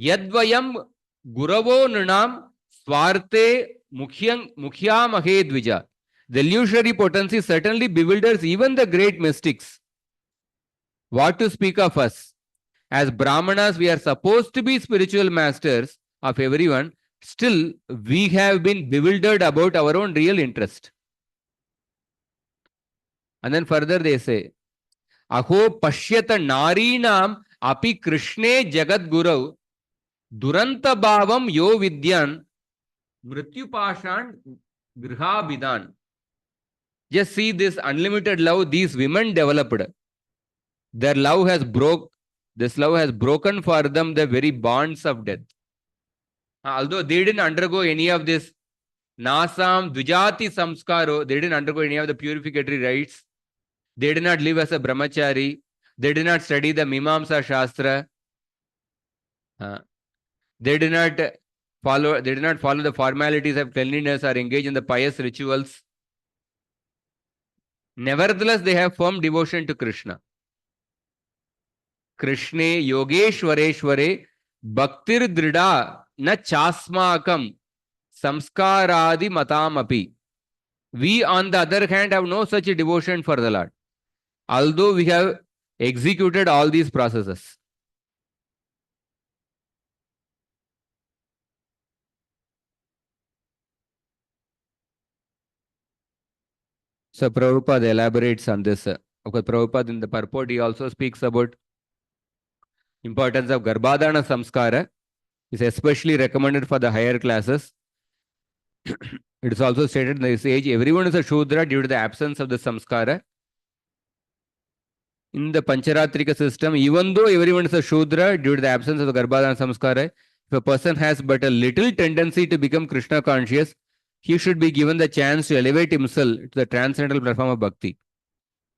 Yadvayam Guravo Nunam Swarte Mukhyamahe Dvija. The illusory potency certainly bewilders even the great mystics. What to speak of us? As Brahmanas, we are supposed to be spiritual masters of everyone. Still, we have been bewildered about our own real interest. And then further they say, Aho pashyata narinam api Krishne jagat gurav duranta bhavam yo vidyan mrityupashan grihabidan. Just see this unlimited love these women developed. Their love has this love has broken for them the very bonds of death. Although they didn't undergo any of this Nasam Dvijati Samskaro, they didn't undergo any of the purificatory rites. They did not live as a brahmachari. They did not study the Mimamsa Shastra. They did not follow the formalities of cleanliness or engage in the pious rituals. Nevertheless, they have firm devotion to Krishna. Krishne Yogeshwareshware Bhaktir Drida Na Chasmakam Samskaradi Matamapi. We, on the other hand, have no such a devotion for the Lord, although we have executed all these processes. So Prabhupada elaborates on this. Of course, Prabhupada in the purport, he also speaks about importance of Garbhadana Samskara. Is especially recommended for the higher classes. It is also stated in this age, everyone is a Shudra due to the absence of the Samskara. In the Pancharatrika system, even though everyone is a Shudra due to the absence of the Garbhadana Samskara, if a person has but a little tendency to become Krishna conscious, he should be given the chance to elevate himself to the transcendental platform of Bhakti.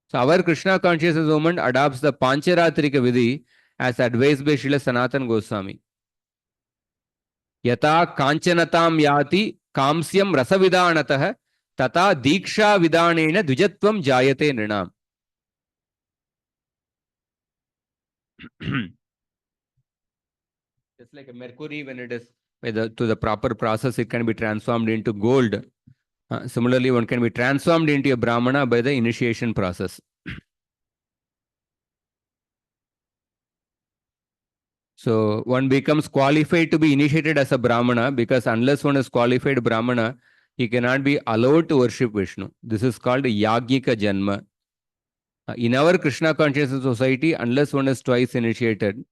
So our Krishna consciousness movement adopts the Pancharatrika Vidhi as advised by Srila Sanatana Goswami. Yata Kanchanatam Yati Kamsyam Rasavidanatah Tata Diksha Vidanena Dvijatvam Jayate Nrinam. Just like a mercury, when it is to the proper process, it can be transformed into gold. Similarly, one can be transformed into a Brahmana by the initiation process. So one becomes qualified to be initiated as a Brahmana because unless one is qualified Brahmana, he cannot be allowed to worship Vishnu. This is called Yagika Janma. In our Krishna consciousness society, unless one is twice initiated,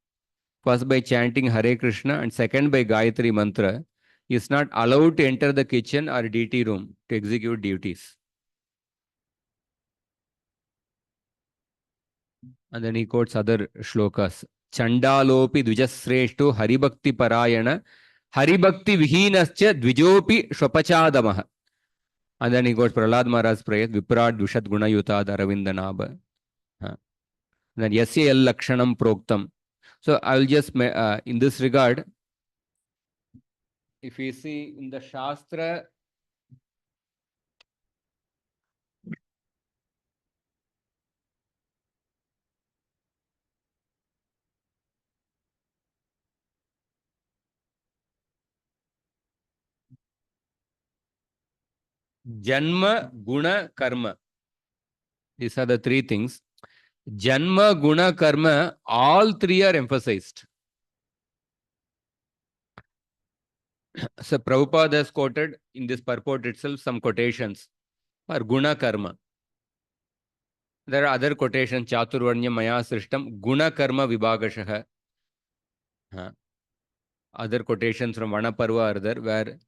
first by chanting Hare Krishna and second by Gayatri Mantra, he is not allowed to enter the kitchen or deity room to execute duties. And then he quotes other shlokas. Chandalopi Dvijasreshtu Haribhakti Parayana Haribhakti Vihinascha Dvijopi Shwapachadamaha. And then he quotes Prahlad Maharaj's prayer, Viprad Dushat Gunayutad Aravindanabha. Then Yasya El Lakshanam Proktam. So I will just, in this regard, if we see in the Shastra, Janma, Guna, Karma. These are the three things. Janma, Guna, Karma, all three are emphasized. So Prabhupada has quoted in this purport itself some quotations for Guna, Karma. There are other quotations, Chaturvarnya Maya Srishtam, Guna, Karma, Vibhagashaha. Other quotations from Vanaparva are there where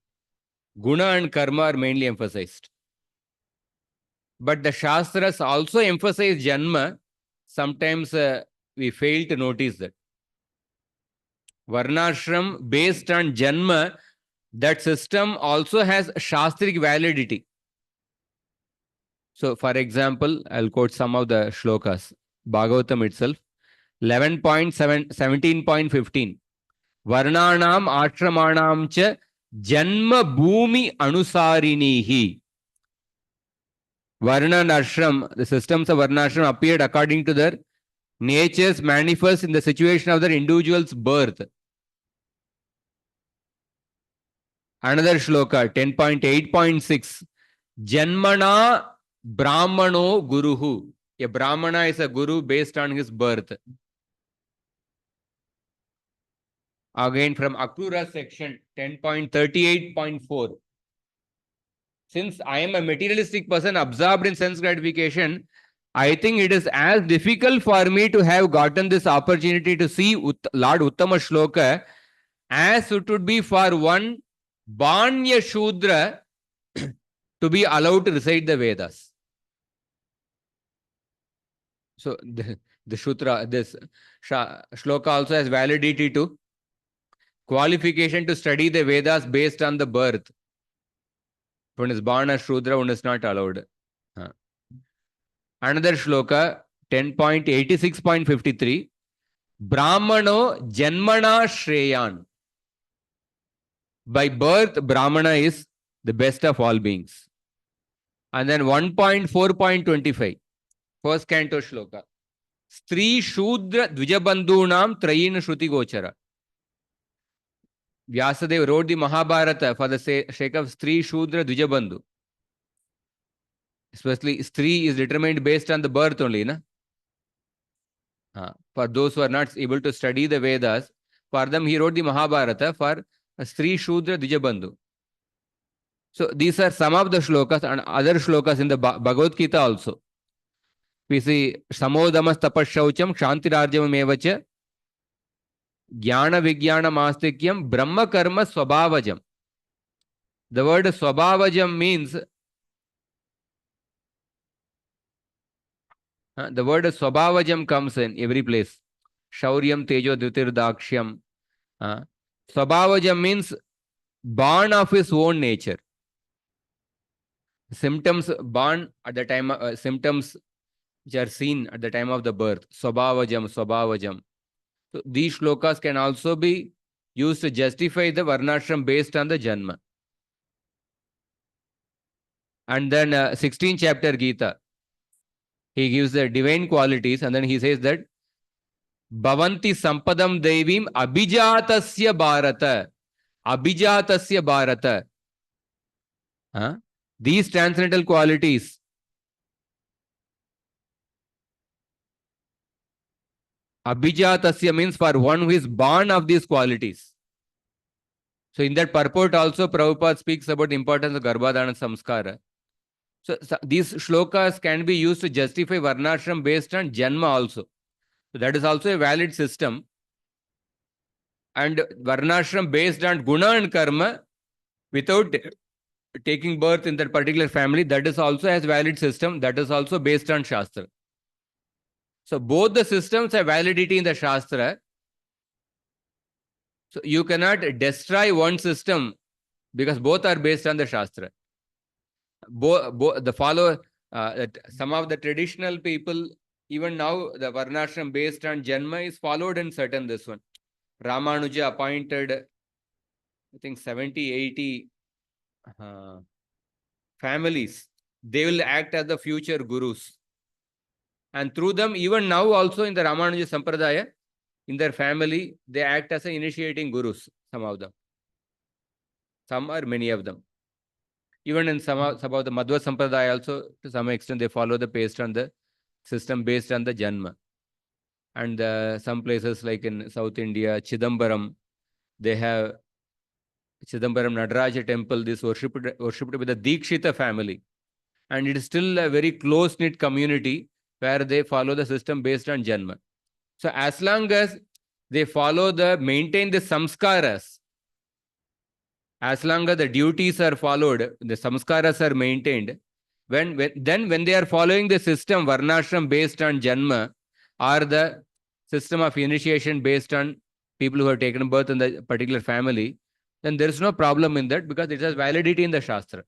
Guna and Karma are mainly emphasized. But the Shastras also emphasize Janma. Sometimes we fail to notice that. Varnashram based on Janma, that system also has Shastric validity. So, for example, I'll quote some of the shlokas. Bhagavatam itself, 17.15. Varnanam ashramanam cha janma bhumi anusarinihi. Varna and ashram, the systems of Varna ashram appeared according to their natures manifest in the situation of their individual's birth. Another shloka, 10.8.6. Janmana Brahmano Guruhu. A Brahmana is a guru based on his birth. Again from Akrura section 10.38.4. Since I am a materialistic person absorbed in sense gratification, I think it is as difficult for me to have gotten this opportunity to see Lord Uttama Shloka as it would be for one Banya Shudra to be allowed to recite the Vedas. So the Shutra, this Shloka also has validity to qualification to study the Vedas based on the birth. One is born as Shudra, one is not allowed. Another Shloka, 10.86.53. Brahmano Janmana Shreyan. By birth, Brahmana is the best of all beings. And then 1.4.25. First canto Shloka. Stri Shudra Dvijabandhunam Trayin Shruti Gochara. Vyasadeva wrote the Mahabharata for the sake of Stri Shudra Dvijabandhu. Especially Stri is determined based on the birth only, na? For those who are not able to study the Vedas, for them he wrote the Mahabharata for Stri Shudra Dvijabandhu. So these are some of the shlokas and other shlokas in the Bhagavad Gita also. We see Samodamas Tapashaucham Kshantirarjamam Evacha Jnana Vijnana Mastikyam Brahma Karma Swabhavajam. The word Swabhavajam means the word Swabhavajam comes in every place. Shauryam Tejo Dhutir Dakshyam. Swabhavajam means born of his own nature. Symptoms born at the time, symptoms which are seen at the time of the birth. Swabhavajam, Swabhavajam. So these shlokas can also be used to justify the Varnashram based on the Janma. And then 16th chapter Gita, he gives the divine qualities and then he says that Bhavanti Sampadam Devim Abhijatasya Bharata. Abhijatasya Bharata. These transcendental qualities Abhijatasya means for one who is born of these qualities. So in that purport also Prabhupada speaks about the importance of Garbhadhana Samskara. So these shlokas can be used to justify Varnashram based on Janma also. So that is also a valid system. And Varnashram based on Guna and Karma without taking birth in that particular family, that is also has valid system. That is also based on Shastra. So both the systems have validity in the Shastra. So you cannot destroy one system because both are based on the Shastra. Some of the traditional people, even now, the Varnashram based on Janma is followed in certain this one. Ramanuja appointed, I think 70, 80 families. They will act as the future gurus. And through them, even now also in the Ramanuja Sampradaya, in their family, they act as initiating gurus, some of them. Some or many of them. Even in some of the Madhva Sampradaya also, to some extent, they follow based on the system based on the Janma. And some places like in South India, Chidambaram, they have Chidambaram Nadaraja temple, this worshipped with the Dikshita family. And it is still a very close-knit community where they follow the system based on Janma. So as long as they maintain the samskaras, as long as the duties are followed, the samskaras are maintained, when they are following the system Varnashram based on Janma or the system of initiation based on people who have taken birth in the particular family, then there is no problem in that because it has validity in the Shastra.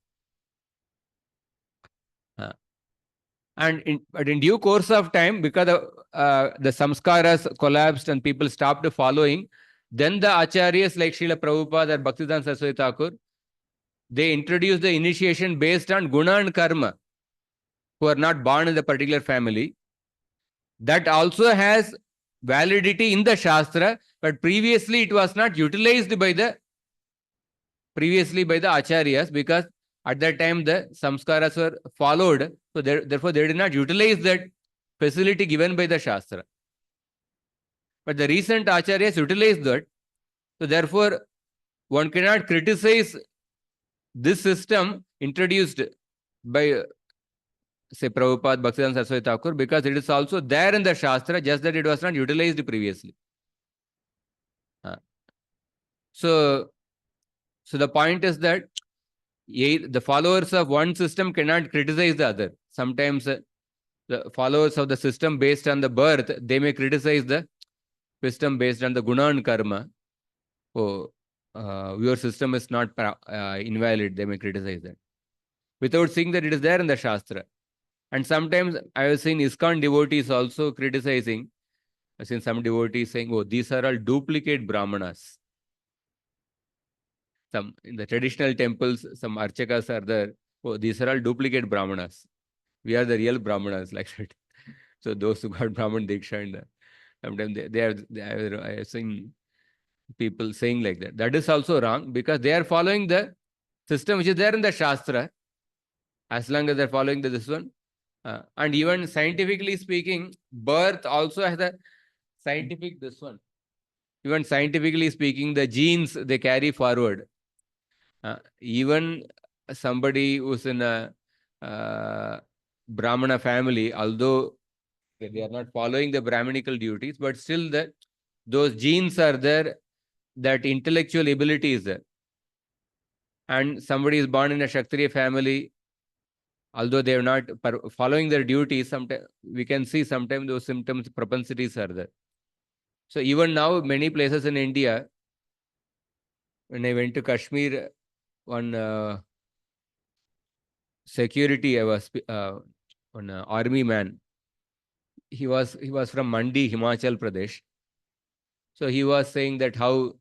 But in due course of time, because the samskaras collapsed and people stopped following, Then the acharyas like Srila Prabhupada or Bhaktivedanta Saraswati Thakur, they introduced the initiation based on guna and karma, who are not born in the particular family. That also has validity in the Shastra, but previously it was not utilized by the acharyas, because at that time the samskaras were followed, so therefore they did not utilize that facility given by the Shastra. But the recent acharyas utilized that, so therefore one cannot criticize this system introduced by say Prabhupada, Bhaktivedanta Saraswati Thakur, because it is also there in the Shastra, just that it was not utilized previously. So the point is that the followers of one system cannot criticize the other. Sometimes the followers of the system based on the birth, they may criticize the system based on the guna and karma. Oh, your system is not invalid, they may criticize that, without seeing that it is there in the Shastra. And sometimes I have seen ISKCON devotees also criticizing. I've seen some devotees saying, oh, these are all duplicate Brahmanas. Some in the traditional temples, some archakas are there. Oh, these are all duplicate Brahmanas. We are the real Brahmanas, like that. So those who got Brahman Diksha, and sometimes I have seen people saying like that. That is also wrong, because they are following the system which is there in the Shastra. As long as they are following this one. And even scientifically speaking, birth also has a scientific this one. Even scientifically speaking, the genes they carry forward. Even somebody who's in a Brahmana family, although they are not following the Brahminical duties, but still those genes are there, that intellectual ability is there. And somebody is born in a Kshatriya family, although they are not following their duties, sometimes we can see sometimes those symptoms, propensities are there. So even now, many places in India, when I went to Kashmir, one security, I was one army man. He was from Mandi, Himachal Pradesh. So he was saying that how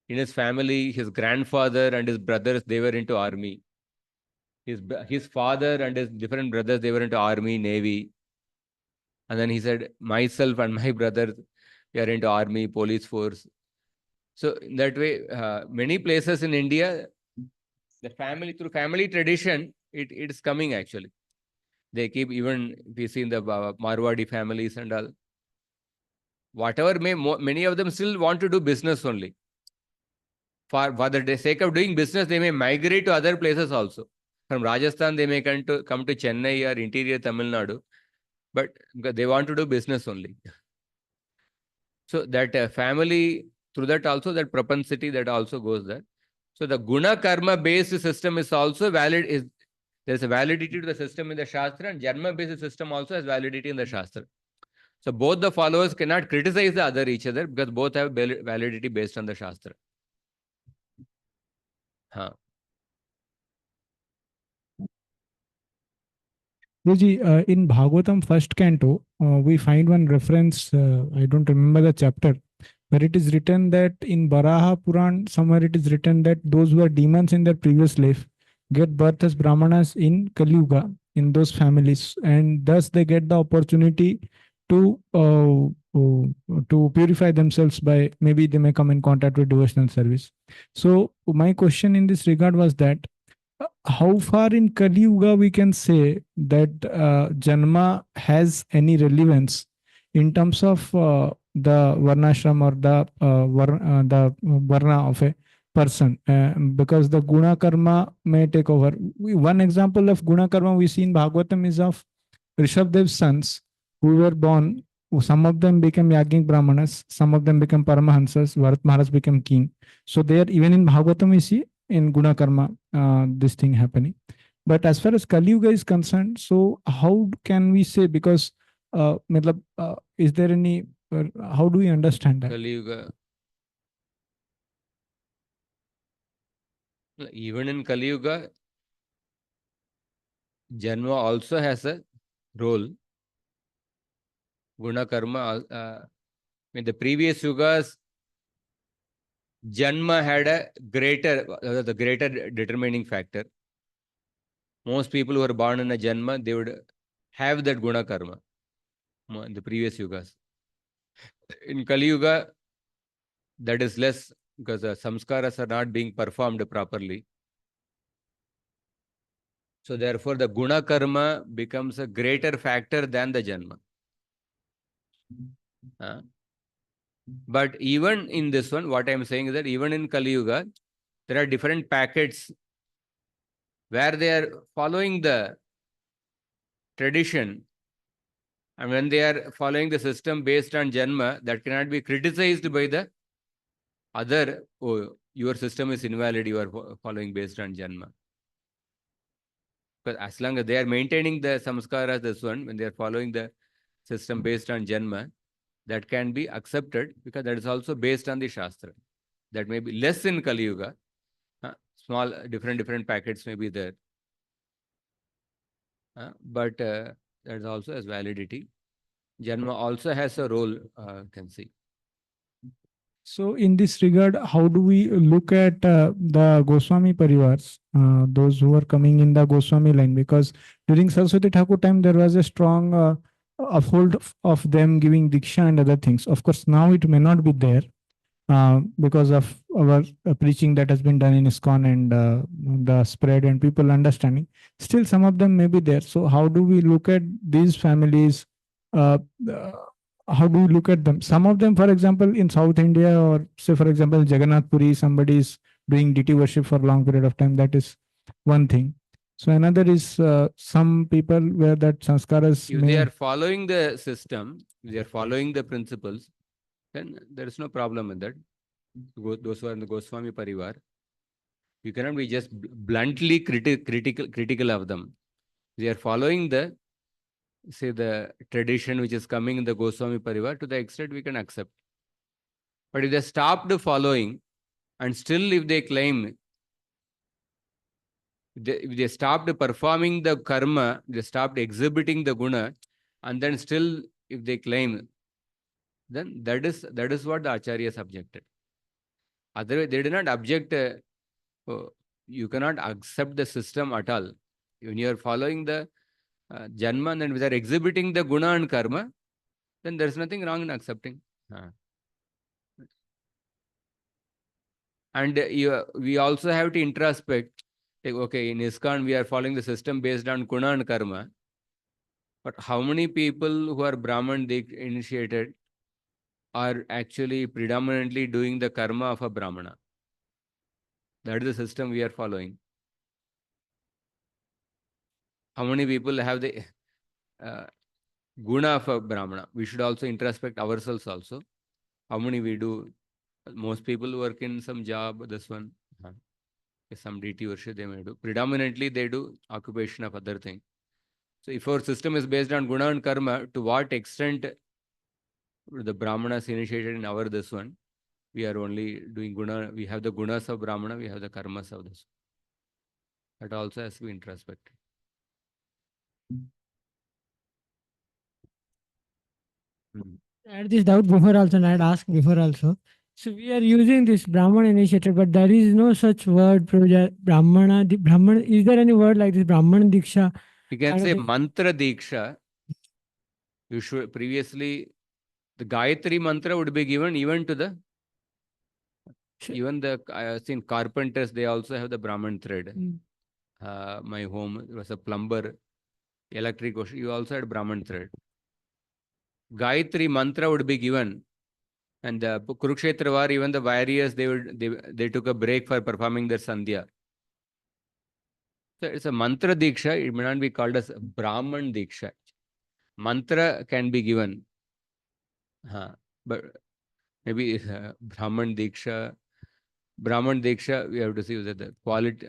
in his family, his grandfather and his brothers, they were into army. His father and his different brothers, they were into army, navy. And then he said, myself and my brothers, we are into army, police force. So in that way, many places in India, the family, through family tradition, it is coming actually. They keep, even we see in the Marwadi families and all, whatever many of them still want to do business only. For the sake of doing business, they may migrate to other places also. From Rajasthan, they may come to Chennai or interior Tamil Nadu, but they want to do business only. So that family, through that also, that propensity that also goes there. So the guna karma based system is also valid. There's a validity to the system in the Shastra, and Janma based system also has validity in the Shastra. So both the followers cannot criticize the other each other, because both have validity based on the Shastra. Guruji, in Bhagavatam first canto, we find one reference, I don't remember the chapter, where it is written that in Baraha Puran, somewhere it is written that those who are demons in their previous life get birth as Brahmanas in Kali Yuga, in those families, and thus they get the opportunity to purify themselves by, maybe they may come in contact with devotional service. So my question in this regard was that how far in Kali Yuga we can say that Janma has any relevance in terms of the Varnashram or the Varna of a person, because the Guna Karma may take over. One example of Guna Karma we see in Bhagavatam is of Rishabdev's sons who were born. Some of them became Yagnik Brahmanas, some of them became Paramahansas, Bharat Maharaj became king. So there, even in Bhagavatam we see in Guna Karma this thing happening. But as far as Kali Yuga is concerned, so how can we say, because is there any, how do we understand that? Kali Yuga. Even in Kali Yuga, Janma also has a role. Guna Karma, in the previous Yugas, Janma had a the greater determining factor. Most people who are born in a Janma, they would have that guna karma in the previous yugas. In Kali Yuga, that is less because the samskaras are not being performed properly. So therefore, the guna karma becomes a greater factor than the Janma. But even in this one, what I am saying is that even in Kali Yuga, there are different packets where they are following the tradition. And when they are following the system based on Janma, that cannot be criticized by the other, oh, your system is invalid, you are following based on Janma. Because as long as they are maintaining the samskaras, this one, when they are following the system based on Janma, that can be accepted because that is also based on the Shastra. That may be less in Kali Yuga. Small, different packets may be there. But that is also has validity. Janma also has a role, can see. So in this regard, how do we look at the Goswami Parivars, those who are coming in the Goswami line? Because during Saraswati Thakur time, there was a strong uphold of them giving Diksha and other things. Of course, now it may not be there because of our preaching that has been done in ISKCON and the spread and people understanding. Still, some of them may be there. So how do we look at these families? How do you look at them? Some of them, for example, in South India, or say, for example, Jagannath Puri, somebody is doing deity worship for a long period of time. That is one thing. So another is some people where that sanskaras. If they are following the system, if they are following the principles, then there is no problem with that. Those who are in the Goswami Parivar, you cannot be just bluntly critical of them. They are following the tradition which is coming in the Goswami Parivar, to the extent we can accept. But if they stopped following, and still if they claim, if they stopped performing the karma, they stopped exhibiting the guna, and then still if they claim, then that is what the acharyas objected. Otherwise, they did not object. You cannot accept the system at all. When you are following the Janma and then we are exhibiting the guna and karma, then there is nothing wrong in accepting. And we also have to introspect. Like, okay, in ISKCON we are following the system based on guna and karma. But how many people who are Brahman initiated are actually predominantly doing the karma of a Brahmana? That is the system we are following. How many people have the guna of a Brahmana? We should also introspect ourselves also. How many we do? Most people work in some job, this one. Some deity worship they may do. Predominantly they do occupation of other thing. So if our system is based on guna and karma, to what extent the Brahmanas initiated in our this one, we are only doing guna, we have the gunas of Brahmana, we have the karmas of this. That also has to be introspected. I had this doubt before also, and I had asked before also. So we are using this Brahman initiated, but there is no such word, Brahmana. Brahman, is there any word like this, Brahman Diksha? You can say mantra Diksha. You should previously, the Gayatri mantra would be given even to the, even the, I have seen carpenters, they also have the Brahman thread. My home was a plumber, electric, you also had Brahman thread. Gayatri mantra would be given. And the Kurukshetra war, even the warriors, they took a break for performing their Sandhya. So it's a mantra Diksha, it may not be called as Brahman Diksha. Mantra can be given. But maybe Brahman Diksha, we have to see that the quality,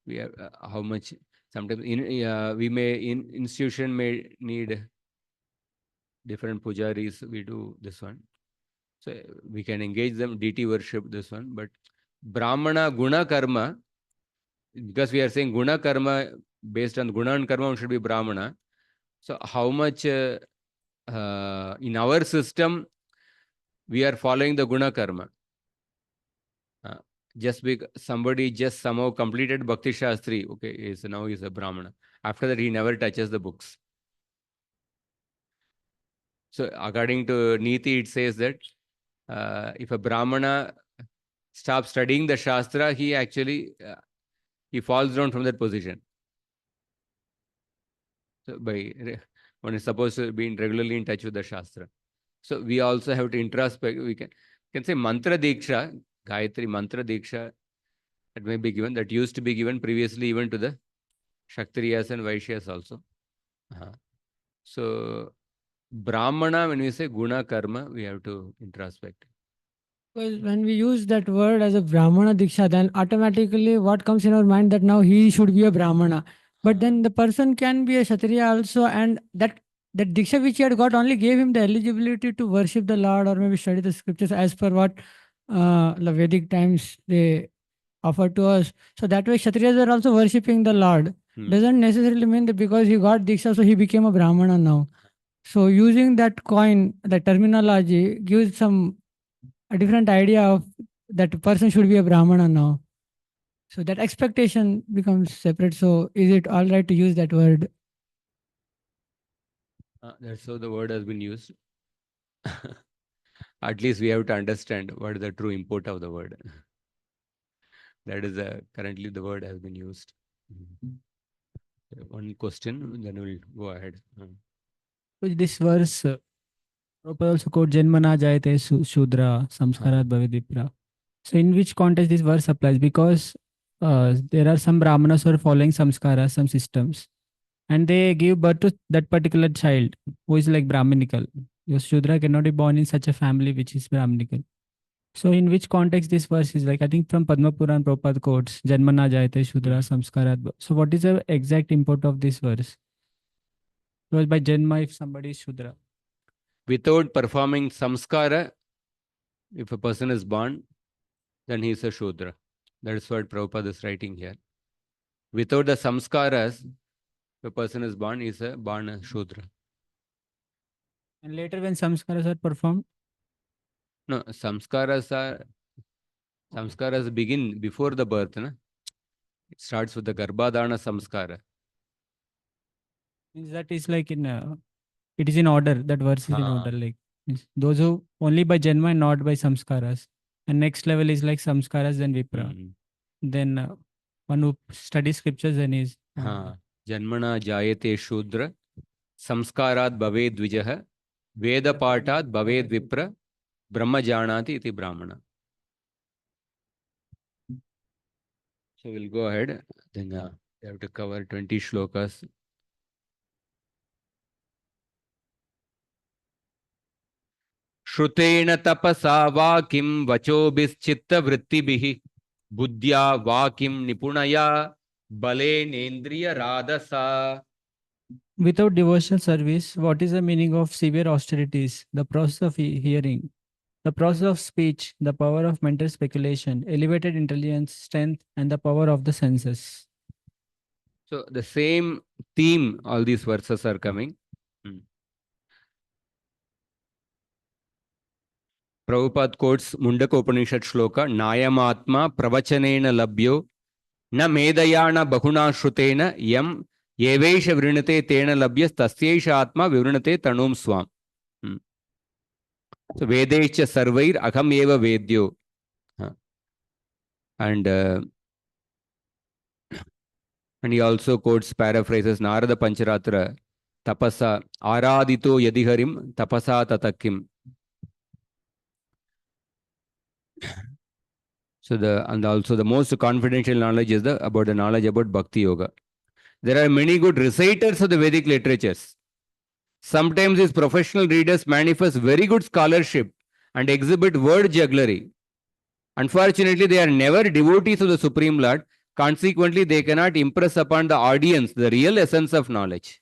we have how much, sometimes we may, in institution may need different pujaris, we do this one. So we can engage them, deity worship, this one. But Brahmana guna karma, because we are saying guna karma, based on guna and karma should be Brahmana. So how much in our system we are following the guna karma? just because somebody just somehow completed Bhakti Shastri, okay, now he's a Brahmana. After that, he never touches the books. So according to Niti, it says that if a Brahmana stops studying the Shastra, he actually he falls down from that position. So one is supposed to be regularly in touch with the Shastra. So we also have to introspect. We can say mantra diksha, Gayatri mantra diksha, that may be given. That used to be given previously even to the Kshatriyas and Vaishyas also. So Brahmana, when we say guna karma, we have to introspect. Because when we use that word as a Brahmana Diksha, then automatically what comes in our mind that now he should be a Brahmana. But then the person can be a Kshatriya also, and that Diksha which he had got only gave him the eligibility to worship the Lord or maybe study the scriptures as per what the Vedic times they offer to us. So that way Kshatriyas are also worshipping the Lord. Doesn't necessarily mean that because he got Diksha, so he became a Brahmana now. So using that coin, the terminology gives a different idea of that person should be a Brahmana now. So that expectation becomes separate. So is it all right to use that word? That's how the word has been used. At least we have to understand what is the true import of the word. That is currently the word has been used. One question, then we'll go ahead. With this verse, Prabhupada also quote Janmana Jayate Shudra Samskarat Bhavedipra. So in which context this verse applies? Because there are some Brahmanas who are following samskaras, some systems, and they give birth to that particular child who is like Brahminical. Your Shudra cannot be born in such a family which is Brahminical. So in which context this verse is like, I think from Padma Puran, Prabhupada quotes, Janmana Jayate Shudra Samskarat. So what is the exact import of this verse? Because by Janma, if somebody is Shudra. Without performing samskara, if a person is born, then he is a Shudra. That is what Prabhupada is writing here. Without the samskaras, if a person is born, he is a born Shudra. And later when samskaras are performed? No, samskaras begin before the birth. Na? It starts with the Garbhadana samskara. That is like it is in order. That verse is in order. Like those who only by Janma and not by samskaras. And next level is like samskaras, then Vipra. Then one who studies scriptures then is. Janmana Jayate Shudra Samskarat Bhaved Dvijaha Veda Patat Bhaved Vipra Brahma Janati iti Brahmana. So we'll go ahead. Then we have to cover 20 shlokas. Shrutena tapasa vakim vachobis chitta vrittibhi buddhya vakim nipunaya bale nendriya radasa. Without devotional service, what is the meaning of severe austerities, the process of hearing, the process of speech, the power of mental speculation, elevated intelligence, strength, and the power of the senses? So the same theme, all these verses are coming. Prabhupada quotes Mundaka Upanishad shloka, Nayamatma pravachanena labhyo na medayana bahuna shrutena yam yevesha vrinate tena labhyas tasyesha atma vivrinate tanum swam. So Vedescha sarvair akham eva vedyo. And he also quotes, paraphrases Narada Pancharatra, tapasa aradito yadiharim tapasa tatakim. So and also the most confidential knowledge is about the knowledge about Bhakti Yoga. There are many good reciters of the Vedic literatures. Sometimes these professional readers manifest very good scholarship and exhibit word jugglery. Unfortunately, they are never devotees of the Supreme Lord. Consequently, they cannot impress upon the audience the real essence of knowledge.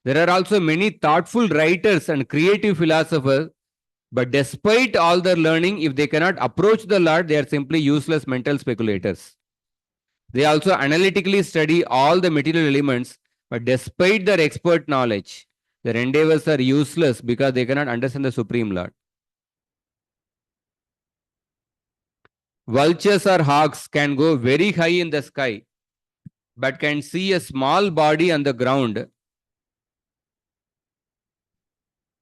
There are also many thoughtful writers and creative philosophers, but despite all their learning, if they cannot approach the Lord, they are simply useless mental speculators. They also analytically study all the material elements, but despite their expert knowledge, their endeavors are useless because they cannot understand the Supreme Lord. Vultures or hawks can go very high in the sky, but can see a small body on the ground.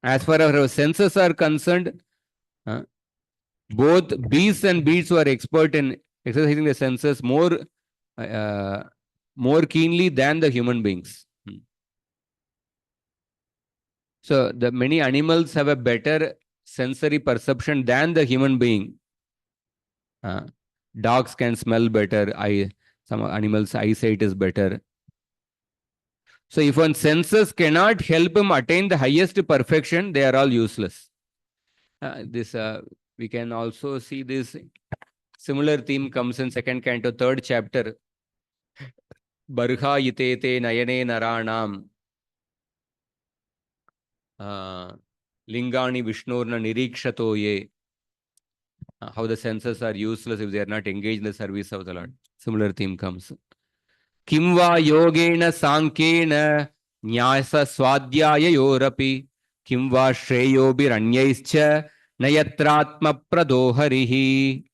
As far as our senses are concerned, both beasts and beasts who are expert in exercising the senses more keenly than the human beings. So the many animals have a better sensory perception than the human being. Dogs can smell better. Some animals' eyesight is better. So if one's senses cannot help him attain the highest perfection, they are all useless. We can also see this similar theme comes in 2nd canto, 3rd chapter. Barha yitete nayane naranam lingani vishnurna nirikshato ye. How the senses are useless if they are not engaged in the service of the Lord. Similar theme comes. Kimva yogena sankena nyasa swadhyaya yorapi kimva shreyobiranyaischa nayatratma pradoharihi.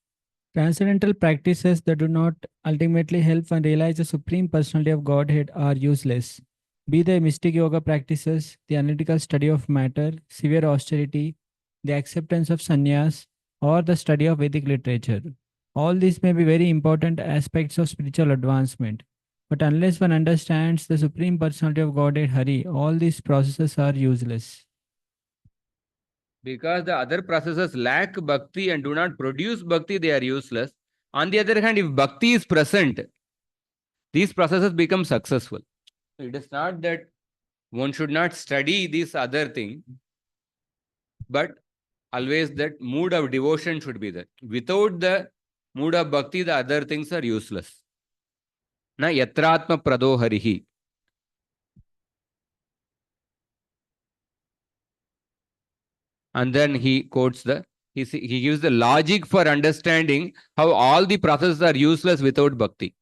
Transcendental practices that do not ultimately help one realize the Supreme Personality of Godhead are useless. Be they mystic yoga practices, the analytical study of matter, severe austerity, the acceptance of sannyas, or the study of Vedic literature. All these may be very important aspects of spiritual advancement. But unless one understands the Supreme Personality of Godhead Hari, all these processes are useless. Because the other processes lack bhakti and do not produce bhakti, they are useless. On the other hand, if bhakti is present, these processes become successful. It is not that one should not study this other thing, but always that mood of devotion should be there. Without the mood of bhakti, the other things are useless. Na yatratma pradoharihi. And then he quotes he gives the logic for understanding how all the processes are useless without bhakti.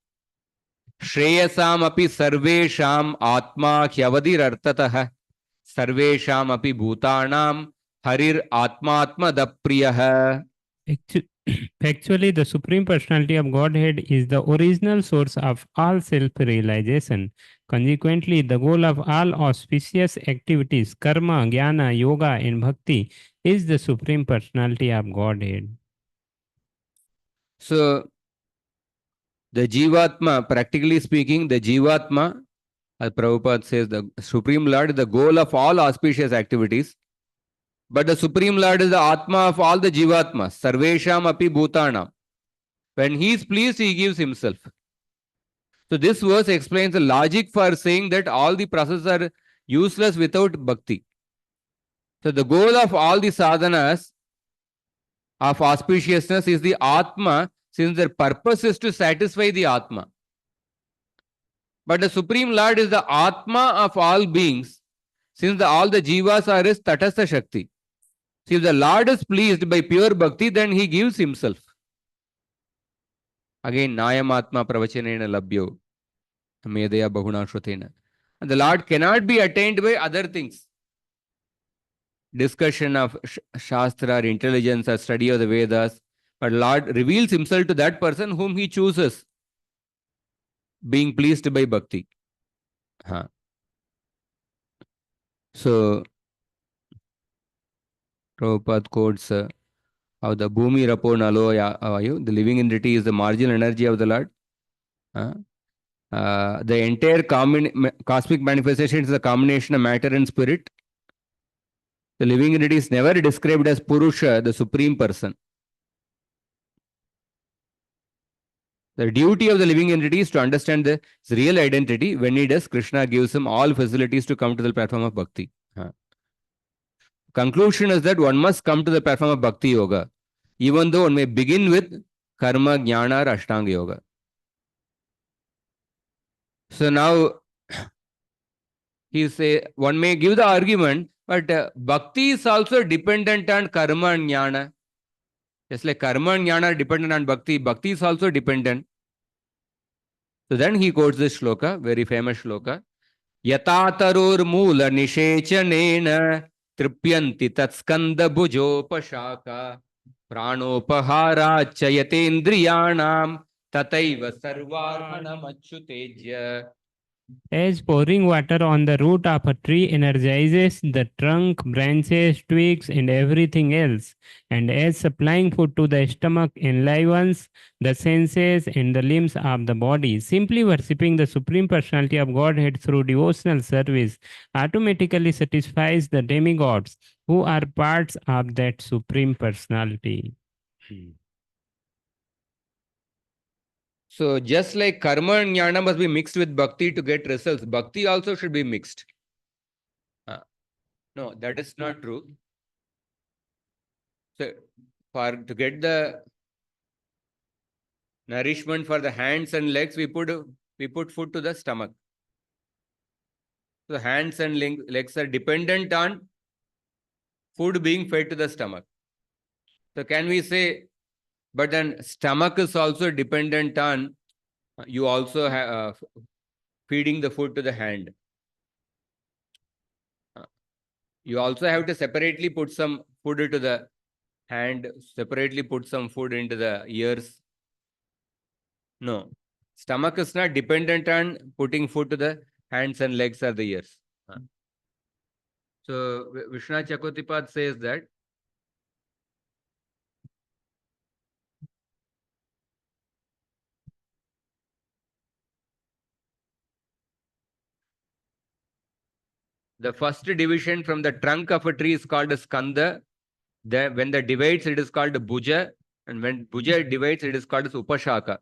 Shreyasam api sarvesham atma hyavadirartatah sarvesham api bhutanam harir atmatma dapriyah. Actually, the Supreme Personality of Godhead is the original source of all self-realization. Consequently, the goal of all auspicious activities, karma, jnana, yoga, and bhakti, is the Supreme Personality of Godhead. So, the Jivatma, practically speaking, the Jivatma, as Prabhupada says, the Supreme Lord is the goal of all auspicious activities. But the Supreme Lord is the Atma of all the Jivatmas, Sarvesham api Bhutanam. When he is pleased, he gives himself. So this verse explains the logic for saying that all the processes are useless without bhakti. So the goal of all the sadhanas of auspiciousness is the Atma, since their purpose is to satisfy the Atma. But the Supreme Lord is the Atma of all beings, since all the jivas are his Tatastha Shakti. So if the Lord is pleased by pure bhakti, then he gives himself. Again, Nayam Atma Pravachanena Labhyo, Medaya Bahuna Shrutena. And the Lord cannot be attained by other things. Discussion of Shastra, or intelligence, or study of the Vedas. But Lord reveals himself to that person whom he chooses, being pleased by bhakti. So, Prabhupada quotes how the Bhumi Rapo Nalo Vayu, the living entity is the marginal energy of the Lord. The entire cosmic manifestation is a combination of matter and spirit. The living entity is never described as Purusha, the supreme person. The duty of the living entity is to understand the real identity. When he does, Krishna gives him all facilities to come to the platform of bhakti. Conclusion is that one must come to the platform of bhakti yoga, even though one may begin with karma, jnana, or ashtanga yoga. So now he say one may give the argument, but bhakti is also dependent on karma and jnana. Just like karma and jnana are dependent on bhakti, bhakti is also dependent. So then he quotes this shloka, very famous shloka. Yatatarur mula nishechanena tripyanti tatskanda bhujopashaka Pranopaharacha yatendriyanam tataiva sarvarhanamachyutejya. As pouring water on the root of a tree energizes the trunk, branches, twigs, and everything else, and as supplying food to the stomach enlivens the senses and the limbs of the body, simply worshipping the Supreme Personality of Godhead through devotional service automatically satisfies the demigods who are parts of that Supreme Personality. So just like karma and jnana must be mixed with bhakti to get results, bhakti also should be mixed. No, that is not true. So to get the nourishment for the hands and legs, we put food to the stomach. So hands and legs are dependent on food being fed to the stomach. So can we say, but then stomach is also dependent on you also feeding the food to the hand. You also have to separately put some food to the hand, separately put some food into the ears. No, stomach is not dependent on putting food to the hands and legs or the ears. So Vishwanath Chakravartipad says that the first division from the trunk of a tree is called a skanda. When the divides, it is called a bhuja. And when bhuja divides, it is called as upashaka.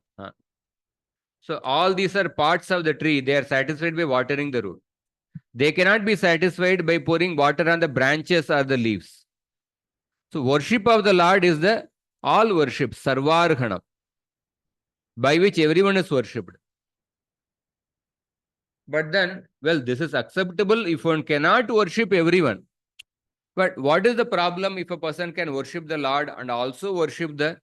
So all these are parts of the tree. They are satisfied by watering the root. They cannot be satisfied by pouring water on the branches or the leaves. So worship of the Lord is the all worship, sarvarghana, by which everyone is worshipped. But then, well, this is acceptable if one cannot worship everyone. But what is the problem if a person can worship the Lord and also worship the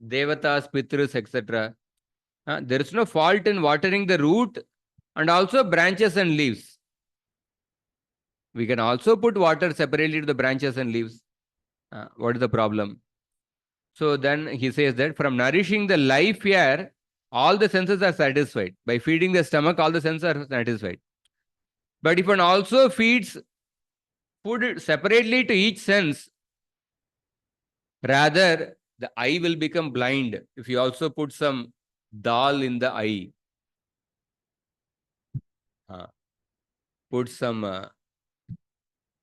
devatas, pitras, etc.? There is no fault in watering the root and also branches and leaves. We can also put water separately to the branches and leaves. What is the problem? So then he says that from nourishing the life here, all the senses are satisfied. By feeding the stomach, all the senses are satisfied. But if one also feeds food separately to each sense, rather the eye will become blind if you also put some dal in the eye. Put some,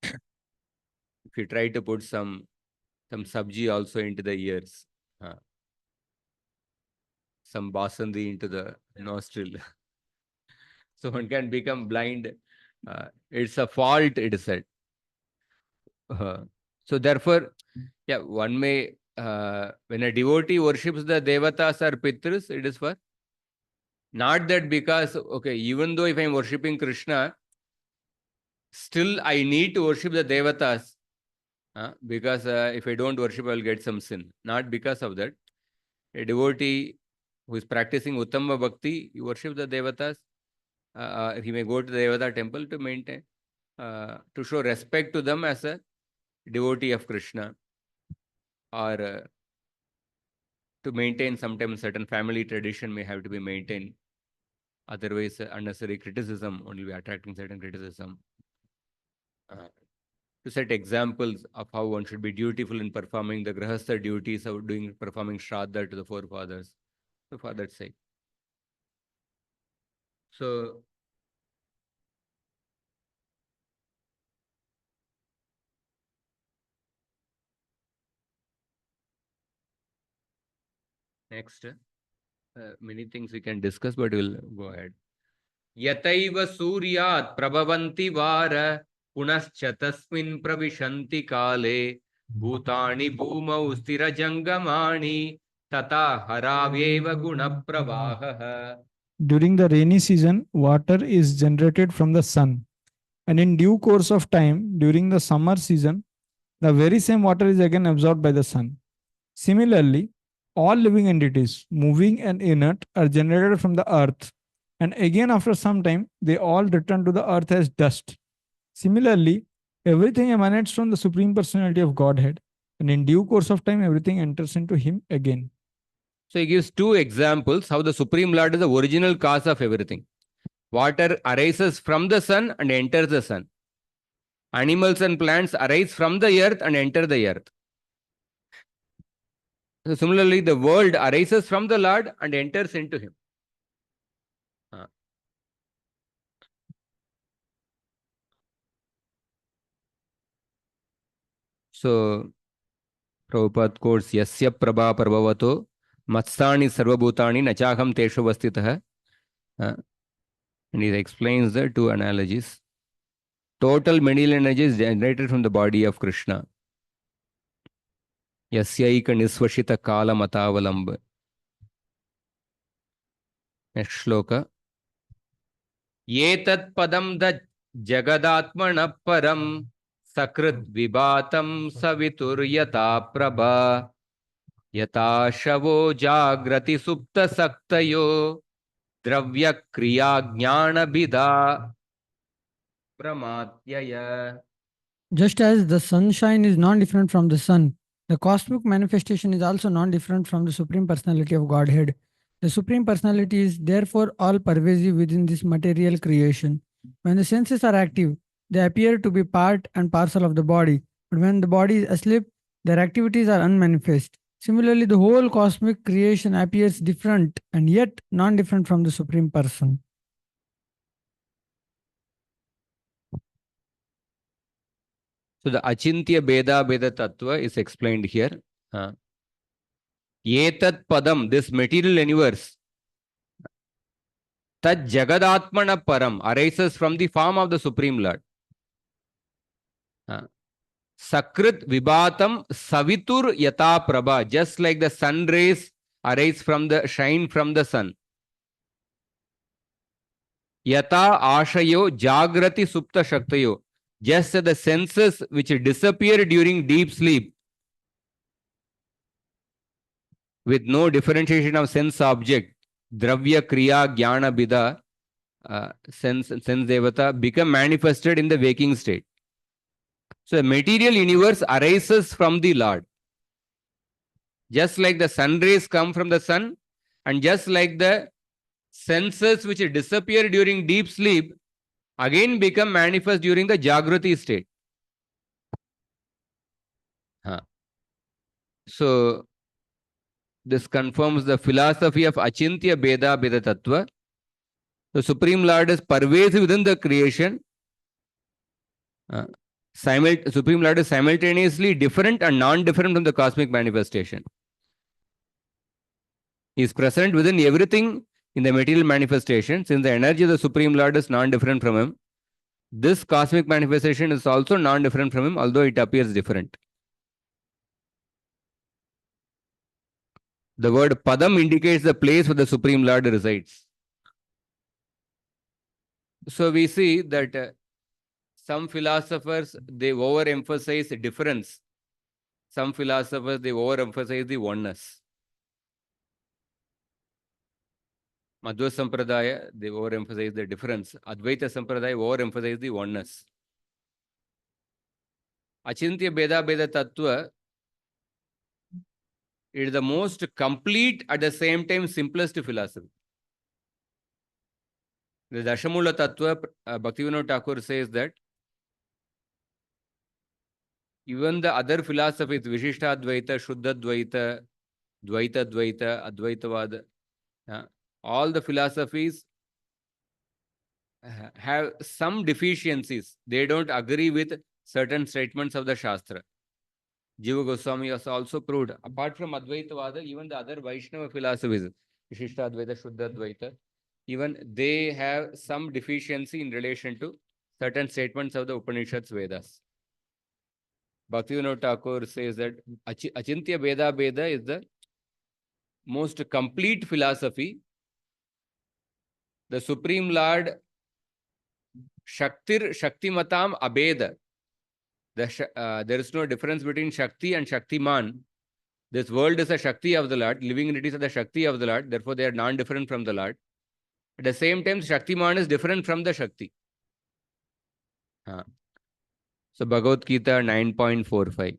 if you try to put some sabji also into the ears. Some basandi into the nostril. So one can become blind. It's a fault, it is said. So therefore, yeah, one may, when a devotee worships the devatas or pitras, it is for not that because, okay, even though if I'm worshipping Krishna, still I need to worship the devatas because if I don't worship, I'll get some sin. Not because of that. A devotee who is practicing Uttama Bhakti, you worship the devatas. He may go to the Devata temple to maintain, to show respect to them as a devotee of Krishna, or to maintain sometimes certain family tradition may have to be maintained. Otherwise, unnecessary criticism only be attracting certain criticism. To set examples of how one should be dutiful in performing the grahastha duties of performing shraddha to the forefathers. So for that sake. So next, many things we can discuss, but we'll go ahead. Yataiva suryat prabhavanti vara punascha tasmin pravishanti kale bhutani bhumau stira jangamani tata haravyeva guna pravaha. During the rainy season, water is generated from the sun. And in due course of time, during the summer season, the very same water is again absorbed by the sun. Similarly, all living entities, moving and inert, are generated from the earth. And again, after some time, they all return to the earth as dust. Similarly, everything emanates from the Supreme Personality of Godhead. And in due course of time, everything enters into him again. So he gives two examples how the Supreme Lord is the original cause of everything. Water arises from the sun and enters the sun. Animals and plants arise from the earth and enter the earth. So similarly, the world arises from the Lord and enters into him. So Prabhupada quotes, Yasya Prabha Prabhavato Matsani Sarvabhutani Nachaham Teshu Vastitah. And he explains the two analogies. Total mental energy is generated from the body of Krishna. Yasyaika Nisvashita Kala Matavalamb. Next shloka. Yetat Padam da Jagadatmana Param Sakrit Vibatam Savitur Yata Prabha Yata Shavo Jagrati Supta Saktayo Dravya Kriya Jnana Bida Pramatyaya. Just as the sunshine is non-different from the sun, the cosmic manifestation is also non-different from the Supreme Personality of Godhead. The Supreme Personality is therefore all-pervasive within this material creation. When the senses are active, they appear to be part and parcel of the body, but when the body is asleep, their activities are unmanifest. Similarly, the whole cosmic creation appears different and yet non-different from the Supreme Person. So the Achintya Beda Beda Tattva is explained here. Yetat Padam, this material universe, Tat Jagadatmana Param, arises from the form of the Supreme Lord. Sakrit Vibatam Savitur Yata Prabha, just like the sun rays arise from the shine from the sun. Yata Ashayo Jagrati Supta Shaktayo, just as the senses which disappear during deep sleep with no differentiation of sense object, Dravya Kriya Jnana Bida, sense devata, become manifested in the waking state. So the material universe arises from the Lord. Just like the sun rays come from the sun, and just like the senses which disappear during deep sleep again become manifest during the Jagrati state. So this confirms the philosophy of Achintya Beda Beda Tattva. The Supreme Lord is pervasive within the creation. Supreme Lord is simultaneously different and non-different from the cosmic manifestation. He is present within everything in the material manifestation. Since the energy of the Supreme Lord is non-different from him, this cosmic manifestation is also non-different from him, although it appears different. The word Padam indicates the place where the Supreme Lord resides. So we see that some philosophers, they overemphasize the difference. Some philosophers, they overemphasize the oneness. Madhva Sampradaya, they overemphasize the difference. Advaita Sampradaya overemphasize the oneness. Achintya Beda Beda Tattva, it is the most complete, at the same time simplest philosophy. The Dashamula Tattva, Bhaktivinoda Thakur says that even the other philosophies, Vishishtadvaita, Shuddhadvaita, Dvaita Dvaita, Advaitavada, all the philosophies have some deficiencies. They don't agree with certain statements of the Shastra. Jiva Goswami has also proved, apart from Advaitavada, even the other Vaishnava philosophies, Vishishtadvaita, Shuddhadvaita, even they have some deficiency in relation to certain statements of the Upanishads, Vedas. Bhaktivinoda Thakur says that Achintya Beda Beda is the most complete philosophy. The Supreme Lord, Shaktir Shaktimatam Abeda. There is no difference between Shakti and Shaktiman. This world is a Shakti of the Lord. Living entities are the Shakti of the Lord. Therefore, they are non-different from the Lord. At the same time, Shaktiman is different from the Shakti. So, Bhagavad Gita 9.45.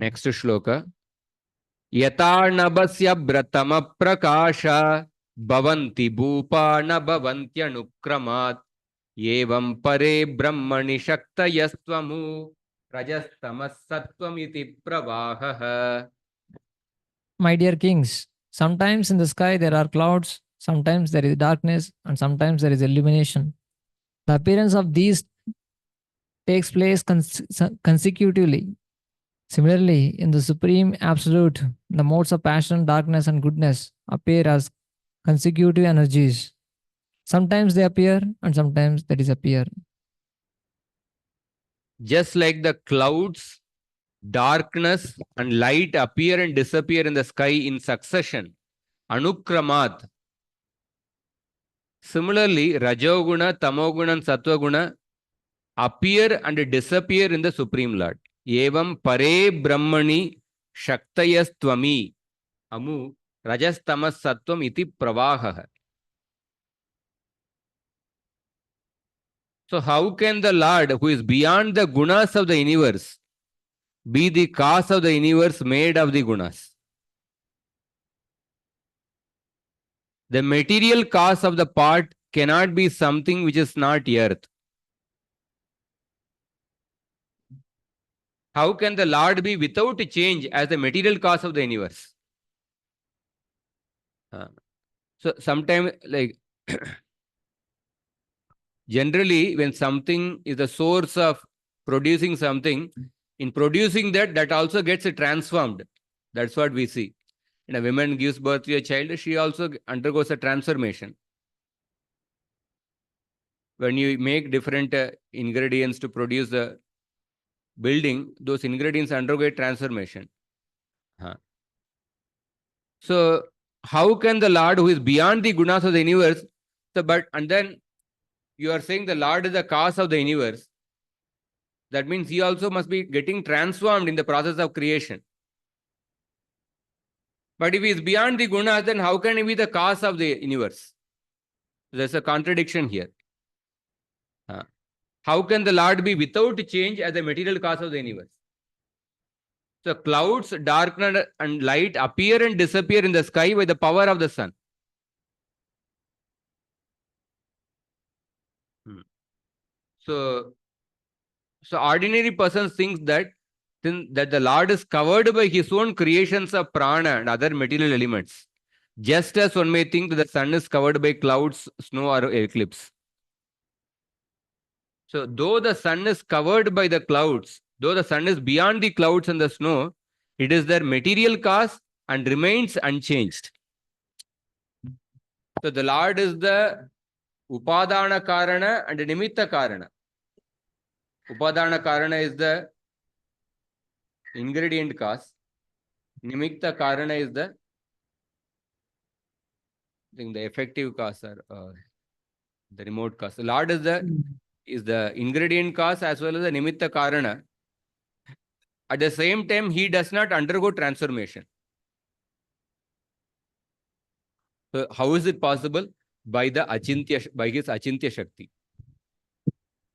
Next shloka. Yatarnabasya bratama prakasha bhavanti bhupa na bhavantyanukramat yevam pare brahmani shaktayastvamu rajastamas sattvam iti pravaha. My dear kings, sometimes in the sky there are clouds, sometimes there is darkness, and sometimes there is illumination. The appearance of these takes place consecutively. Similarly, in the Supreme Absolute, the modes of passion, darkness, and goodness appear as consecutive energies. Sometimes they appear and sometimes they disappear. Just like the clouds, darkness and light appear and disappear in the sky in succession, anukramat. Similarly, Rajoguna, Tamoguna, and Satvaguna appear and disappear in the Supreme Lord. Evam pare brahmani shaktayastvami amu rajastamas sattvam iti pravaha. So how can the Lord, who is beyond the gunas of the universe, be the cause of the universe made of the gunas? The material cause of the part cannot be something which is not earth. How can the Lord be without change as the material cause of the universe? So sometimes, like, generally, when something is the source of producing something, in producing that, that also gets transformed. That's what we see. When a woman gives birth to a child, she also undergoes a transformation. When you make different ingredients to produce the building, those ingredients undergo a transformation. So, how can the Lord, who is beyond the gunas of the universe, and then you are saying the Lord is the cause of the universe? That means he also must be getting transformed in the process of creation. But if he is beyond the gunas, then how can he be the cause of the universe? There's a contradiction here. How can the Lord be without change as a material cause of the universe? So clouds, darkness, and light appear and disappear in the sky by the power of the sun. So ordinary person thinks that the Lord is covered by his own creations of prana and other material elements. Just as one may think that the sun is covered by clouds, snow, or eclipse. So though the sun is covered by the clouds, though the sun is beyond the clouds and the snow, it is their material cause and remains unchanged. So the Lord is the Upadana Karana and Nimitta Karana. Upadana Karana is the ingredient cause. Nimitta Karana is the, I think, the effective cause or the remote cause. The Lord is the ingredient cause as well as the Nimitta Karana. At the same time, he does not undergo transformation. So how is it possible? By the Achintya, by his Achintya Shakti.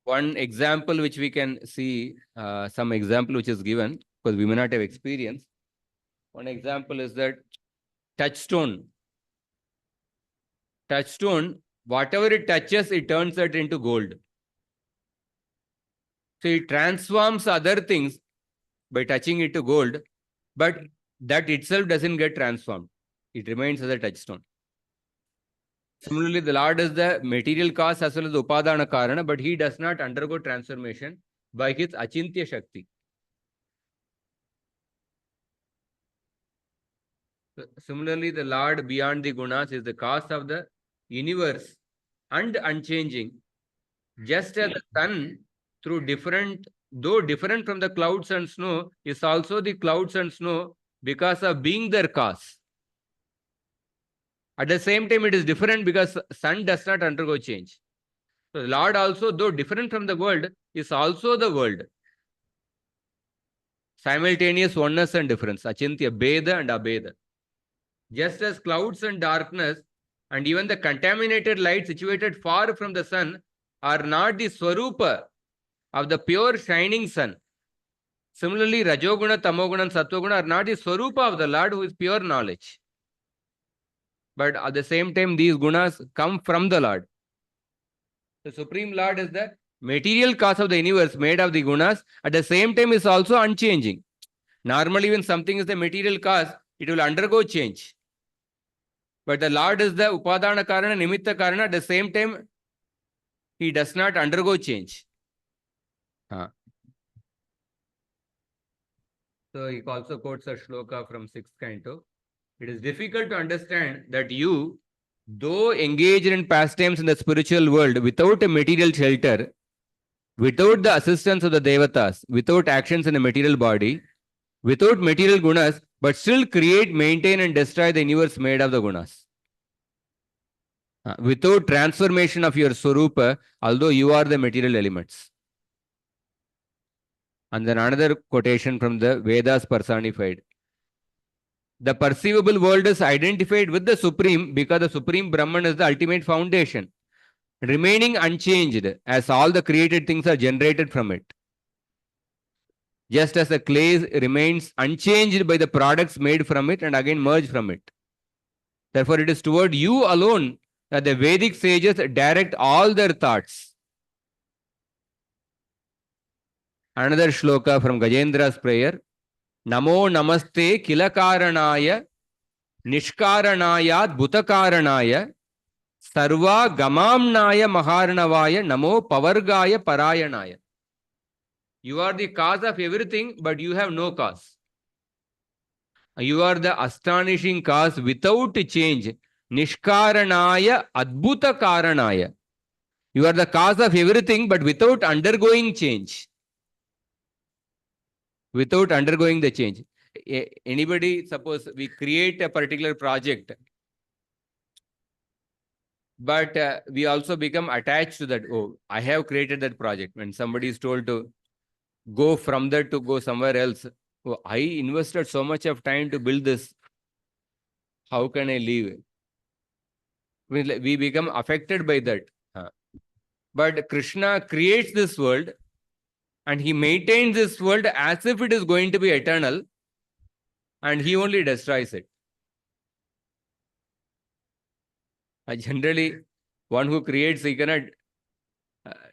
One example which we can see, some example which is given, because we may not have experience. One example is that touchstone. Touchstone, whatever it touches, it turns it into gold. So it transforms other things by touching it to gold, but that itself doesn't get transformed. It remains as a touchstone. Similarly, the Lord is the material cause as well as the Upadana Karana, but he does not undergo transformation by his Achintya Shakti. Similarly, the Lord beyond the gunas is the cause of the universe and unchanging. Just as the sun, though different from the clouds and snow, is also the clouds and snow because of being their cause. At the same time, it is different because sun does not undergo change. So the Lord also, though different from the world, is also the world. Simultaneous oneness and difference. Achintya, Beda and Abeda. Just as clouds and darkness and even the contaminated light situated far from the sun are not the Swarupa of the pure shining sun. Similarly, Rajoguna, Tamoguna, and Sattoguna are not the Swarupa of the Lord, who is pure knowledge. But at the same time, these gunas come from the Lord. The Supreme Lord is the material cause of the universe made of the gunas. At the same time, is also unchanging. Normally, when something is the material cause, it will undergo change. But the Lord is the Upadana Karana, Nimitta Karana. At the same time, he does not undergo change. So he also quotes a shloka from 6th canto. It is difficult to understand that you, though engaged in pastimes in the spiritual world without a material shelter, without the assistance of the devatas, without actions in a material body, without material gunas, but still create, maintain and destroy the universe made of the gunas. Without transformation of your Swarupa, although you are the material elements. And then another quotation from the Vedas personified. The perceivable world is identified with the Supreme because the Supreme Brahman is the ultimate foundation, remaining unchanged as all the created things are generated from it. Just as the clay remains unchanged by the products made from it and again merge from it. Therefore, it is toward you alone that the Vedic sages direct all their thoughts. Another shloka from Gajendra's prayer. Namo namaste kilakaranaya nishkaranayat bhutakaranaya sarva gamamnaya maharnavaya namo pavargaya parayanaya. You are the cause of everything, but you have no cause. You are the astonishing cause without change. Nishkaranaya adbhuta karanaya. You are the cause of everything, but without undergoing change. Without undergoing the change. Anybody, suppose we create a particular project, but we also become attached to that. Oh, I have created that project. When somebody is told to go from that to go somewhere else, oh, I invested so much of time to build this. How can I leave? We become affected by that. But Krishna creates this world and he maintains this world as if it is going to be eternal, and he only destroys it. Generally, one who creates, he cannot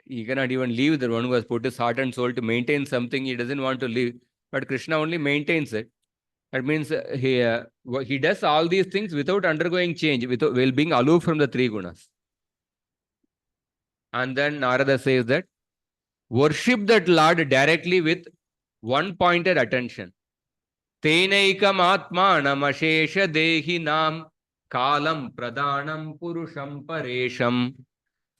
even leave. The one who has put his heart and soul to maintain something, he doesn't want to leave. But Krishna only maintains it. That means he does all these things without undergoing change, while being aloof from the three gunas. And then Narada says that worship that Lord directly with one-pointed attention. Tenaikam atmanam ashesha dehinam kalam pradhanam purusham paresham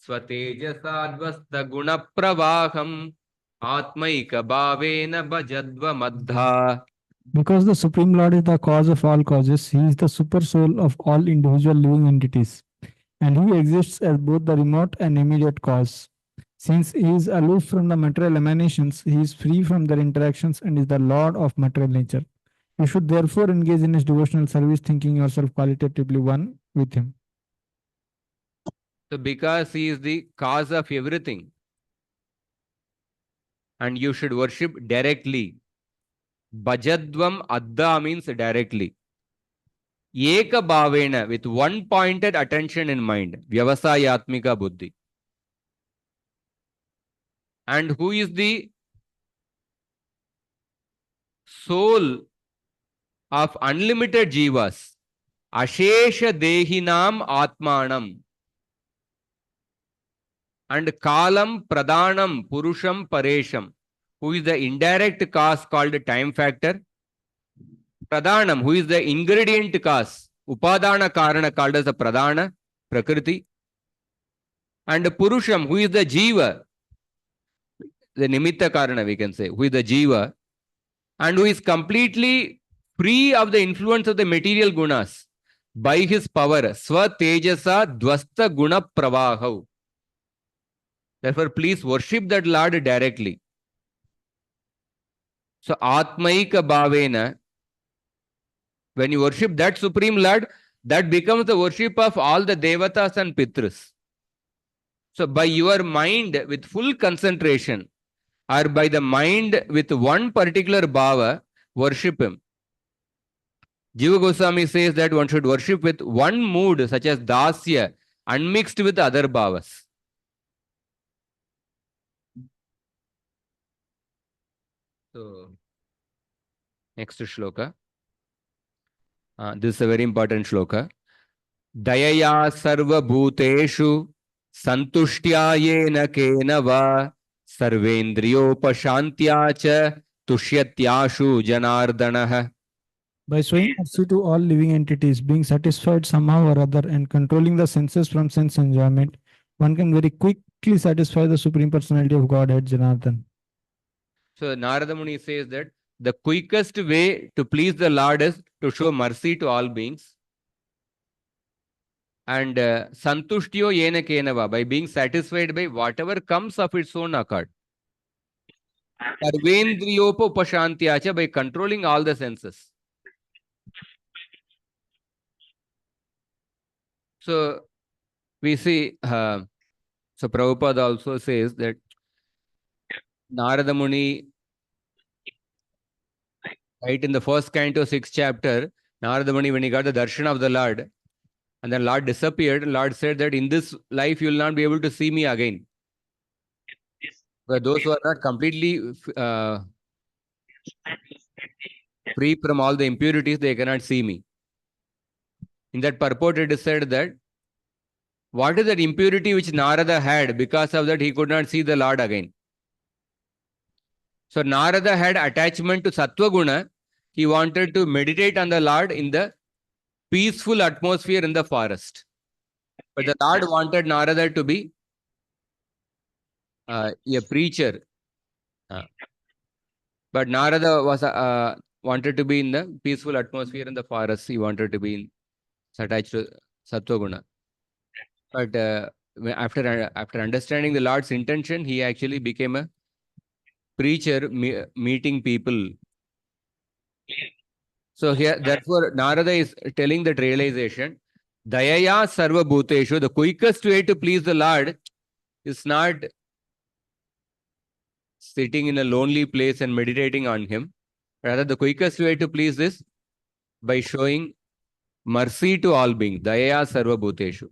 swatejasadvasta guna pravaham atmaika bhavena bhajadva madha. Because the Supreme Lord is the cause of all causes, he is the super soul of all individual living entities, and he exists as both the remote and immediate cause. Since he is aloof from the material emanations, he is free from their interactions and is the Lord of material nature. You should therefore engage in his devotional service, thinking yourself qualitatively one with him. So because he is the cause of everything, and you should worship directly. Bhajadvam adda means directly. Eka bhavena, with one pointed attention in mind. Vyavasayatmika buddhi. And who is the soul of unlimited jivas? Ashesha dehinam atmanam. And kalam pradhanam purusham paresham. Who is the indirect cause called time factor? Pradhanam, who is the ingredient cause? Upadana karana called as the pradhana, prakriti. And purusham, who is the jiva? The nimitta karana, we can say, who is the jiva, and who is completely free of the influence of the material gunas by his power. Sva tejasa dvasta guna pravahav. Therefore, please worship that Lord directly. So, Atmaika Bhavena, when you worship that Supreme Lord, that becomes the worship of all the Devatas and Pitras. So, by your mind, with full concentration, or by the mind with one particular bhava, worship him. Jiva Goswami says that one should worship with one mood, such as dasya, unmixed with other bhavas. So, next shloka. This is a very important shloka. Dayaya sarva bhuteshu santushtya yena kena va sarvendriyopashantya cha tushyatyashu janardanaha. By showing mercy to all living entities, being satisfied somehow or other, and controlling the senses from sense enjoyment, one can very quickly satisfy the Supreme Personality of Godhead, Janardhan. So Narada Muni says that the quickest way to please the Lord is to show mercy to all beings. And santushtyo yena kenava, by being satisfied by whatever comes of its own accord. Sarvendriyopa upashantyacha, by controlling all the senses. So we see, so Prabhupada also says that Narada Muni, right in the first canto, 6th chapter, Narada Muni, when he got the darshan of the Lord, and then Lord disappeared, Lord said that in this life you will not be able to see me again. But those who are not completely free from all the impurities, they cannot see me. In that purport, it is said that what is that impurity which Narada had? Because of that, he could not see the Lord again. So Narada had attachment to Sattva Guna. He wanted to meditate on the Lord in the peaceful atmosphere in the forest. But the Lord wanted Narada to be a preacher. But Narada was wanted to be in the peaceful atmosphere in the forest. He wanted to be attached to Sattva Guna. But after understanding the Lord's intention, he actually became a preacher meeting people. So here, therefore, Narada is telling that realization. Dayaya sarva bhuteshu, the quickest way to please the Lord is not sitting in a lonely place and meditating on him. Rather, the quickest way to please is by showing mercy to all beings. Dayaya sarva bhuteshu.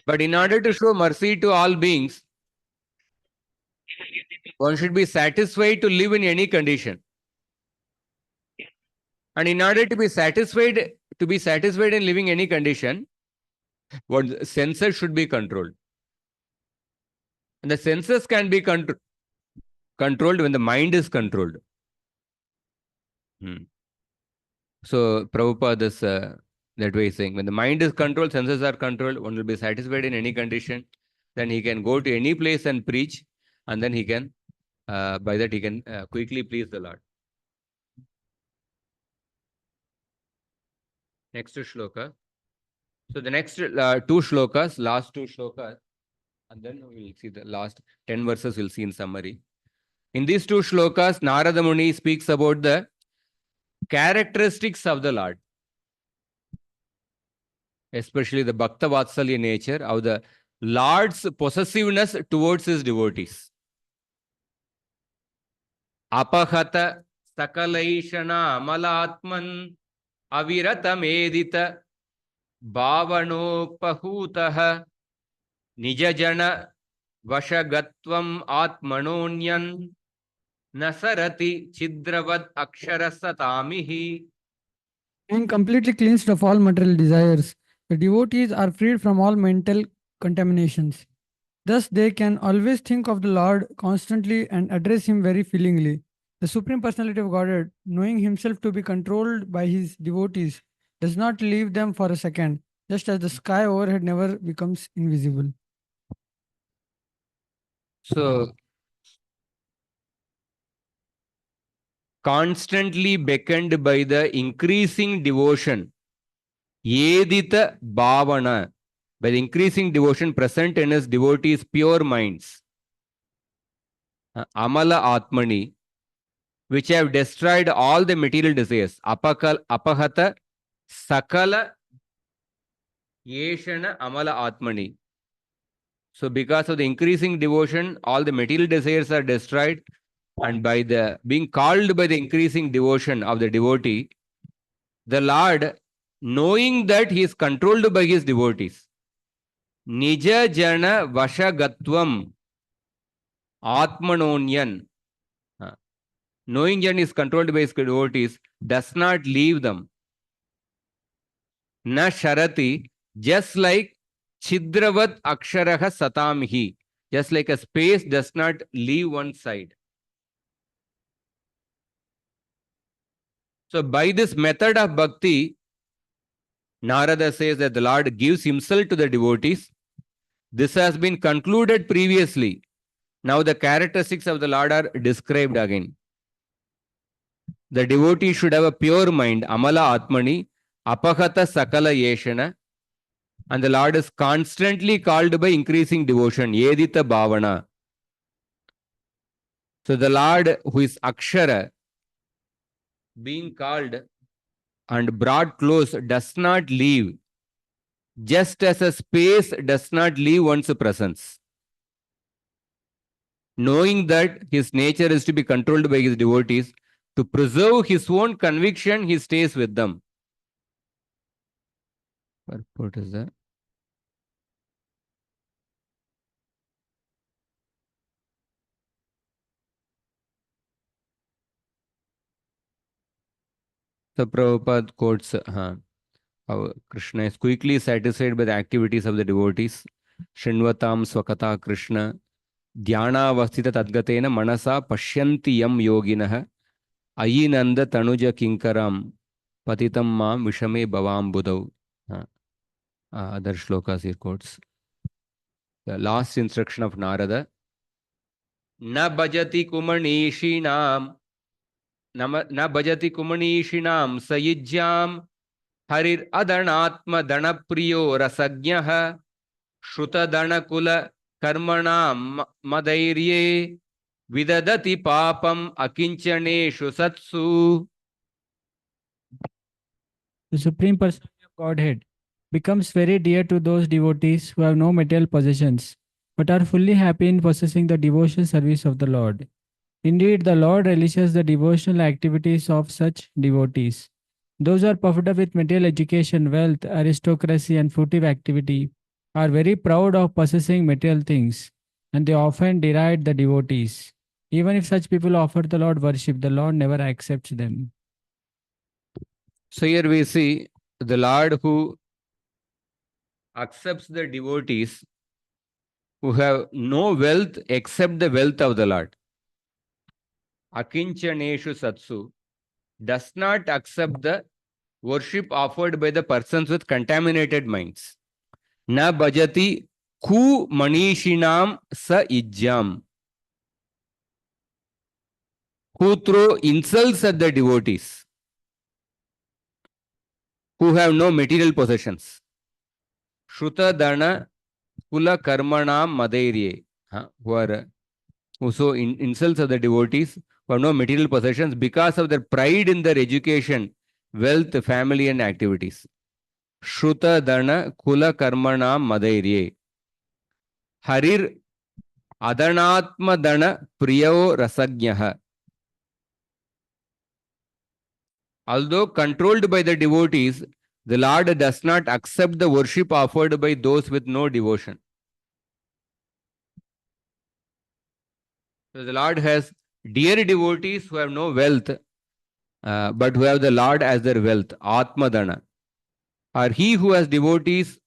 But in order to show mercy to all beings, one should be satisfied to live in any condition. And in order to be satisfied in living any condition, what senses should be controlled. And the senses can be controlled when the mind is controlled. So Prabhupada is that way saying, when the mind is controlled, senses are controlled, one will be satisfied in any condition. Then he can go to any place and preach, and then he can, by that he can quickly please the Lord. Next shloka. So the next two shlokas, last two shlokas, and then we will see the last 10 verses we'll see in summary. In these two shlokas, Narada Muni speaks about the characteristics of the Lord, especially the Bhakta Vatsalya nature of the Lord's possessiveness towards his devotees. Apahata sakalaishana amalatman avirata medita bhavanopahutaha nijajana vashagatvam atmanonyan nasarati chidravad aksharasatamihi. Being completely cleansed of all material desires, the devotees are freed from all mental contaminations. Thus, they can always think of the Lord constantly and address him very feelingly. The Supreme Personality of Godhead, knowing himself to be controlled by his devotees, does not leave them for a second, just as the sky overhead never becomes invisible. So, constantly beckoned by the increasing devotion, Yedita Bhavana, by the increasing devotion present in his devotees' pure minds, Amala Atmani, which have destroyed all the material desires, Apahata Sakala Yeshana Amala Atmani. So because of the increasing devotion, all the material desires are destroyed, and by the being called by the increasing devotion of the devotee, the Lord, knowing that he is controlled by his devotees, Nija Jana Vashagatvam Atmanonyan, knowing Jan is controlled by his devotees, does not leave them. Na Sharati, just like Chidravat Aksharaha Satamhi, just like a space does not leave one side. So by this method of bhakti, Narada says that the Lord gives himself to the devotees. This has been concluded previously. Now the characteristics of the Lord are described again. The devotee should have a pure mind, Amala Atmani, Apahata Sakala Yeshana, and the Lord is constantly called by increasing devotion, Yedita Bhavana. So the Lord who is Akshara, being called and brought close, does not leave, just as a space does not leave one's presence. Knowing that his nature is to be controlled by his devotees, to preserve his own conviction, he stays with them. What is that? So Prabhupada quotes, how Krishna is quickly satisfied by the activities of the devotees. Shinvatam Swakata Krishna, Dhyana Vastita Tadgatena Manasa Pashyanti Yam Yoginah, Ayinanda Tanuja Kinkaram, Patitam Mam Vishame Bhavam Budau. Other shlokas he quotes. The last instruction of Narada. Na bhajati kumanishinam, na bhajati kumanishinam sayijyam, harir adanatma danapriyo rasagnyah, shruta danakula karmanam madairye, vidadati papam akinchaneshu satsu. The Supreme Person of Godhead becomes very dear to those devotees who have no material possessions, but are fully happy in possessing the devotional service of the Lord. Indeed, the Lord relishes the devotional activities of such devotees. Those who are puffed up with material education, wealth, aristocracy, and fruitive activity are very proud of possessing material things, and they often deride the devotees. Even if such people offer the Lord worship, the Lord never accepts them. So here we see the Lord who accepts the devotees who have no wealth except the wealth of the Lord. Akinchaneshu Satsu does not accept the worship offered by the persons with contaminated minds. Na bhajati ku manishinam sa ijjam, who throw insults at the devotees, who have no material possessions. Shruta dana kula karmanam madairye, who so insults of the devotees who have no material possessions because of their pride in their education, wealth, family, and activities. Shruta dana kula karmanam madairye. Harir adanatma dana priyo rasagnyah. Although controlled by the devotees, the Lord does not accept the worship offered by those with no devotion. So the Lord has dear devotees who have no wealth, but who have the Lord as their wealth, Atmadana. Or he who has devotees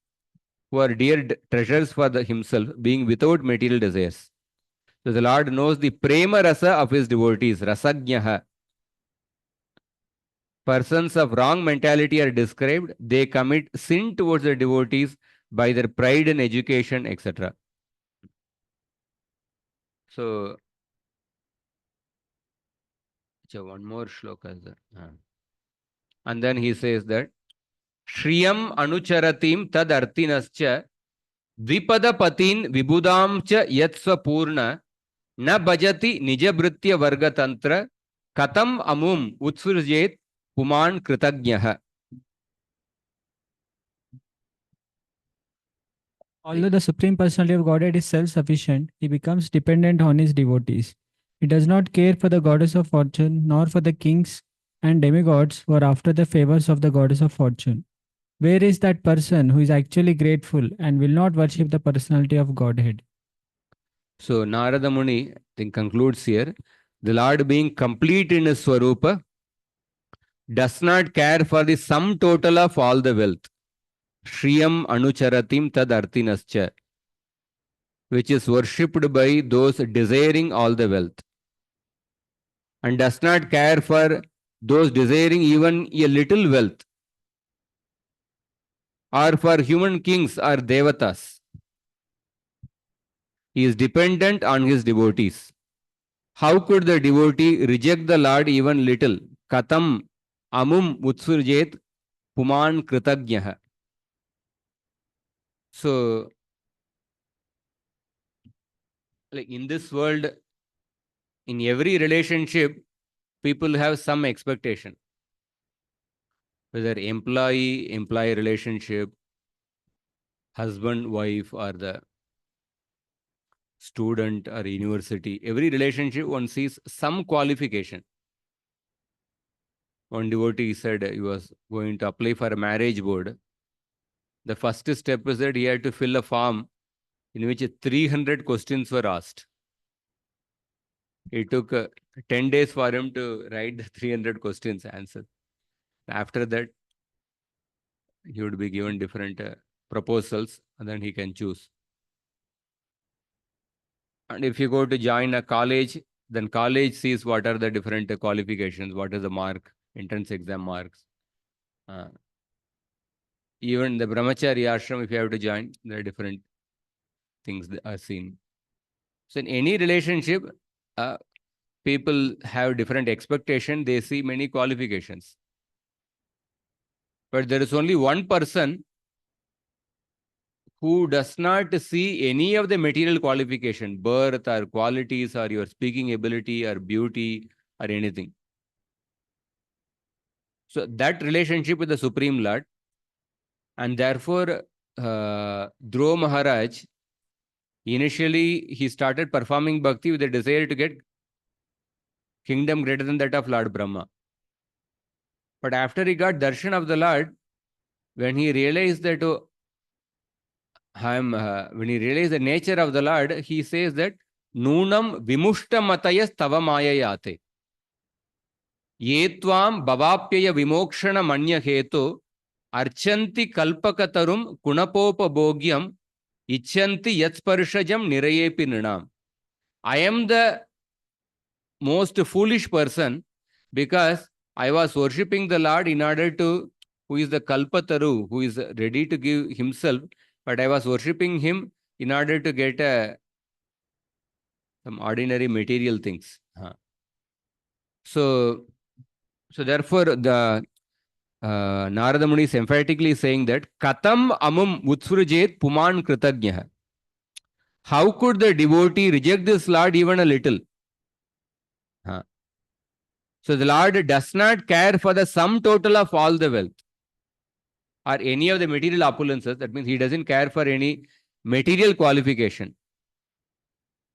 who are dear treasures for himself, being without material desires. So the Lord knows the prema rasa of his devotees, rasagnaha. Persons of wrong mentality are described. They commit sin towards the devotees by their pride in education, etc. So, one more shloka is there. And then he says that Shriyam anucharatim tad artinascha dvipada patin vibudam cha yatsva purna na bhajati nijabritya varga tantra katam amum utsvirjet puman kritagnyah. Although the Supreme Personality of Godhead is self sufficient, he becomes dependent on his devotees. He does not care for the goddess of fortune, nor for the kings and demigods who are after the favors of the goddess of fortune. Where is that person who is actually grateful and will not worship the personality of Godhead? So Narada Muni concludes here, the Lord being complete in his Swarupa does not care for the sum total of all the wealth. Shriyam anucharatim tad artinascha, which is worshipped by those desiring all the wealth, and does not care for those desiring even a little wealth, or for human kings or devatas. He is dependent on his devotees. How could the devotee reject the Lord even little? Katam amum utsurjet puman kritagyaha. So, like in this world, in every relationship, people have some expectation. Whether employee relationship, husband, wife, or the student or university, every relationship one sees some qualification. One devotee said he was going to apply for a marriage board. The first step is that he had to fill a form in which 300 questions were asked. It took 10 days for him to write the 300 questions answer. After that, he would be given different proposals and then he can choose. And if you go to join a college, then college sees what are the different qualifications, what is the mark, entrance exam marks. Even the brahmachari ashram, if you have to join, there are different things that are seen. So in any relationship, people have different expectation. They see many qualifications. But there is only one person who does not see any of the material qualification, birth or qualities or your speaking ability or beauty or anything. So that relationship with the Supreme Lord, and therefore Dhruva Maharaj, initially he started performing bhakti with a desire to get kingdom greater than that of Lord Brahma. But after he got darshan of the Lord, when he realized that when he realized the nature of the Lord, he says that Nunam vimushta matayas tava mayayate. Yetvam bhavapyaya vimokshana manya hetu archanti kalpakatarum kunapopa bhogyam ichanti yatsparshajam nirayepi nrinam. I am the most foolish person because I was worshipping the Lord in order to, who is the Kalpataru, who is ready to give himself, but I was worshipping him in order to get some ordinary material things. So therefore, the Narada Muni is emphatically saying that Katam amum utsrujet puman kritagyaha. How could the devotee reject this Lord even a little? So the Lord does not care for the sum total of all the wealth or any of the material opulences. That means he doesn't care for any material qualification.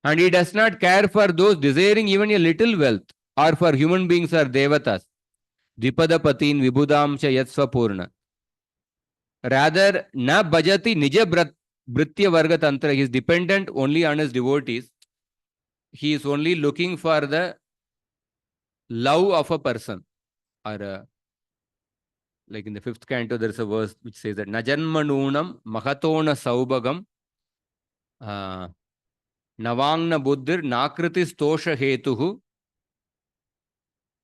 And he does not care for those desiring even a little wealth or for human beings or devatas. Dvipadapatin vibhudam cha yatsvapurna. Rather, na bhajati nija britya varga tantra. He is dependent only on his devotees. He is only looking for the love of a person. Or like in the 5th canto, there is a verse which says that Najanmanunam Mahatona Saubagam Navangna Buddhir Nakritis Tosha Hetuhu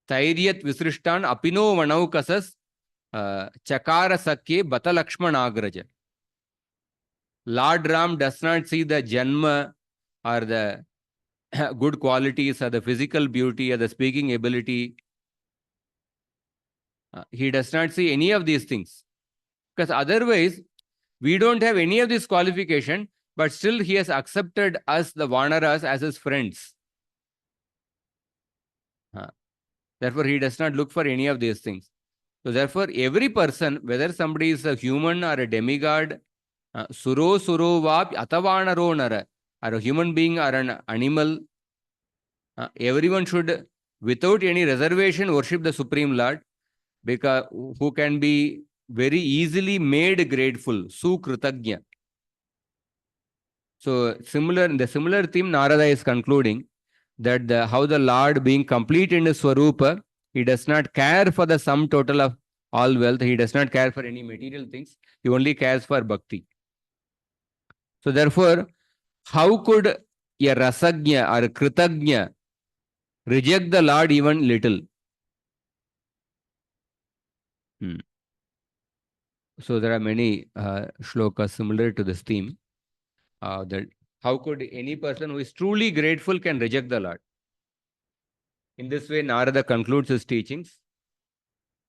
Tairyat Visrishtan Apino Vanaukasas Chakara Sakye Bata Lakshmanagraja. Lord Ram does not see the Janma or the good qualities or the physical beauty or the speaking ability. He does not see any of these things. Because otherwise, we don't have any of this qualification, but still he has accepted us, the Vanaras, as his friends. Therefore, he does not look for any of these things. So therefore, every person, whether somebody is a human or a demigod Suro suro vap atavanaro nara, or a human being or an animal, everyone should, without any reservation, worship the Supreme Lord, because who can be very easily made grateful, sukritagnya. So in the similar theme, Narada is concluding that how the Lord, being complete in his Swarupa, he does not care for the sum total of all wealth. He does not care for any material things. He only cares for bhakti. So therefore, how could a rasagnya or a kritagnya reject the Lord even little? So there are many shlokas similar to this theme. That how could any person who is truly grateful can reject the Lord? In this way, Narada concludes his teachings.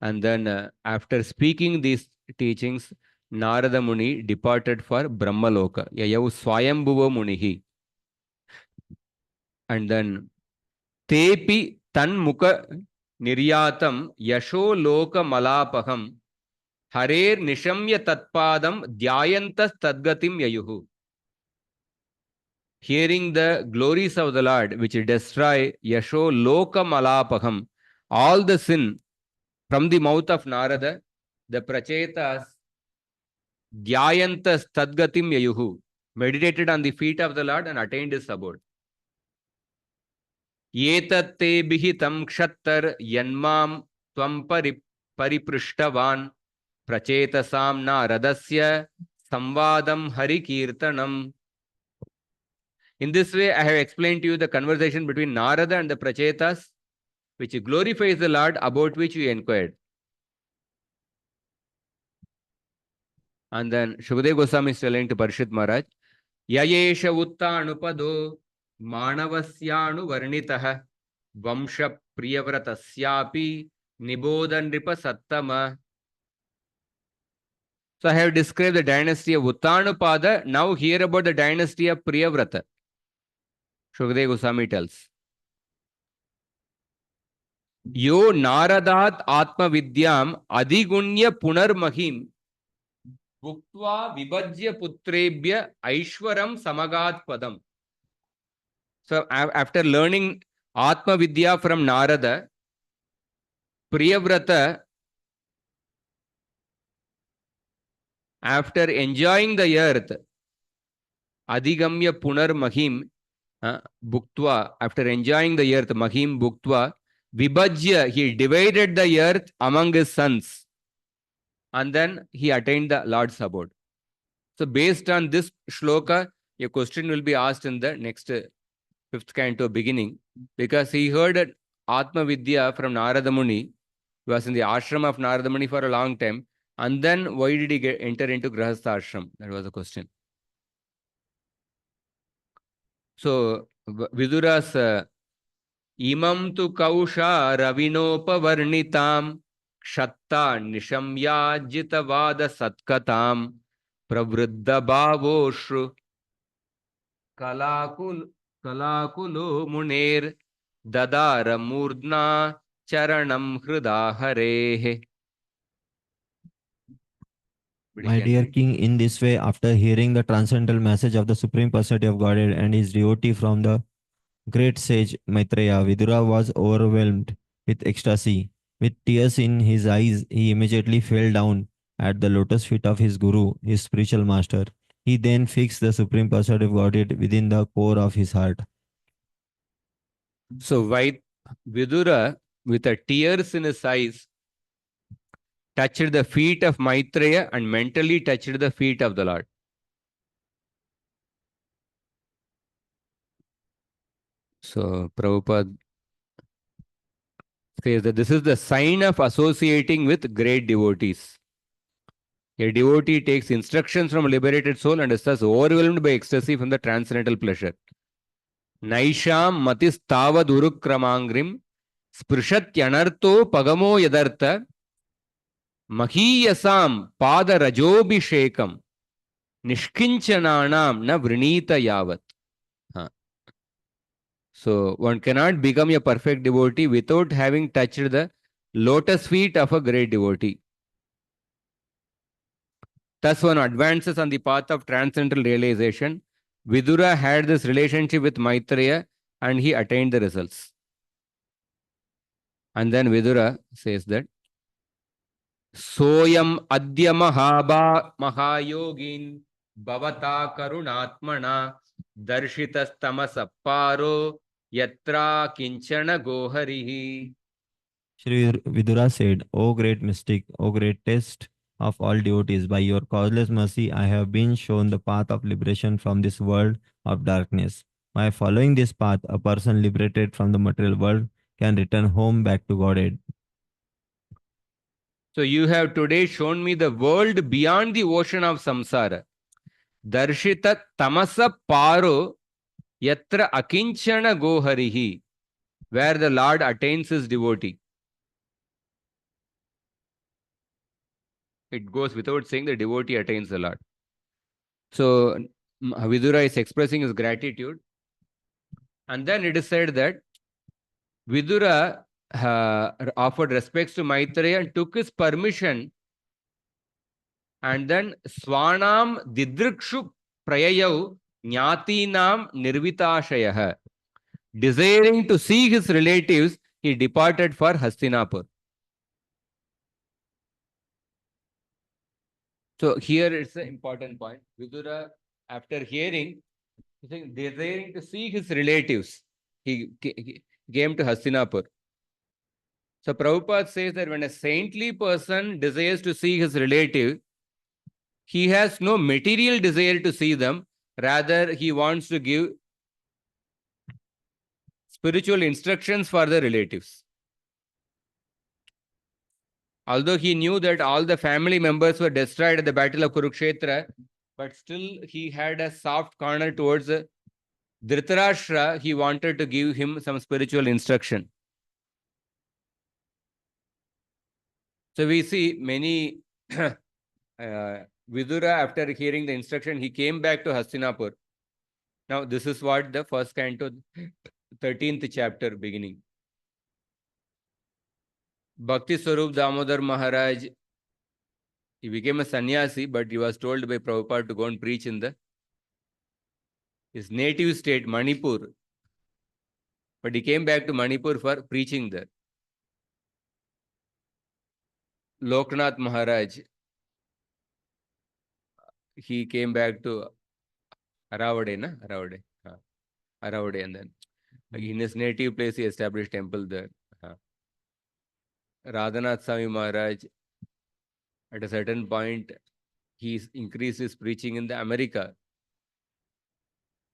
And then after speaking these teachings, Narada Muni departed for Brahmaloka. Yayau Swayambhuva Munihi. And then Tepi Tan Mukha Niryatam Yasho Loka Malapaham Harer Nishamya Tatpadam Dhyayantas Tadgatim Yayuhu. Hearing the glories of the Lord, which destroy Yasho Loka Malapaham, all the sin from the mouth of Narada, the Prachetas Dhyayantas Tadgatim Yayuhu meditated on the feet of the Lord and attained his abode. Yetatte bihitam kshattar yanmam tvam pariprishtavan prachetasam naradasya samvadam harikirtanam. In this way, I have explained to you the conversation between Narada and the Prachetas, which glorifies the Lord, about which we inquired. And then Shukadeva Goswami is telling to Parishit Maharaj, Yayesha Uttanupado Manavasyanu Varnitaha Vamsha Priyavratasyapi Nibodan Ripa Sattama. So I have described the dynasty of Uttanupada. Now hear about the dynasty of Priyavrata. Shukadeva Goswami tells, Yo Naradat Atma Vidyam Adigunya Punar Mahim Bhuktva Vibhajya Putrebhya Aishwaram Samagat Padam. So after learning Atma Vidya from Narada, Priyavrata, after enjoying the earth, Adigamya Punar Mahim Bhuktva, after enjoying the earth, Mahim Bhuktva, Vibhajya, he divided the earth among his sons. And then he attained the Lord's abode. So based on this shloka, a question will be asked in the next 5th canto beginning, because he heard Atma Vidya from Narada Muni. He was in the ashram of Narada Muni for a long time. And then why did he enter into Grahastha ashram? That was the question. So Vidura's Imam tu kausha ravinopa varnitam kshatta nishamyajita vada satkatam pravriddha bhavoshru kalakulo muner dadara murdna charanam hridaharehe. My dear king, in this way, after hearing the transcendental message of the Supreme Personality of Godhead and his devotee from the great sage Maitreya, Vidura was overwhelmed with ecstasy. With tears in his eyes, he immediately fell down at the lotus feet of his Guru, his spiritual master. He then fixed the Supreme Personality of Godhead within the core of his heart. So Vidura, with the tears in his eyes, touched the feet of Maitreya and mentally touched the feet of the Lord. So Prabhupada says that this is the sign of associating with great devotees. A devotee takes instructions from a liberated soul and is thus overwhelmed by ecstasy from the transcendental pleasure. Naisham matis tavad urukramangrim sprishat yanarto pagamo yadartha mahiyasam pada rajobhishekam nishkinchananam na vrinita yavat. So one cannot become a perfect devotee without having touched the lotus feet of a great devotee. Thus, one advances on the path of transcendental realization. Vidura had this relationship with Maitreya and he attained the results. And then Vidura says that Soyam adya mahayogin bhavata karunatmana darshitas tamasaparo yatra kinchana goharihi. Shri Vidura said, O great mystic, O greatest of all devotees, by your causeless mercy, I have been shown the path of liberation from this world of darkness. By following this path, a person liberated from the material world can return home back to Godhead. So you have today shown me the world beyond the ocean of samsara. Darshita tamasa paro yatra akinchana goharihi, where the Lord attains his devotee. It goes without saying the devotee attains the Lord. So Vidura is expressing his gratitude. And then it is said that Vidura offered respects to Maitreya and took his permission. And then Swanam Didrikshu Prayayau Nyatinam Nirvitashayah. Desiring to see his relatives, he departed for Hastinapur. So here it's an important point. Vidura, after hearing, desiring to see his relatives, he came to Hastinapur. So Prabhupada says that when a saintly person desires to see his relative, he has no material desire to see them. Rather, he wants to give spiritual instructions for the relatives. Although he knew that all the family members were destroyed at the battle of Kurukshetra, but still he had a soft corner towards Dhritarashtra. He wanted to give him some spiritual instruction. So we see many Vidura, after hearing the instruction, he came back to Hastinapur. Now, this is what the first canto, 13th chapter beginning. Bhakti Swarup Damodar Maharaj, he became a sannyasi, but he was told by Prabhupada to go and preach in his native state, Manipur. But he came back to Manipur for preaching there. Loknath Maharaj, he came back to Aravade, Aravade, and then in his native place he established temple there. Radhanath Swami Maharaj, at a certain point, he increased his preaching in the America.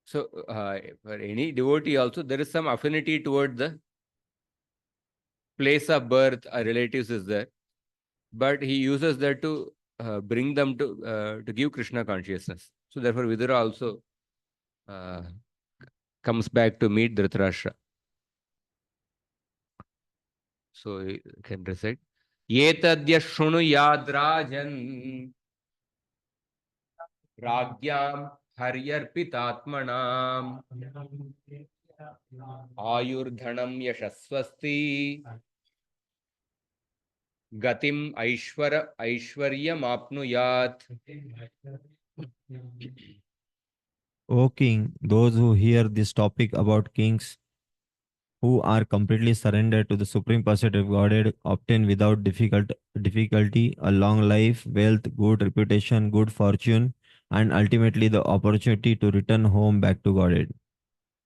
So, for any devotee also, there is some affinity toward the place of birth, relatives is there. But he uses that to bring them to give Krishna consciousness. So, therefore, Vidura also comes back to meet Dhritarashtra. So, you can recite. Yetadya shrunu yadrajan Ragyam Haryarpitatmanam Ayurdhanam Yashaswasti Gatim Aishwaryam Apnuyat. O king, those who hear this topic about kings who are completely surrendered to the Supreme Personality of Godhead obtain without difficulty a long life, wealth, good reputation, good fortune, and ultimately the opportunity to return home back to Godhead.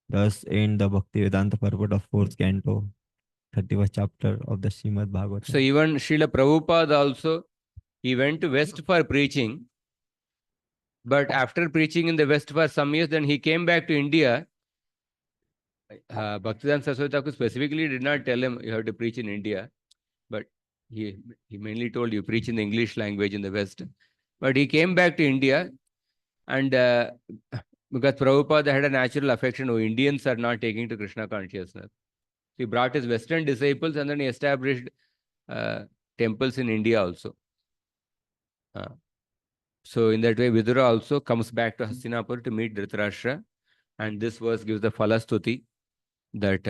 Thus end the Bhakti Vedanta purport of 4th canto, 31st chapter of the Srimad Bhagavatam. So even Srila Prabhupada also, he went to West for preaching. But after preaching in the West for some years, then he came back to India. Bhaktivedanta Saraswati Thakur specifically did not tell him you have to preach in India. But he mainly told you preach in the English language in the West. But he came back to India and because Prabhupada had a natural affection, Indians are not taking to Krishna consciousness. He brought his Western disciples and then he established temples in India also. So in that way, Vidura also comes back to Hastinapur to meet Dhritarashtra. And this verse gives the Falastuti, that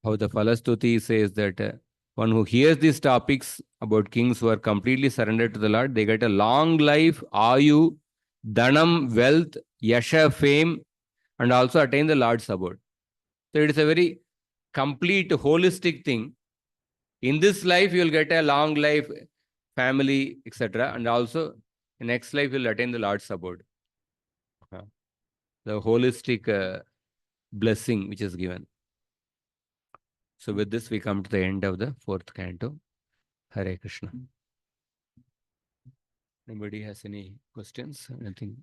how the Falastuti says that One who hears these topics about kings who are completely surrendered to the Lord, they get a long life, ayu, dhanam, wealth, yasha, fame, and also attain the Lord's abode. So it is a very complete, holistic thing. In this life, you will get a long life, family, etc. And also, in next life, you will attain the Lord's abode. The holistic blessing which is given. So with this, we come to the end of the fourth canto. Hare Krishna. Anybody has any questions? Anything?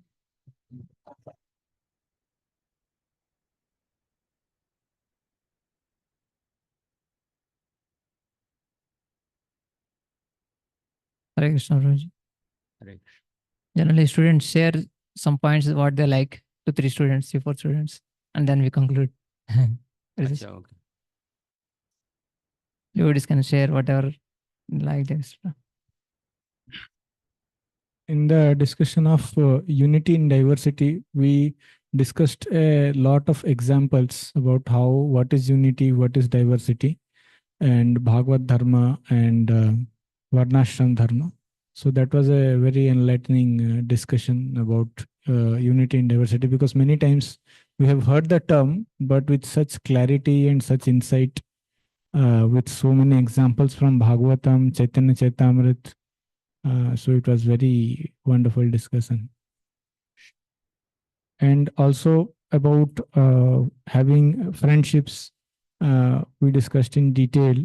Hare Krishna, Prabhuji. Hare Krishna. Generally, students share some points what they like to 3 students, 3, 4 students, and then we conclude. Acha, okay. Devotees can share whatever like extra. In the discussion of unity in diversity, we discussed a lot of examples about how what is unity, what is diversity, and Bhagavad Dharma and Varnashram Dharma. So that was a very enlightening discussion about unity in diversity, because many times we have heard the term, but with such clarity and such insight, with so many examples from Bhagavatam, Chaitanya Chaitamrit. So it was very wonderful discussion. And also about having friendships, we discussed in detail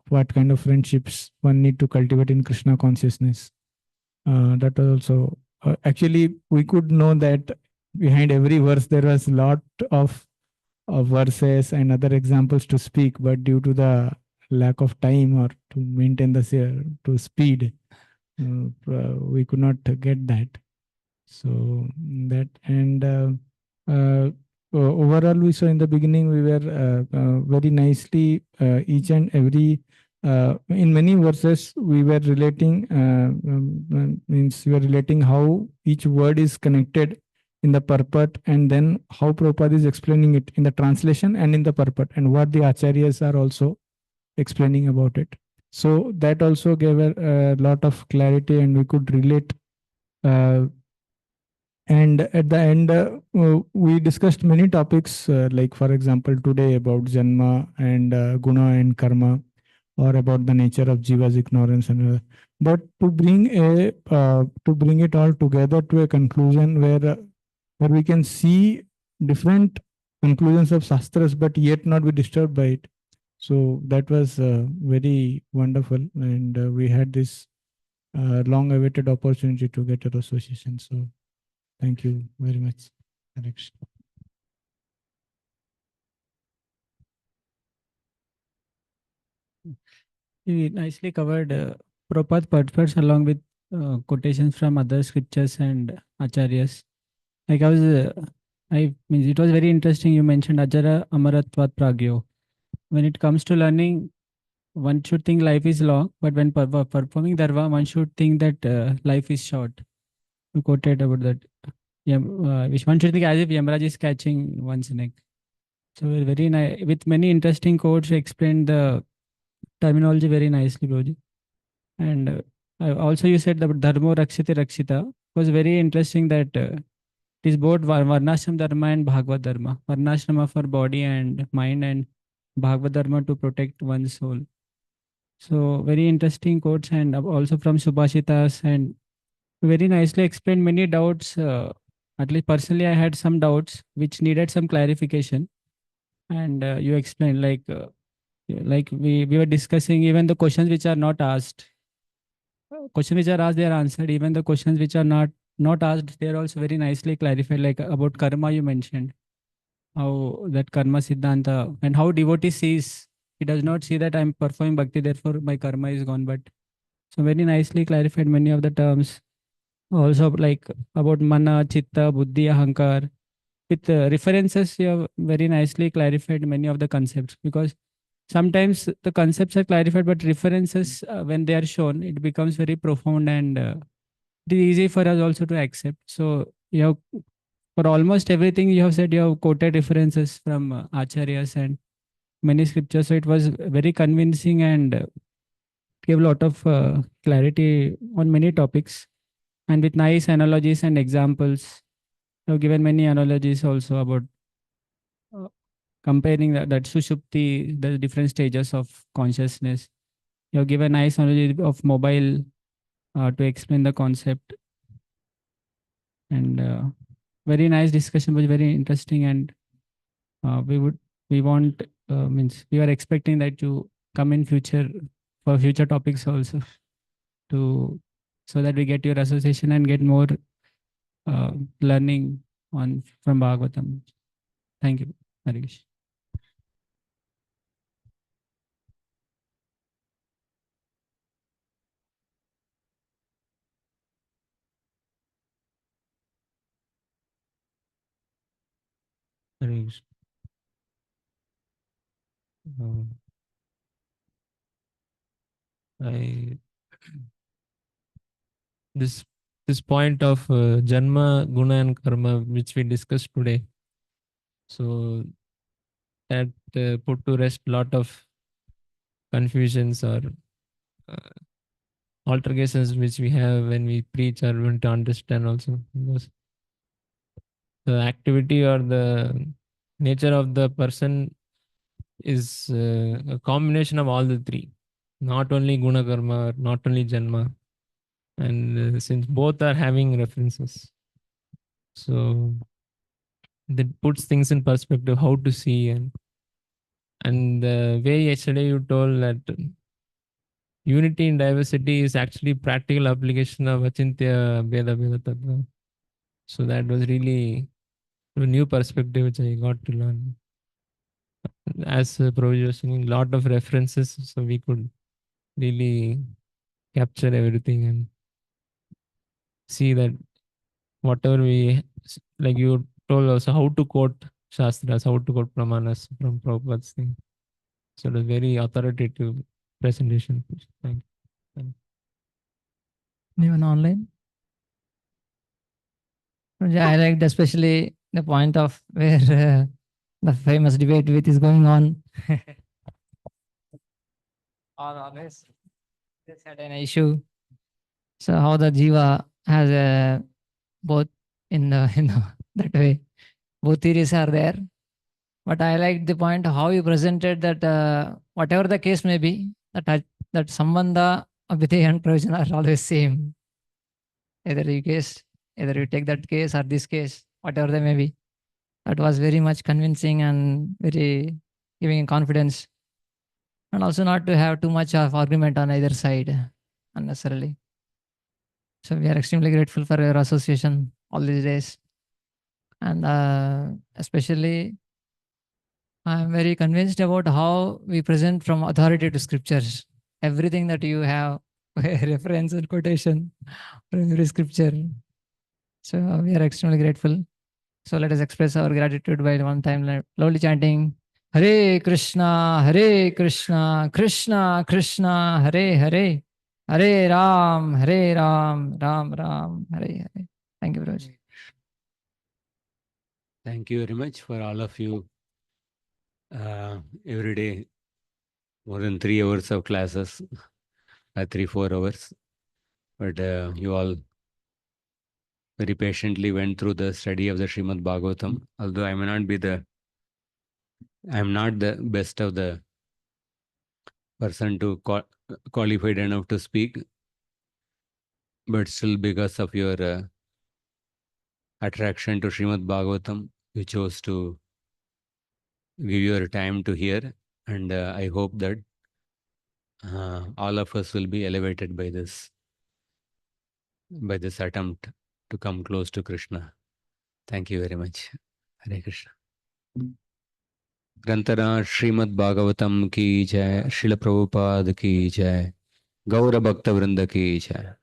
what kind of friendships one need to cultivate in Krishna consciousness. That was also, actually, we could know that behind every verse there was a lot of verses and other examples to speak, but due to the lack of time or to maintain the to speed, we could not get that. So that, and overall we saw in the beginning we were very nicely each and every in many verses we were relating means we were relating how each word is connected in the purport, and then how Prabhupada is explaining it in the translation and in the purport, and what the acharyas are also explaining about it. So that also gave a lot of clarity, and we could relate. And at the end, we discussed many topics, like for example, today about Janma and Guna and Karma, or about the nature of Jiva's ignorance, and but to bring it all together to a conclusion where we can see different conclusions of Shastras, but yet not be disturbed by it. So that was very wonderful, and we had this long-awaited opportunity to get an association. So thank you very much, Alex. We nicely covered Prabhupada purports along with quotations from other scriptures and acharyas. Like I mean, it was very interesting. You mentioned Ajara Amaratvat Pragyo. When it comes to learning, one should think life is long, but when performing dharma, one should think that life is short. You quoted about that. Yeah, which one should think as if Yamaraj is catching one's neck. So very nice. With many interesting quotes, you explained the terminology very nicely, Broji. And also you said that Dharmo Rakshite Rakshita. It was very interesting that it is both Varnashram Dharma and Bhagavad Dharma. Varnashrama for body and mind, and Bhagavad Dharma to protect one's soul. So very interesting quotes, and also from Subhashitas, and very nicely explained many doubts. At least personally, I had some doubts which needed some clarification. And you explained like we were discussing even the questions which are not asked. Questions which are asked, they are answered. Even the questions which are not asked, they are also very nicely clarified. Like about karma, you mentioned how that karma siddhanta and how devotee sees. He does not see that I'm performing bhakti, therefore my karma is gone. But so very nicely clarified many of the terms. Also like about mana, chitta, buddhi, ahankar. With references, you have very nicely clarified many of the concepts, because sometimes the concepts are clarified, but references, when they are shown, it becomes very profound, and it is easy for us also to accept. So you have, for almost everything you have said, you have quoted references from acharyas, and many scriptures. So it was very convincing and gave a lot of clarity on many topics, and with nice analogies and examples. You have given many analogies also about uh, comparing that Sushupti, the different stages of consciousness. You have given nice analogy of mobile to explain the concept, and very nice discussion, was very interesting, and we want means we are expecting that you come in future for future topics also, to so that we get your association and get more learning on from Bhagavatam. Thank you, Harish. Harish. I this point of Janma, Guna, and Karma, which we discussed today. So that put to rest lot of confusions or uh, altercations which we have when we preach or want to understand also. Because the activity or the nature of the person is a combination of all the three, not only Guna Karma, or not only Janma. And since both are having references, so that puts things in perspective, how to see. And the way yesterday you told that unity in diversity is actually practical application of Achintya Bheda Bheda Tattva. So that was really a new perspective which I got to learn. As Prabhuji was saying, lot of references, so we could really capture everything and see that whatever we, like you told also, how to quote Shastras, how to quote Pramanas from Prabhupada's thing. So it was very authoritative presentation. Thank you. Anyone online? Yeah, I liked especially the point of where the famous debate with is going on. Always this had an issue. So how the jiva has a both in the that way. Both theories are there. But I like the point how you presented that whatever the case may be, that sambandha, abhidheya and prayojan are always same. Either you take that case or this case, whatever they may be. That was very much convincing and very giving confidence. And also not to have too much of argument on either side unnecessarily. So we are extremely grateful for your association all these days. And especially I'm very convinced about how we present from authority to scriptures. Everything that you have reference and quotation from every scripture. So we are extremely grateful. So let us express our gratitude by one time loudly chanting Hare Krishna, Krishna Krishna, Hare Hare, Hare Ram, Ram Ram, Hare Hare. Thank you very much. Thank you very much for all of you. Every day, more than 3 hours of classes, 3-4 hours. But you all very patiently went through the study of the Srimad Bhagavatam. Although I am not the best of the person to qualified enough to speak, but still because of your attraction to Srimad Bhagavatam, you chose to give your time to hear, and I hope that all of us will be elevated by this attempt to come close to Krishna. Thank you very much. Hare Krishna. ग्रंथराज Shrimad Bhagavatam की जय, श्रील प्रभुपाद की जय, गौर भक्त वृंद की जय.